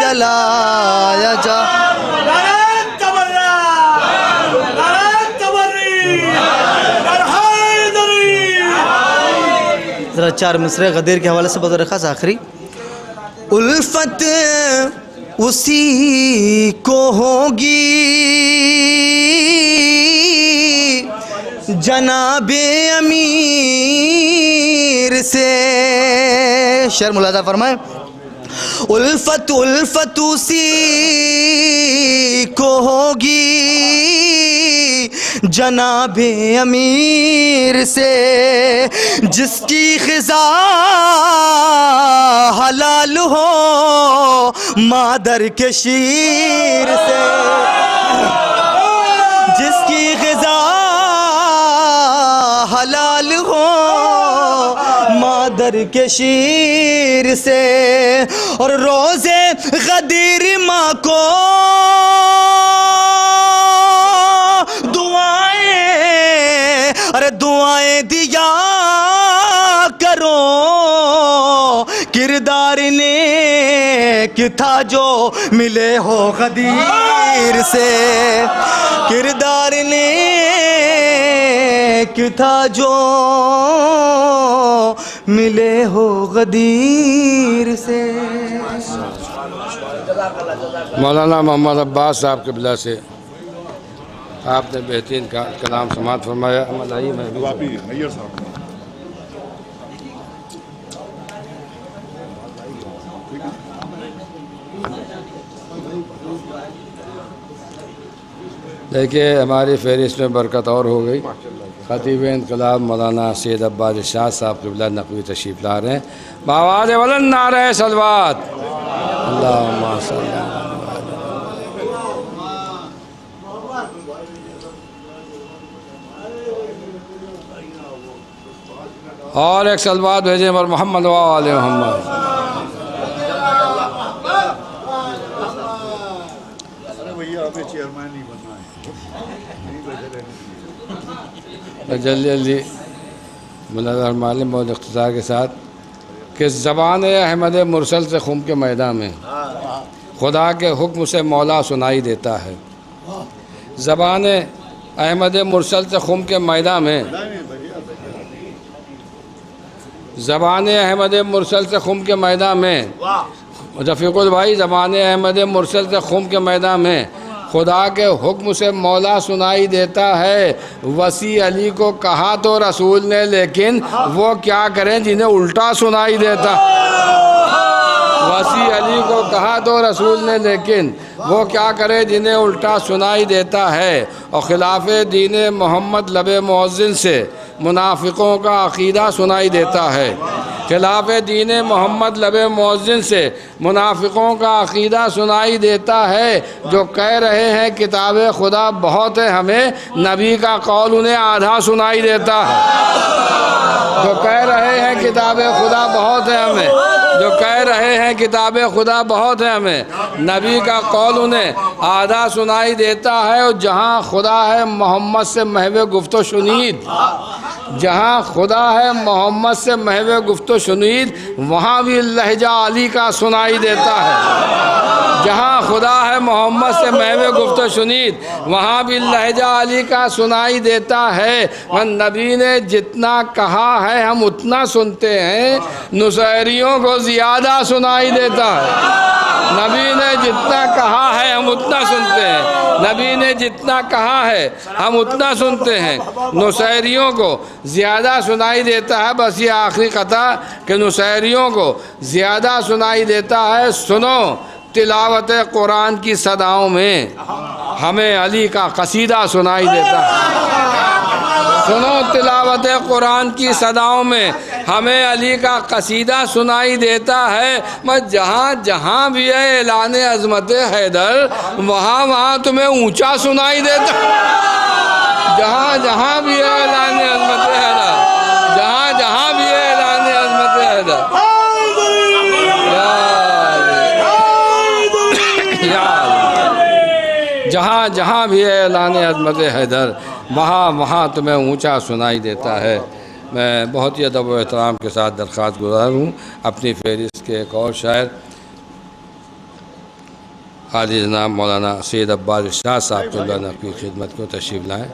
जलाया जा। ज़रा चार मिसरे गदीर के हवाले से बतौर ख़ास आखिरी। उल्फत उसी को होगी जनाबे अमीर से। शेर मुलाजा फरमाए। उल्फत उल्फत उसी को होगी जनाबे अमीर से, जिसकी ग़िज़ा हलाल हो मादर के शीर से, जिसकी ग़िज़ा हलाल हो मादर के शीर से। और रोज़े गदीर माँ को दुआएं, अरे दुआएं दिया करो। किरदार ने कि था जो मिले हो गदीर से, किरदार ने कि था जो मिले हो गदीर से। मौलाना मोहम्मद अब्बास साहब के बिला से आपने बेहतरीन का कलाम समात फरमाया। मलाही में देखिए हमारी फहरिस्त में बरकत और हो गई। खतीब इनकलाब मौलाना सैयद अब्बास शाह साहब क़िबला नक़वी तशरीफ़ ला रहे हैं। बावाज़ बुलंद नारे सलवात। अल्लाहुम्मा सल्ली और एक सलवात भेजें पर मोहम्मद वाले मोहम्मद। जल्दी जल्दी मुलाज़ा मालूम बहुत इख्तिसार के साथ कि ज़बान अहमद मुरसल से खुम के मैदान में खुदा के हुक्म से मौला सुनाई देता है। ज़बान अहमद मुरसल से खुम के मैदान में, ज़बान अहमद मुरसल से खुम के मैदान में, रफ़ीकुल भाई ज़बान अहमद मुरसल से खुम के मैदान में खुदा के हुक्म से मौला सुनाई देता है। वसी अली को कहा तो रसूल ने, लेकिन वो क्या करें जिन्हें उल्टा सुनाई देता। वसी अली को कहा तो रसूल ने, लेकिन वो क्या करे जिन्हें उल्टा सुनाई देता है। और खिलाफ दीन मोहम्मद लबे मुअज्जिन से मुनाफिकों का अक़ीदा सुनाई देता है। खिलाफ दीन मोहम्मद लबे मुअज्जिन से मुनाफिकों का अक़ीदा सुनाई देता है। जो कह रहे हैं किताब खुदा बहुत है, हमें नबी का कौल उन्हें आधा सुनाई देता है। जो कह रहे हैं किताब खुदा बहुत है, हमें जो कह रहे हैं किताब खुदा बहुत है, हमें नबी का कौल उन्हें आधा सुनाई देता है। और जहाँ खुदा है मोहम्मद से महवे गुफ्तो शुनीद, जहाँ खुदा है मोहम्मद से महवे गुफ्तो शुनीद, वहाँ भी लहजा अली का सुनाई देता है। जहाँ खुदा है मोहम्मद से महवे गुफ्तो शुनीद, वहाँ भी लहजा अली का सुनाई देता है। और नबी ने जितना कहा है हम उतना सुनते हैं, नुसैरियों को ज़्यादा सुनाई देता है। नबी ने जितना कहा है हम उतना सुनते हैं, नबी ने जितना कहा है हम उतना सुनते हैं, नुसैरियों को ज़्यादा सुनाई देता है। बस ये आखिरी कथा कि नुसैरियों को ज़्यादा सुनाई देता है। सुनो तिलावत कुरान की सदाओं में हमें अली का कसीदा सुनाई देता है। सुनो तिलावत कुरान की सदाओं में हमें अली का कसीदा सुनाई देता है। बस जहाँ जहाँ भी है ऐलान अज़मत हैदर, वहाँ वहाँ तुम्हें ऊंचा सुनाई देता। जहाँ जहाँ भी है ऐलान अज़मत हैदर, जहाँ जहाँ भी है ऐलान अज़मत हैदर, जहाँ जहाँ भी है ऐलान अज़मत हैदर, वहाँ वहाँ तुम्हें ऊंचा सुनाई देता है। मैं बहुत ही अदब व एहतराम के साथ दरख्वास्त गुज़ार हूँ अपनी फहरिस्त के एक और शायर हाजी जनाब मौलाना सैयद अब्बास इरशाद साहब क़िबला की खिदमत को तशरीफ़ लाएँ।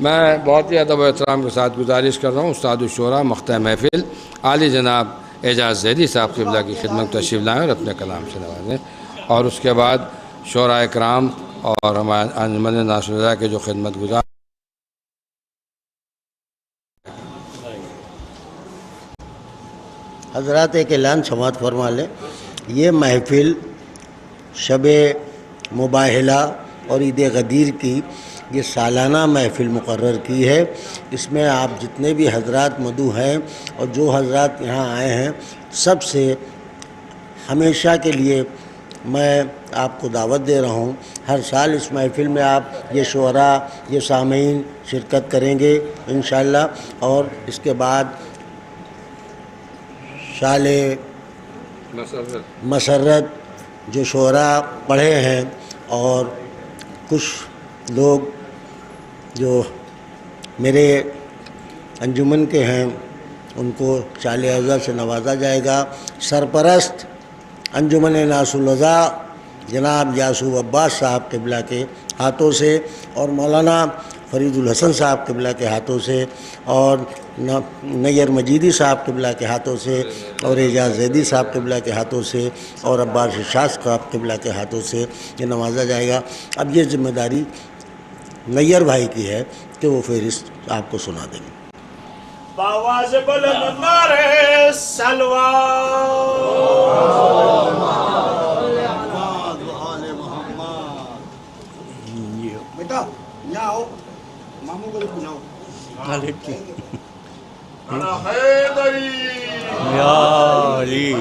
मैं बहुत ही अदब व एहतराम के साथ गुजारिश कर रहा हूँ उस्ताद शुरा मख्ता महफिल आली जनाब एजाज़ ज़ैदी साहब क़िबला की खिदमत को तशरीफ़ लाएँ और अपने कलाम से नवाजें। और उसके बाद शोराए कराम और हमारे अंजुमन नासिरुल्लाह के जो खिदमत गुजार हज़रात एक ऐलान समात फरमा लें। ये महफिल शब मुबाहिला और ईद गदीर की ये सालाना महफिल मुकर्रर की है। इसमें आप जितने भी हज़रात मदू हैं और जो हज़रात यहाँ आए हैं, सबसे हमेशा के लिए मैं आपको दावत दे रहा हूँ। हर साल इस महफिल में आप ये शुअरा ये सामीन शिरकत करेंगे इंशाअल्लाह। और इसके बाद शाले मसरत जो शुअरा पढ़े हैं और कुछ लोग जो मेरे अंजुमन के हैं उनको चाले अज़ा से नवाजा जाएगा। सरपरस्त अंजुमन नासुल्लज़ा जनाब यासूब अब्बास साहब क़िबला के हाथों से और मौलाना फरीदुल हसन साहब क़िबला के हाथों से और नैयर मजीदी साहब क़िबला के हाथों से और एजाज़ ज़ैदी साहब क़िबला के हाथों से और अब्बास इरशाद साहब क़िबला के हाथों से ये नवाजा जाएगा। अब ये ज़िम्मेदारी नैयर भाई की है कि वो फहरिस्त आपको सुना देंगे। बावाज़ बुलंद नारे बेटा यहाँ आओ, मामू को बुलाओ।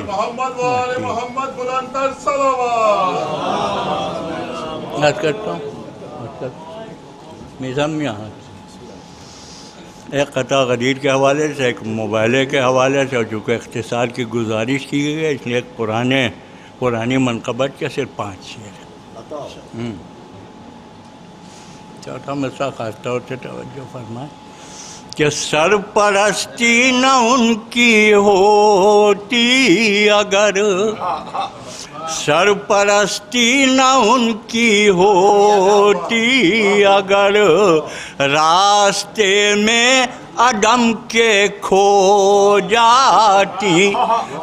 मोहम्मद वाले मोहम्मद बुलंद सलावत करता हूँ। निज़ाम यहाँ एक कता गदीर के हवाले से, एक मुबाहले के हवाले से, और चूँकि इख्तिसार की गुजारिश की गई है इसलिए एक पुरानी मनक़बत के सिर्फ 5 शेर। चौथा मिसरा ख़ास तौर से तवज्जो फरमाए कि सरपरस्ती न उनकी होती अगर, सरपरस्ती न उनकी होती अगर, रास्ते में अदम के खो जाती,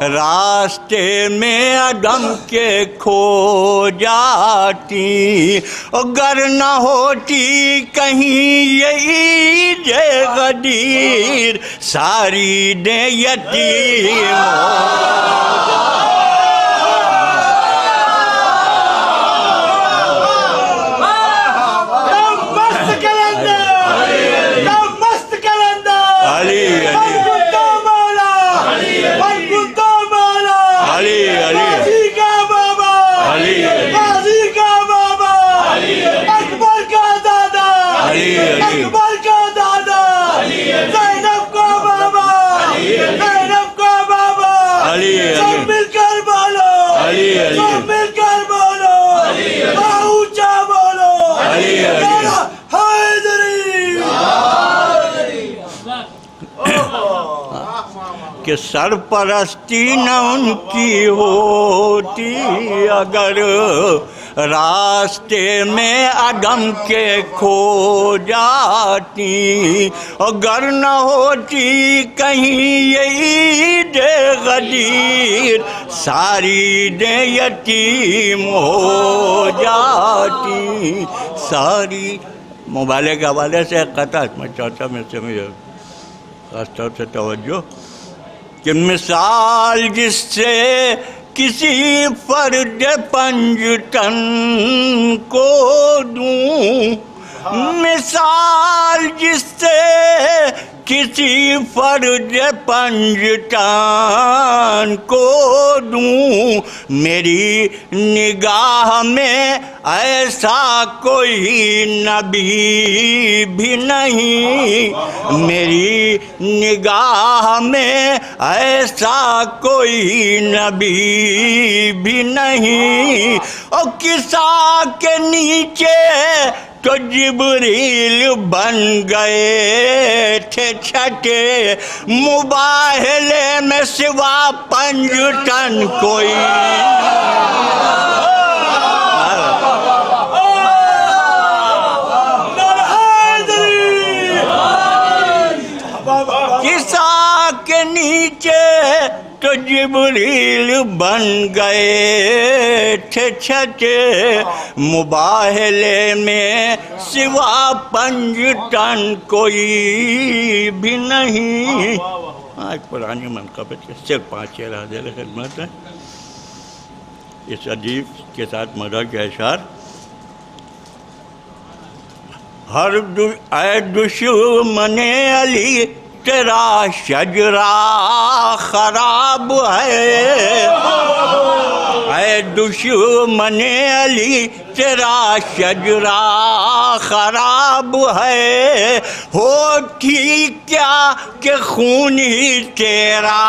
रास्ते में अदम के खो जाती। अगर न होती कहीं यही जे गदीर, सारी दे यतीम कि सरपरस्ती न उनकी होती, अगर रास्ते में अदम के खो जाती। अगर न होती कहीं यही दे गदीर, सारी दे यतीम हो जाती। सारी मोबाइल के हवाले से कथा मैं चाहता मैं समझ खास तौर से तवज्जो कि मिसाल जिससे किसी फर्द पंजतन को दूं, मिसाल जिससे किसी फर्द पंजतन को दूं, मेरी निगाह में ऐसा कोई नबी भी नहीं, मेरी निगाह में ऐसा कोई नबी भी नहीं। और किसा के नीचे तो जिब्रील बन गए थे छठे, मुबाहले में सिवा पंजतन कोई। किसा के नीचे तो जिब्रील बन गए थे छठे, मुबाहले में सिवा पंजतन कोई भी नहीं। आज पुरानी मनक़बत के सिर्फ 5 शेर हाज़िर खिदमत है। इस अदीब के साथ मदा के अशार। हर दुश्मने अली तेरा शजरा खराब है, ऐ दुश्मने अली तेरा शजरा खराब है। हो ठीक क्या कि खून ही तेरा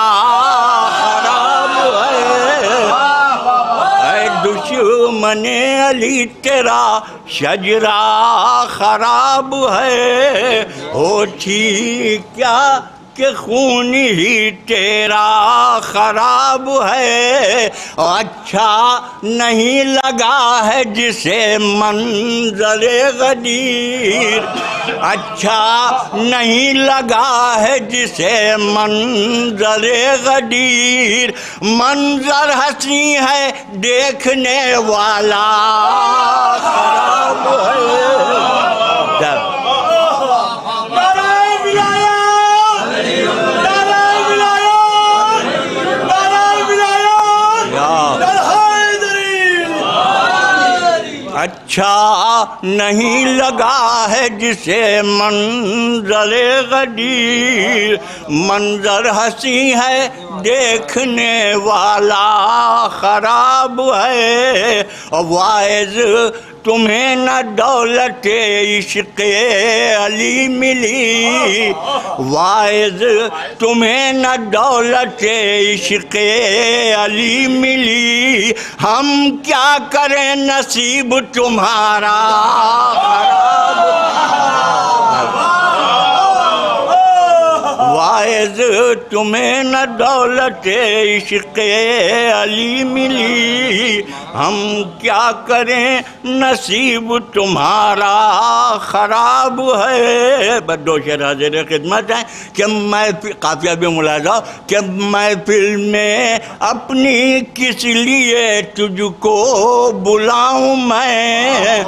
खराब है, ऐ दुश्मने अली तेरा शजरा खराब है। हो ठीक क्या कि खून ही तेरा खराब है। अच्छा नहीं लगा है जिसे मंजरे गदीर, अच्छा नहीं लगा है जिसे मंजरे गदीर। मंजर हंसी है देखने वाला खराब है। अच्छा नहीं लगा है जिसे मंजरे गदीर, मंजर हंसी है देखने वाला खराब है। वाइज तुम्हें न दौलत इश्क़ अली मिली, वाइज तुम्हें न दौलत इश्क़ अली मिली। हम क्या करें नसीब तुम्हारा खराब। वाइज फैज़ तुम्हें न दौलत इश्क़ अली मिली, हम क्या करें नसीब तुम्हारा ख़राब है। बस दो शेर हाज़िर खिदमत है कि मैं काफ़िया भी मुलाज़ा कि महफिल में अपनी किस लिए तुझको बुलाऊं मैं,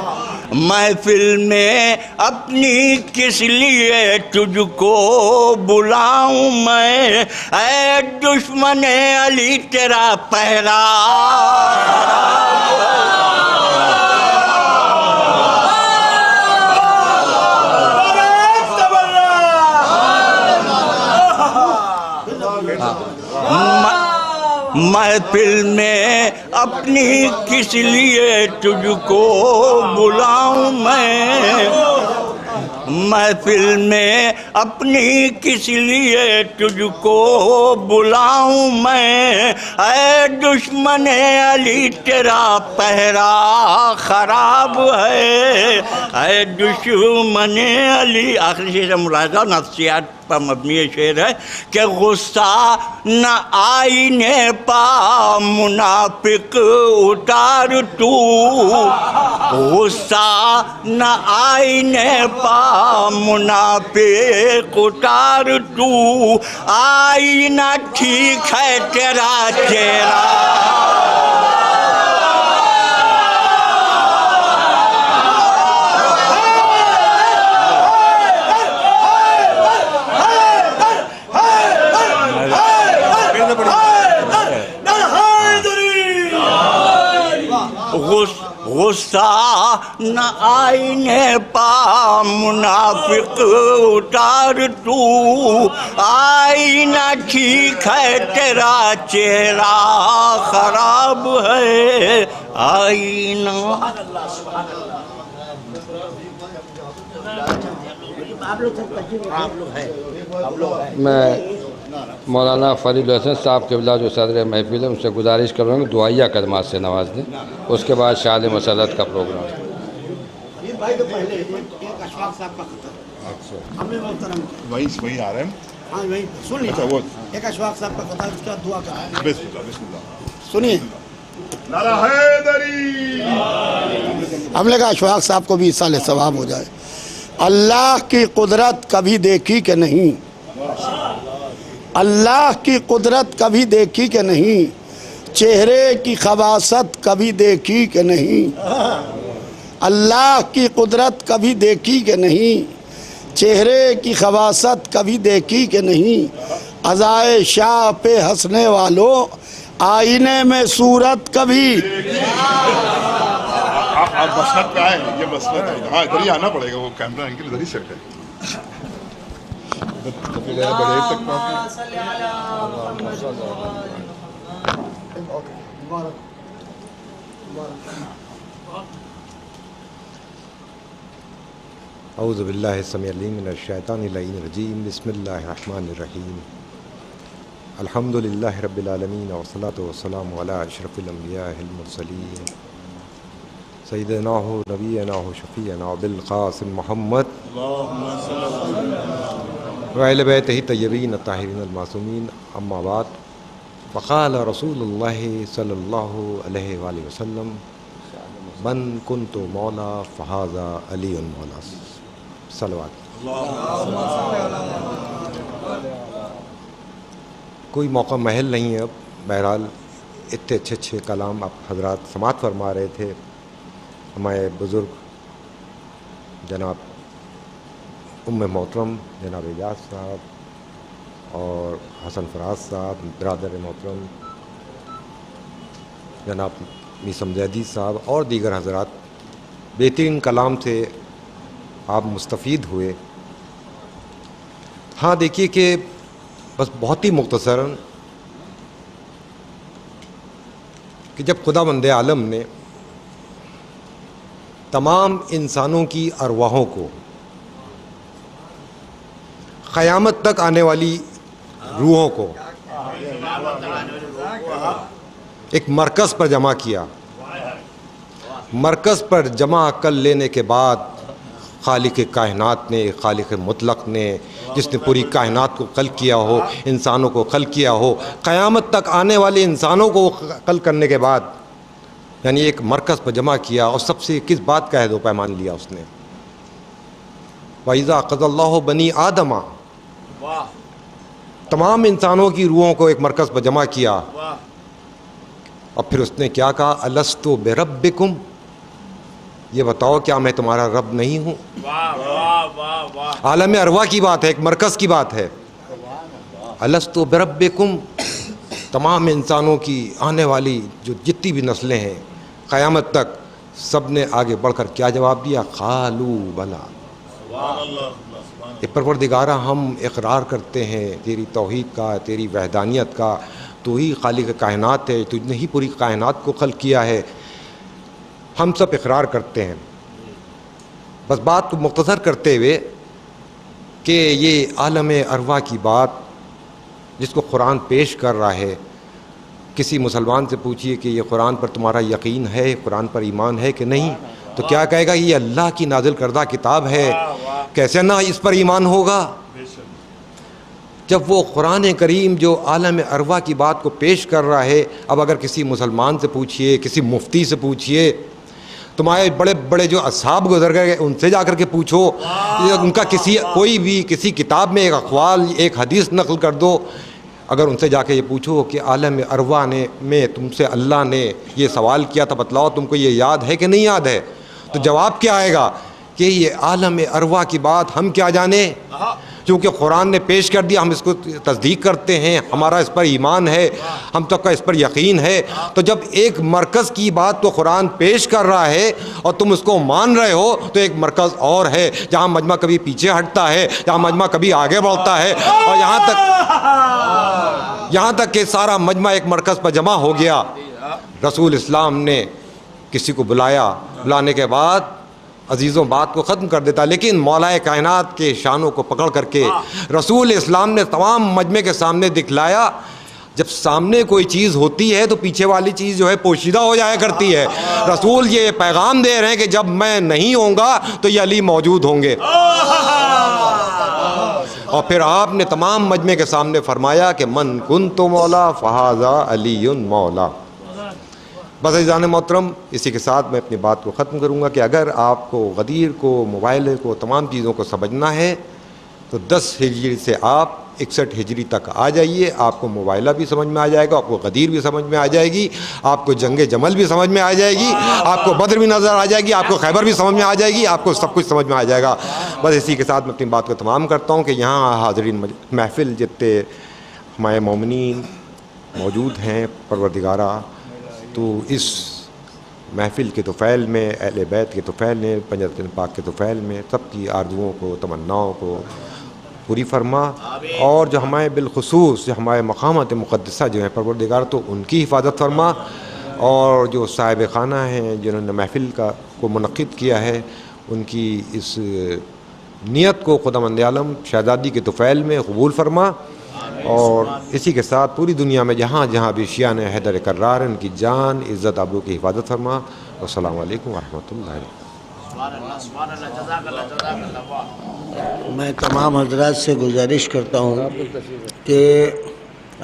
महफिल में अपनी किस लिए तुझको बुलाऊं मैं, ऐ दुश्मन अली तेरा पहरा महफिल में अपनी किस लिए तुझको बुलाऊं मैं, महफिल में अपनी किस लिए तुझको बुलाऊं मैं, ऐ दुश्मन अली तेरा पहरा ख़राब है, ऐ दुश्मन अली। आखिरी शेर मुलाज़ा नफ्सियात पर मबनी शेर है कि गुस्सा न आईने पा मुनाफिक उतार तू, गुस्सा न आईने पा मुनाफिक उतार तू, आईना ठीक है तेरा चेहरा। गुस्सा न आईने पा मुनाफिक उतार तू, आईना ठीक है तेरा चेहरा ख़राब है, आईना। मैं मौलाना फरीद हसन साहब क़िबला जो सदर महफिल है उनसे गुजारिश करूँगा दुआया कदमात से नवाज दें, उसके बाद शाद मसरत का प्रोग्राम। भाई तो पहले एक अशफाक साहब का खता हमने मोहतरम वही आ रहे हैं। हाँ वही सुन लीजिए। अच्छा वो एक अशफाक साहब का खता उसका दुआ का बिस्मिल्लाह सुनिए। नारा हैदरी। हमने कहा अशफाक साहब को भी साले सवाब हो जाए। अल्लाह की कुदरत कभी देखी कि नहीं, अल्लाह की कुदरत कभी देखी कि नहीं, चेहरे की खबासत कभी देखी कि नहीं, अल्लाह की कुदरत कभी देखी कि नहीं, चेहरे की खबासत कभी देखी कि नहीं, अज़ाए शाह पे हंसने वालों आईने में सूरत कभी। आप मसनद पे आए, ये मसनद है। हाँ इधर ही आना पड़ेगा, वो कैमरा एंगल इधर ही सेट है। औज़ु बिल्लाहि समीउल अलीम मिनश शैतानिर रजीम बिस्मिल्लाहिर्रहमानिर्रहीम अल्हम्दुलिल्लाहि रब्बिल आलमीन वस्सलातु वस्सलामु अला अशरफिल अंबियाइल मुरसलीन सय्यिदना व नबियना व शफीअना बिल क़ासिम मुहम्मद व अहले बैतिही तय्यबीन ताहिरीन अल मासूमीन अम्मा बाद फ़क़ाल रसूलुल्लाहि सल्लल्लाहु अलैहि वसल्लम मन कुन्तु मौला फ़हाज़ा अलीउन मौला। सलवात। कोई मौका महल नहीं है। अब बहरहाल इतने अच्छे अच्छे कलाम आप हजरात समात फरमा रहे थे। हमारे बुज़ुर्ग जनाब उम्मे मोहतरम जनाब एजाज साहब और हसन फराज साहब, बिरादर मोहतरम जनाब मीसम जैदी साहब और दीगर हजरात बेहतरीन कलाम से आप मुस्तफ़ीद हुए। हाँ देखिए कि बस बहुत ही मुख्तसरन कि जब खुदा बंदे आलम ने तमाम इंसानों की अरवाहों को क़यामत तक आने वाली रूहों को एक मरकज़ पर जमा किया, मरकज़ पर जमा कर लेने के बाद खालिक कायनात ने, खालिक मुतलक ने जिसने पूरी कायनात को खल्क किया हो, इंसानों को खल्क किया हो, क़यामत तक आने वाले इंसानों को खल्क करने के बाद यानी एक मरकज़ पर जमा किया और सबसे किस बात का अहद व पैमान लिया उसने, वइज़ा क़ज़ल्लाहु बनी आदमा, तमाम इंसानों की रूहों को एक मरकज़ पर जमा किया और फिर उसने क्या कहा, अलस्तु बिरब्बिकुम, ये बताओ क्या मैं तुम्हारा रब नहीं हूँ। आलम अरवा की बात है, एक मरकज़ की बात है। अलस्तु बिरब्बिकुम, तमाम इंसानों की आने वाली जो जितनी भी नस्लें हैं क़यामत तक, सब ने आगे बढ़कर क्या जवाब दिया, क़ालू बला, परवरदिगारा हम इकरार करते हैं तेरी तौहीद का, तेरी वहदानियत का, तू ही खालिक कायनात है, तुझने ही पूरी कायनात को खल्क किया है, हम सब इकरार करते हैं। बस बात को मुख्तसर करते हुए कि ये आलम अरवा की बात जिसको कुरान पेश कर रहा है, किसी मुसलमान से पूछिए कि ये कुरान पर तुम्हारा यकीन है, कुरान पर ईमान है कि नहीं, तो क्या कहेगा, ये अल्लाह की नाजिल करदा किताब है, कैसे ना इस पर ईमान होगा। जब वो कुरान करीम जो आलम अरवा की बात को पेश कर रहा है, अब अगर किसी मुसलमान से पूछिए, किसी मुफ्ती से पूछिए, तुम्हारे बड़े बड़े जो असहाब गुजर गए उनसे जाकर के पूछो, उनका कोई भी किसी किताब में एक अक़वाल, एक हदीस नक़ल कर दो, अगर उनसे जाके ये पूछो कि आलम अरवा में तुमसे अल्लाह ने ये सवाल किया था, बतलाओ तुमको ये याद है कि नहीं याद है, तो जवाब क्या आएगा कि ये आलम अरवा की बात हम क्या जाने, क्योंकि कुरान ने पेश कर दिया, हम इसको तस्दीक करते हैं, हमारा इस पर ईमान है, हम तक का इस पर यकीन है। तो जब एक मरकज़ की बात तो कुरान पेश कर रहा है और तुम उसको मान रहे हो, तो एक मरकज़ और है जहाँ मजमा कभी पीछे हटता है, जहाँ मजमा कभी आगे बढ़ता है, और यहाँ तक कि सारा मजमा एक मरकज़ पर जमा हो गया। रसूल इस्लाम ने किसी को बुलाया, बुलाने के बाद अजीज़ों बात को ख़त्म कर देता, लेकिन मौलाए कायनात के शानों को पकड़ करके रसूल इस्लाम ने तमाम मजमे के सामने दिखलाया। जब सामने कोई चीज़ होती है तो पीछे वाली चीज़ जो है पोशीदा हो जाया करती है। रसूल ये पैगाम दे रहे हैं कि जब मैं नहीं होऊंगा तो ये अली मौजूद होंगे। और फिर आपने तमाम मजमे के सामने फरमाया कि मन कुन्तु मौला फ़हाज़ा अलीयुन मौला। बस अज़ीज़ान मोहतरम, इसी के साथ मैं अपनी बात को ख़त्म करूँगा कि अगर आपको गदीर को, मोबाइल को, तमाम चीज़ों को समझना है तो 10 हिजरी से आप 61 हिजरी तक आ जाइए, आपको मोबाइला भी समझ में आ जाएगा, आपको गदीर भी समझ में आ जाएगी, आपको जंगे जमल भी समझ में आ जाएगी, आपको बद्र भी नज़र आ जाएगी, आपको खैबर भी समझ में आ जाएगी, आपको सब कुछ समझ में आ जाएगा। बस इसी के साथ मैं अपनी बात को तमाम करता हूँ कि यहाँ हाज़रीन महफ़िल जितने हमारे मोमिनीन मौजूद हैं परवरदिगारा, तो इस महफ़िल के तुफ़ैल में, अहले बैत के तुफ़ैल में, पंजतन पाक के तुफ़ैल में सबकी आरज़ुओं को, तमन्नाओं को पूरी फरमा, और जो हमारे बिलखुसूस जो हमारे मक़ामात मुक़द्दसा जो हैं परवरदिगार, तो उनकी हिफाजत फरमा, और जो साहिब खाना हैं जिन्होंने महफ़िल को मुनक़्क़िद किया है, उनकी इस नियत को खुदावंद आलम शहज़ादी के तुफ़ैल में कबूल फरमा। और इसी के साथ पूरी दुनिया में जहाँ जहाँ भी शियान हैदर कर्रार हैं, उनकी जान, इज़्ज़त, आबरू की हिफाजत फरमा। अस्सलामु अलैकुम व रहमतुल्लाहि। मैं तमाम हजरात से गुजारिश करता हूँ कि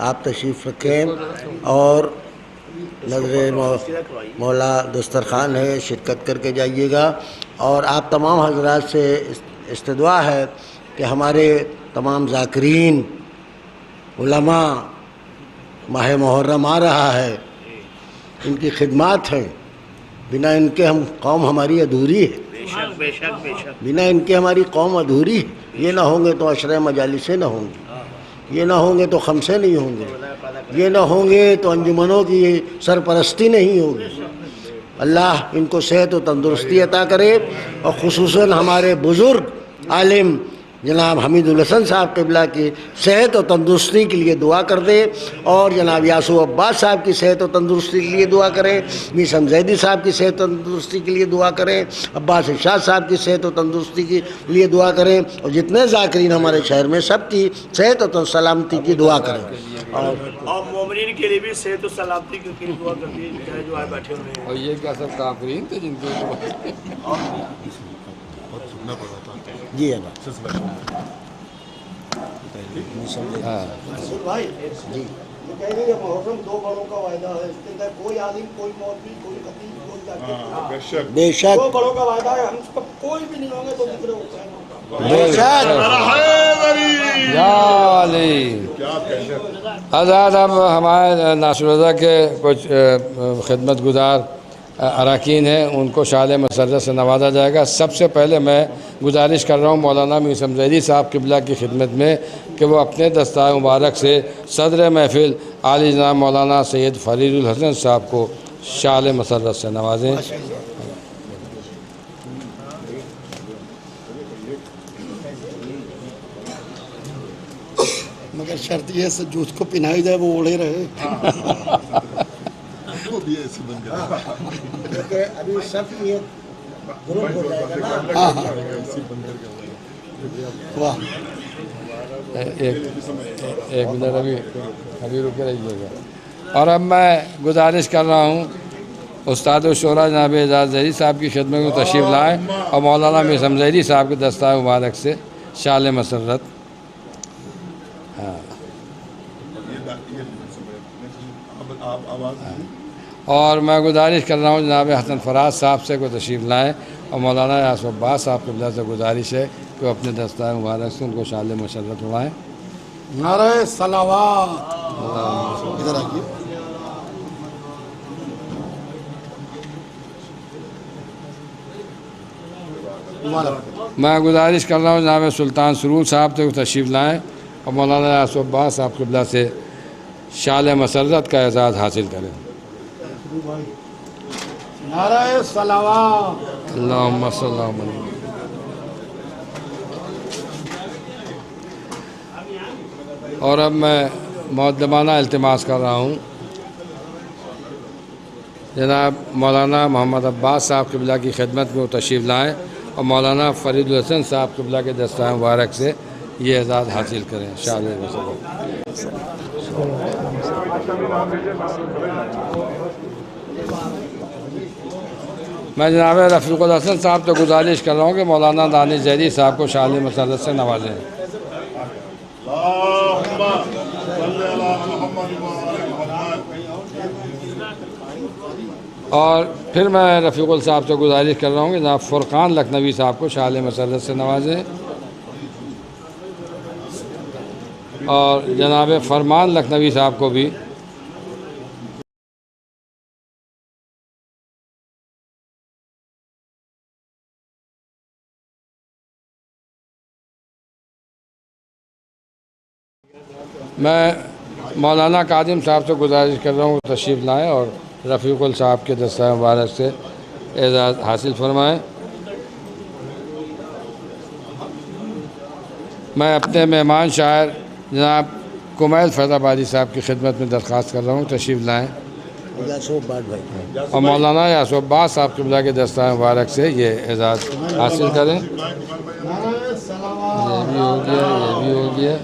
आप तशरीफ़ रखें और नज़र मौला दस्तरखान है, शिरकत करके जाइएगा। और आप तमाम हजरात से इस्तदुआ है कि हमारे तमाम ज़ाकिरीन उलमा, माह मुहर्रम आ रहा है, इनकी खिदमत है, बिना इनके हम कौम हमारी अधूरी है, बिना इनके हमारी कौम अधूरी है। ये ना होंगे तो अशरे मजालिसें ना होंगी, ये ना होंगे तो खमसे नहीं होंगे, ये ना होंगे तो अंजुमनों की सरपरस्ती नहीं होगी। अल्लाह इनको सेहत और तंदुरुस्ती अता करे, और ख़ुसूसन हमारे बुज़ुर्ग आलिम जनाब हमीदुल हसन साहब क़िबला की सेहत और तंदुरुस्ती के लिए दुआ कर दे, और जनाब यासूब अब्बास साहब की सेहत और तंदुरुस्ती के लिए दुआ करें, मीसम जैदी साहब की सेहत और तंदुरुस्ती के लिए दुआ करें, अब्बास इरशाद साहब की सेहत और तंदुरुस्ती के लिए दुआ करें, और जितने ज़ाकिरीन हमारे शहर में सब की सेहत और सलामती की दुआ करें। और मोमिनीन के लिए भी सेहत और सलामती की दुआ कर दी जाए जो आए बैठे हुए हैं। और ये क्या सब काफिरीन थे जिनके जी पहले हाँ भाई जी ये कह रहे हैं मुहर्रम 2 बड़ों का वायदा है, इसके अंदर कोई आलिम, कोई मौलवी, कोई खतीब, कोई जाकिर, बेशक 2 बड़ों का वायदा है, हम सब कोई भी नहीं होंगे तो दूसरे हुसैन आज़ाद। अब हमारे नासरुल्लाह के कुछ खिदमत गुजार अरकान हैं, उनको शाल मसर्रत से नवाजा जाएगा। सबसे पहले मैं गुजारिश कर रहा हूँ मौलाना मीर समज़ैदी साहब क़िबला की खिदमत में कि वो अपने दस्ताए मुबारक से सदर महफिल आली जनाब मौलाना सैयद फरीदुल हसन साहब को शाल मसर्रत से नवाजें। मगर शर्त ये है जो उसको पिनाई जाए वो ओढ़े रहे। वो भी ऐसी बन गया। अभी सब ये ग्रुप हो जाएगा ना। हाँ वाह एक मिनट अभी रुके रहिएगा। और अब मैं गुजारिश कर रहा हूँ उस्ताद शोरा जनाब एजाज़ ज़हरी साहब की खिदमत में तशरीफ़ लाएँ और मौलाना मीर समज़ैदी साहब के दस्ताए मुबारक से शाल मसर्रत। हाँ और मैं गुजारिश कर रहा हूँ जनाब हसन फराज साहब से को तशरीफ़ लाएँ और मौलाना यासुफ अब्बास साहब क़िबला से गुजारिश है कि वो अपने दस्ताए मुबारक से उनको शाल मसर्रत उड़ाएँ। नारे सलावत। इधर आइए। मैं गुजारिश कर रहा हूँ जनाब सुल्तान सरूर साहब से तशरीफ़ लाएँ और मौलाना यासुफ अब्बास साहब क़िबला से शाल मसर्रत का एजाज़ हासिल करें। नारे सलावत। अल्लाहुम्मा सल्ली अलैहि। और अब मैं मुअद्दबाना इल्तिमास कर रहा हूँ जनाब मौलाना मोहम्मद अब्बास साहब क़िबला की खिदमत में तशरीफ़ लाएँ और मौलाना फरीदुल हसन साहब क़िबला के दस्ताए मुबारक से ये एजाज़ हासिल करें। शाल मसर्रत। मैं जनाब रफ़ीक़ुल हसन साहब तो गुजारिश कर रहा हूँ कि मौलाना दानिश ज़हरी साहब को शाल मसर्रत से नवाजें। और फिर मैं रफ़ीक़ुल साहब से गुजारिश कर रहा हूँ कि जनाब फ़ुरक़ान लखनवी साहब को शाल मसर्रत से नवाजें और जनाब फरमान लखनवी साहब को भी मैं मौलाना कादिम साहब से गुजारिश कर रहा हूँ तशरीफ़ लाएँ और रफ़ीक़ुल साहब के दस्ताए मुबारक से एजाज़ हासिल फरमाएँ। मैं अपने मेहमान शायर जनाब कुमैल फैज़ाबादी साहब की खिदमत में दरख्वास्त कर रहा हूँ तशरीफ़ लाएँ और मौलाना यासुफ अब्बास साहब क़िबला के दस्ताए मुबारक से ये एजाज़ हासिल करें। ये भी हो गया।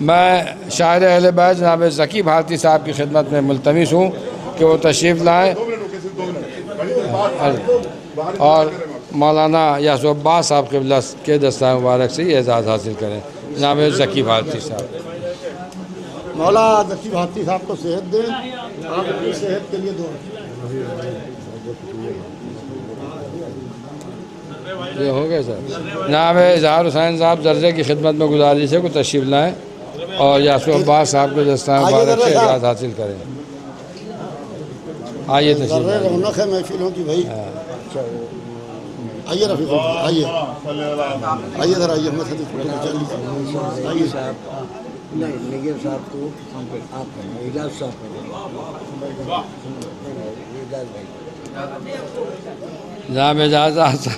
मैं शायर अहले बैत जनाब ज़की भारती साहब की खिदमत में मुल्तमिस हूँ कि वो तशरीफ़ लाएँ और मौलाना यासुफ अब्बास साहब क़िबला के दस्ताए मुबारक से ये एजाज़ हासिल करें। जनाब ज़की भारती साहब। मौला ज़की भारती साहब को सेहत दें, आप अपनी सेहत के लिए दुआ। ये हो गए सर। जनाब इज़हार हुसैन साहब दर्जे की खिदमत में गुजारिश है को तशरीफ़ लाएँ और यासुफ अब्बास साहब के दस्ताए मुबारक से एजाज़ हासिल करें। आइए तशरीफ़ रौनक है महफिलों की भाई। आइए रफ़ीक़ आइए आइए इधर आइए। आइए साहब नहीं निगेर साहब को आप इजाज़ साहब जनाब एजाज़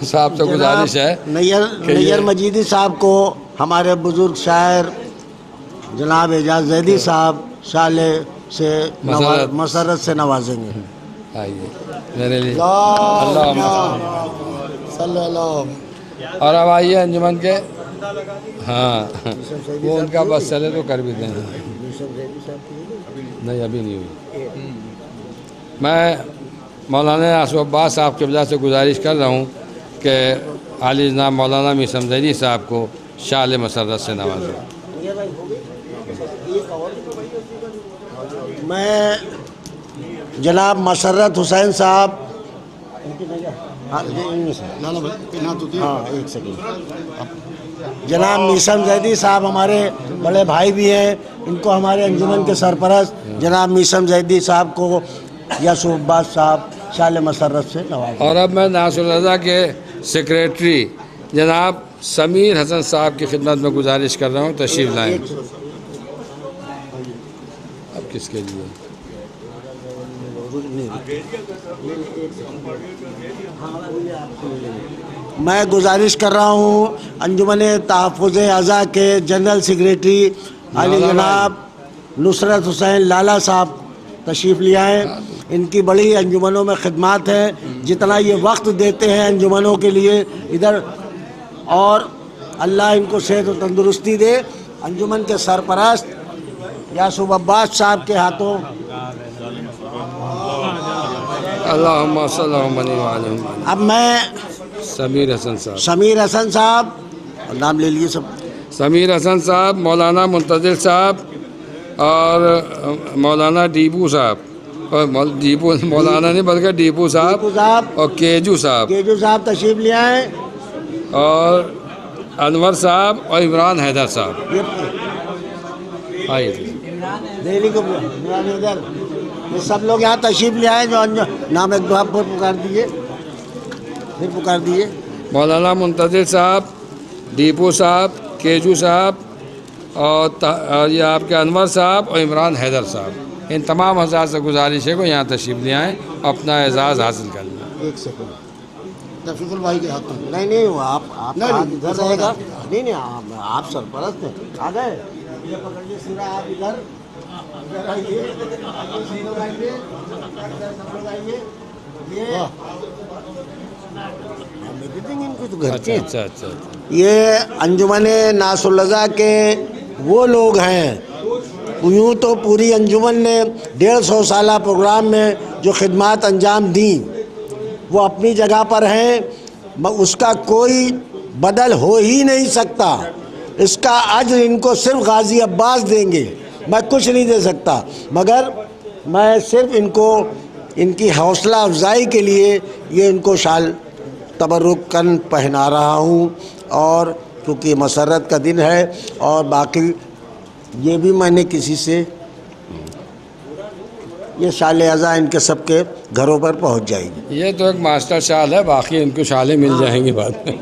साहब से गुजारिश है नैयर मजीदी साहब को हमारे बुज़ुर्ग शायर जनाब एजाज़ ज़ैदी साहब शाले से मसरत से नवाजेंगे। आइए मेरे लिए और अब आइए अंजुमन के। हाँ वो उनका बस चले तो कर भी देंगे। नहीं अभी नहीं हुई। मैं मौलाना यासुफ अब्बास साहब क़िबला से गुजारिश कर रहा हूँ कि आली जनाब मौलाना मीर समज़ैदी साहब को शाल मसर्रत से नवाजें। मैं जनाब मसर्रत हुसैन साहब, हाँ एक सेकंड, जनाब मीसम जैदी साहब हमारे बड़े भाई भी हैं, इनको हमारे अंजुमन के सरपरस्त जनाब मीसम जैदी साहब को यासूब अब्बास साहब शाल मसर्रत से नवाज। और अब मैं नासुर रज़ा के सेक्रेटरी जनाब समीर हसन साहब की खिदमत में गुजारिश कर रहा हूँ, तशरीफ़ लाएँ। अब किसके लिए? मैं गुजारिश कर रहा हूँ अंजुमन तहफ़्फ़ुज़ अज़ा के जनरल सेक्रेटरी अली जनाब नुसरत हुसैन लाला साहब तशरीफ़ ले आएँ। इनकी बड़ी अंजुमनों में खिदमत है, जितना ये वक्त देते हैं अंजुमनों के लिए इधर, और अल्लाह इनको सेहत और तंदुरुस्ती दे। अंजुमन के सरपरस्त यासूब अब्बास साहब के हाथों अल्लाहुम्मा सल्लि अलैहि। अब मैं समीर हसन साहब नाम ले लिए सब। समीर हसन साहब, मौलाना मुंतज़िर साहब और मौलाना डीपू साहब, और डीपू मौलाना नहीं बल्कि डीपू साहब और केजू साहब तशरीफ़ ले आए, और अनवर साहब और इमरान हैदर साहब आइए। दिल्ली को इधर ये सब लोग यहाँ तशरीफ़ ले आए। जो नाम एक दो फिर पुकार दिए। मौलाना मुंतज़िर साहब, डीपू साहब, केजू साहब और ये आपके अनवर साहब और इमरान हैदर साहब, इन तमाम हज़रात से गुजारिश है को यहाँ तशरीफ़ ले आएँ, अपना एजाज़ हासिल कर लें। एक सेकंड, रफ़ीकुल भाई के हाथ में नहीं वो आप इधर रहेगा। नहीं आप सरपरस्त हैं, आ गए, ये पकड़िए सिरा, आप इधर आइए, अच्छा। ये अंजुमन नासुर रज़ा के वो लोग हैं, यूँ तो पूरी अंजुमन ने 150 साला प्रोग्राम में जो खिदमत अंजाम दी वो अपनी जगह पर हैं, उसका कोई बदल हो ही नहीं सकता। इसका अज्र इनको सिर्फ गाजी अब्बास देंगे, मैं कुछ नहीं दे सकता, मगर मैं सिर्फ इनको इनकी हौसला अफजाई के लिए ये इनको शाल तबरुकन पहना रहा हूँ। और क्योंकि मसरत का दिन है, और बाकी ये भी मैंने किसी से ये शाल अज़ा इनके सबके घरों पर पहुँच जाएगी। ये तो एक मास्टर शाल है, बाकी इनको शालें मिल जाएंगी बाद में।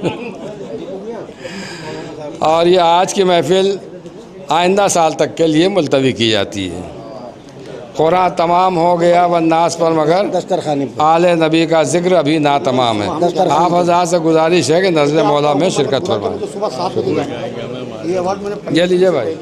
और ये आज की महफिल आइंदा साल तक के लिए मुलतवी की जाती है। कुरान तमाम हो गया वन्नास पर, मगर दस्तरखानी आले नबी का जिक्र अभी ना तमाम है। आप हज़रात से गुजारिश है कि नज़र मौला में शिरकत फरमाएं। ये लीजिए भाई।